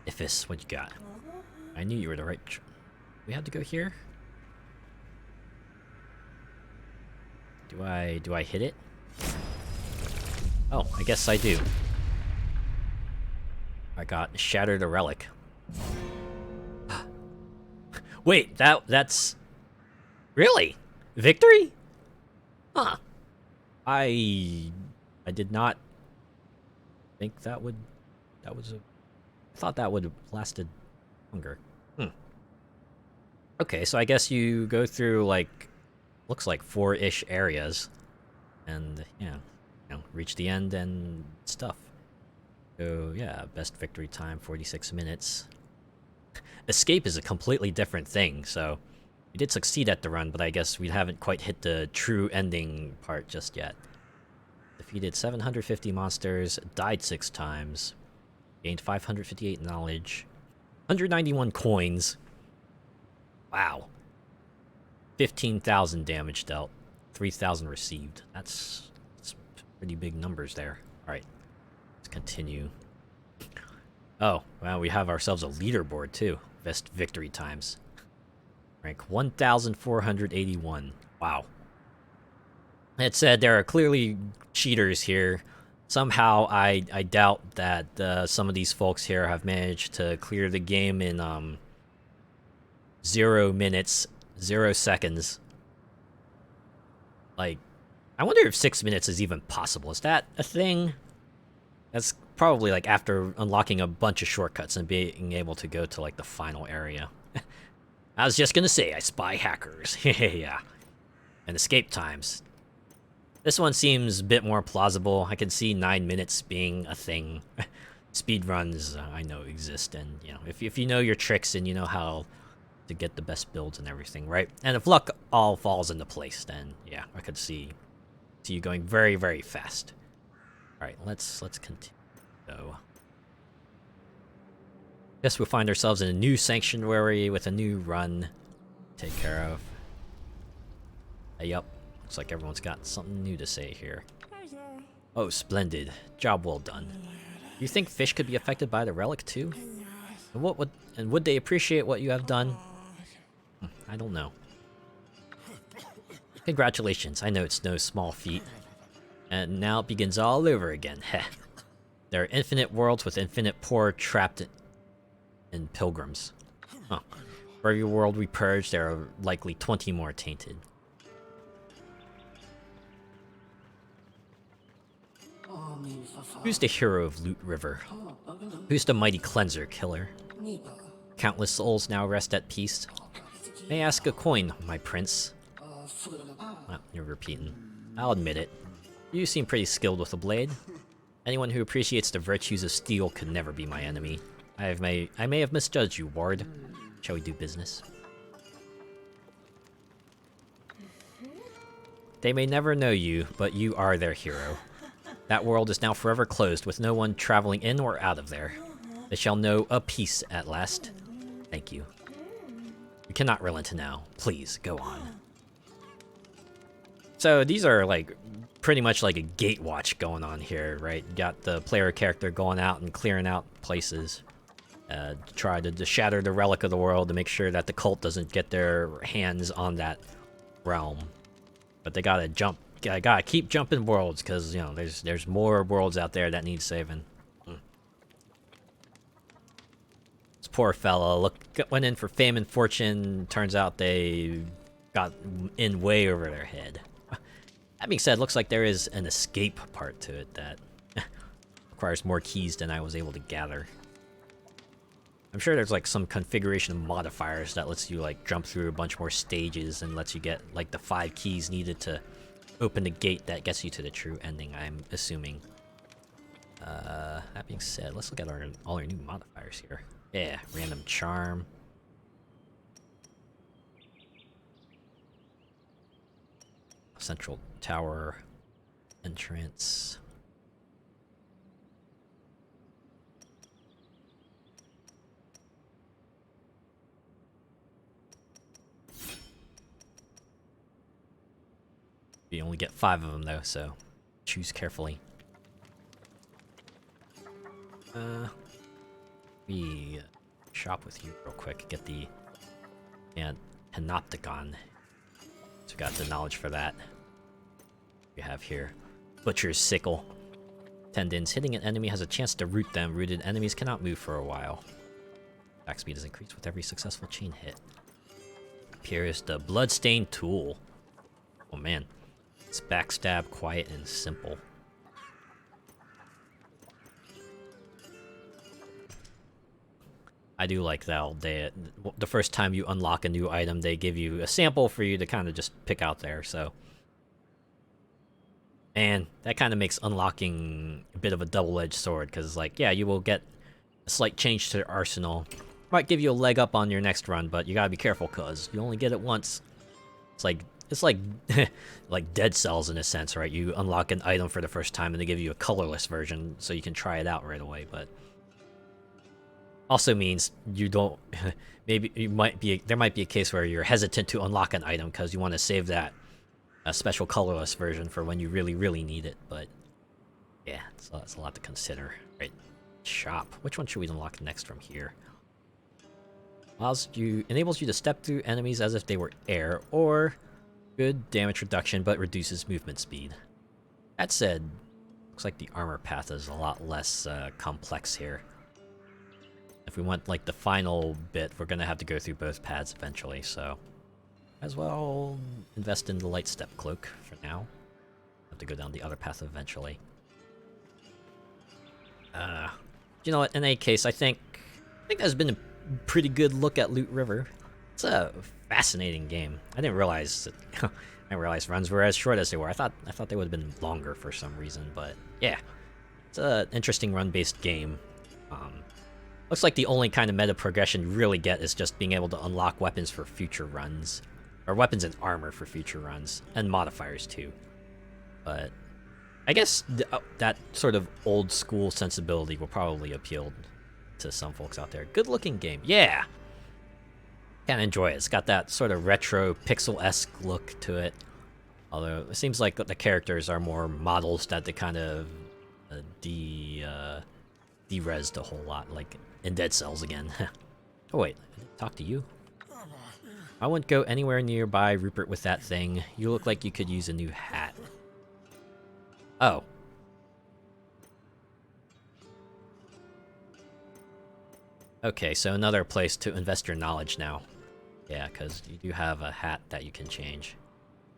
Iphis, what you got? I knew you were the right... We had to go here? Do I hit it? Oh, I guess I do. I got Shattered a Relic. Wait, that's... Really? Victory? Huh. I did not think that would... That was a... I thought that would have lasted longer. Okay, so I guess you go through, like... Looks like 4-ish areas. And, yeah. You know, reach the end and stuff. So, yeah, best victory time, 46 minutes. Escape is a completely different thing, so... We did succeed at the run, but I guess we haven't quite hit the true ending part just yet. Defeated 750 monsters, died 6 times, gained 558 knowledge, 191 coins. Wow. 15,000 damage dealt, 3,000 received. That's pretty big numbers there. Alright, let's continue. Oh, wow, we have ourselves a leaderboard too. Best victory times. Rank 1,481. Wow. It said there are clearly cheaters here. Somehow I doubt that some of these folks here have managed to clear the game in 0 minutes, 0 seconds. Like, I wonder if 6 minutes is even possible. Is that a thing? That's probably like after unlocking a bunch of shortcuts and being able to go to like the final area. I was just gonna say, I spy hackers. Yeah. And escape times. This one seems a bit more plausible. I can see 9 minutes being a thing. Speedruns, I know exist, and you know, if you know your tricks and you know how to get the best builds and everything, right? And if luck all falls into place, then yeah, I could see you going very, very fast. All right, let's continue. So, guess we'll find ourselves in a new sanctuary with a new run to take care of. Yup, looks like everyone's got something new to say here. Oh, splendid. Job well done. Do you think fish could be affected by the relic too? And would they appreciate what you have done? I don't know. Congratulations, I know it's no small feat. And now it begins all over again. Heh. There are infinite worlds with infinite poor trapped in pilgrims. Huh. For every world we purge, there are likely 20 more tainted. Who's the hero of Loot River? Who's the mighty cleanser killer? Countless souls now rest at peace. May I ask a coin, my prince? Oh, you're repeating. I'll admit it. You seem pretty skilled with a blade. Anyone who appreciates the virtues of steel could never be my enemy. I may have misjudged you, Ward. Shall we do business? They may never know you, but you are their hero. That world is now forever closed, with no one traveling in or out of there. They shall know a peace at last. Thank you. We cannot relent now. Please, go on. So these are like pretty much like a gate watch going on here, right? You got the player character going out and clearing out places. Try to shatter the relic of the world to make sure that the cult doesn't get their hands on that realm. But they gotta jump. I gotta keep jumping worlds because you know there's more worlds out there that need saving. This poor fella went in for fame and fortune. Turns out they got in way over their head. That being said, looks like there is an escape part to it that requires more keys than I was able to gather. I'm sure there's like some configuration of modifiers that lets you like jump through a bunch more stages and lets you get like the 5 keys needed to open the gate that gets you to the true ending, I'm assuming. That being said, let's look at all our new modifiers here. Yeah, random charm. Central tower entrance. You only get 5 of them though, so choose carefully. We shop with you real quick. Get the panopticon. So we got the knowledge for that. We have here Butcher's Sickle. Tendons. Hitting an enemy has a chance to root them. Rooted enemies cannot move for a while. Attack speed is increased with every successful chain hit. Here's the Bloodstained Tool. Oh man. It's backstab, quiet, and simple. I do like that. The first time you unlock a new item, they give you a sample for you to kind of just pick out there, so. And that kind of makes unlocking a bit of a double-edged sword, because, like, yeah, you will get a slight change to your arsenal. Might give you a leg up on your next run, but you gotta be careful, because you only get it once. It's like like Dead Cells in a sense, right? You unlock an item for the first time, and they give you a colorless version, so you can try it out right away, but also means you don't. Maybe there might be a case where you're hesitant to unlock an item because you want to save that special colorless version for when you really need it. But yeah, it's a lot to consider. Right, shop. Which one should we unlock next from here? Enables you to step through enemies as if they were air, or good damage reduction but reduces movement speed. That said, looks like the armor path is a lot less complex here. If we want like the final bit, we're gonna have to go through both paths eventually, so as well invest in the light step cloak for now. Have to go down the other path eventually. You know what? In any case, I think that's been a pretty good look at Loot River. It's a fascinating game. I didn't realize runs were as short as they were. I thought they would have been longer for some reason, but yeah, it's an interesting run-based game. Looks like the only kind of meta progression you really get is just being able to unlock weapons for future runs. Or weapons and armor for future runs. And modifiers too. But I guess that sort of old school sensibility will probably appeal to some folks out there. Good looking game. Yeah! Kinda enjoy it. It's got that sort of retro pixel-esque look to it. Although it seems like the characters are more models that they kind of de-resed a whole lot, like in Dead Cells again. Oh wait, I didn't talk to you? I wouldn't go anywhere nearby Rupert with that thing. You look like you could use a new hat. Oh. Okay, so another place to invest your knowledge now. Yeah, because you do have a hat that you can change.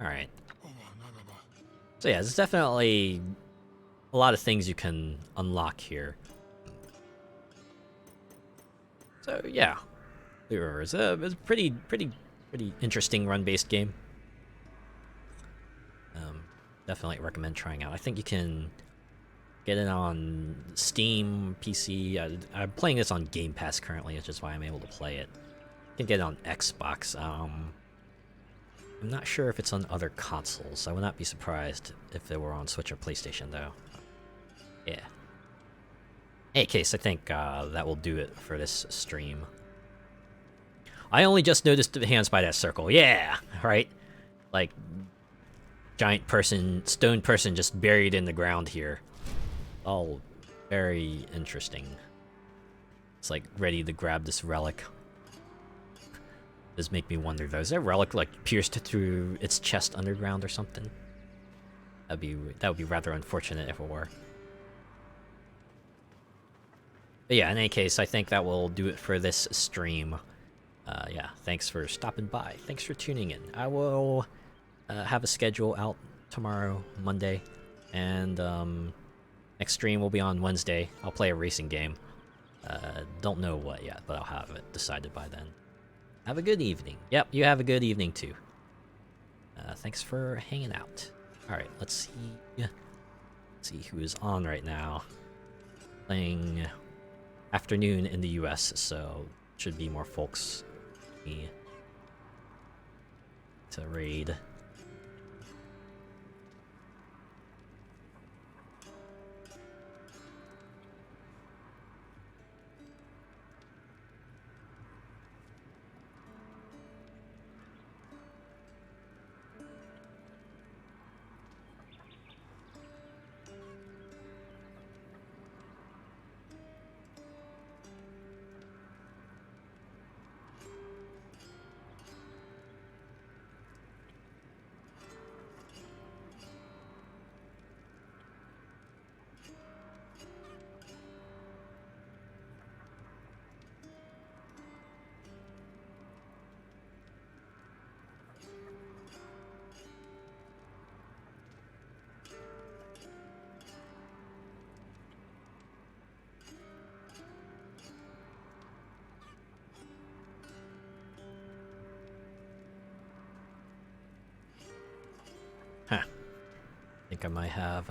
Alright. So yeah, there's definitely a lot of things you can unlock here. So yeah, Loot River is a pretty interesting run-based game. Definitely recommend trying out. I think you can get it on Steam, PC. I'm playing this on Game Pass currently, which is why I'm able to play it. You can get it on Xbox. I'm not sure if it's on other consoles. I would not be surprised if it were on Switch or PlayStation, though. Yeah. In any case, I think that will do it for this stream. I only just noticed the hands by that circle. Yeah, right? Like, giant person, stone person just buried in the ground here. All very interesting. It's like ready to grab this relic. Does make me wonder though, is that relic like pierced through its chest underground or something? That would be rather unfortunate if it were. But yeah, in any case, I think that will do it for this stream. Yeah, thanks for stopping by. Thanks for tuning in. I will have a schedule out tomorrow, Monday, and next stream will be on Wednesday. I'll play a racing game. Don't know what yet, but I'll have it decided by then. Have a good evening. Yep, you have a good evening too. Thanks for hanging out. Alright, let's see who is on right now. Playing afternoon in the US, so should be more folks to raid. Huh. I think I might have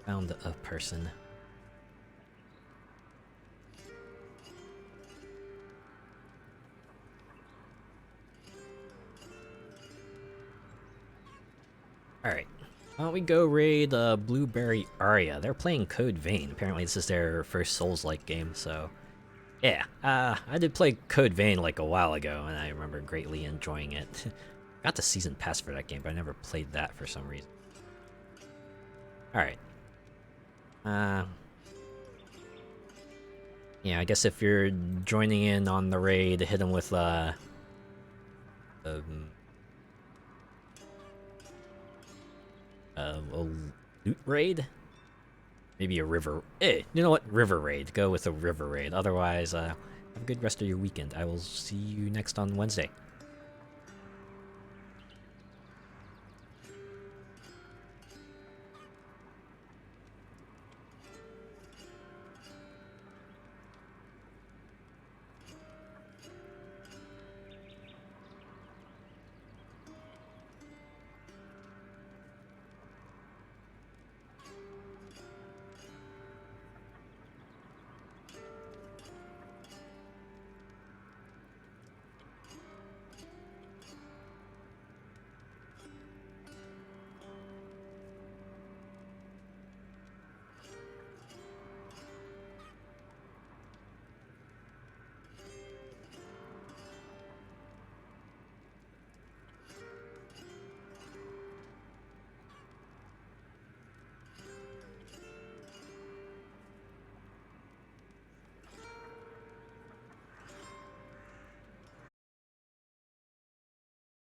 found a person. Alright. Why don't we go raid Blueberry Aria? They're playing Code Vein. Apparently this is their first Souls-like game, so... Yeah, I did play Code Vein like a while ago, and I remember greatly enjoying it. Got the season pass for that game, but I never played that for some reason. Alright. Yeah, I guess if you're joining in on the raid, hit them with, a loot raid? Maybe a river... you know what? River raid. Go with a river raid. Otherwise, have a good rest of your weekend. I will see you next on Wednesday.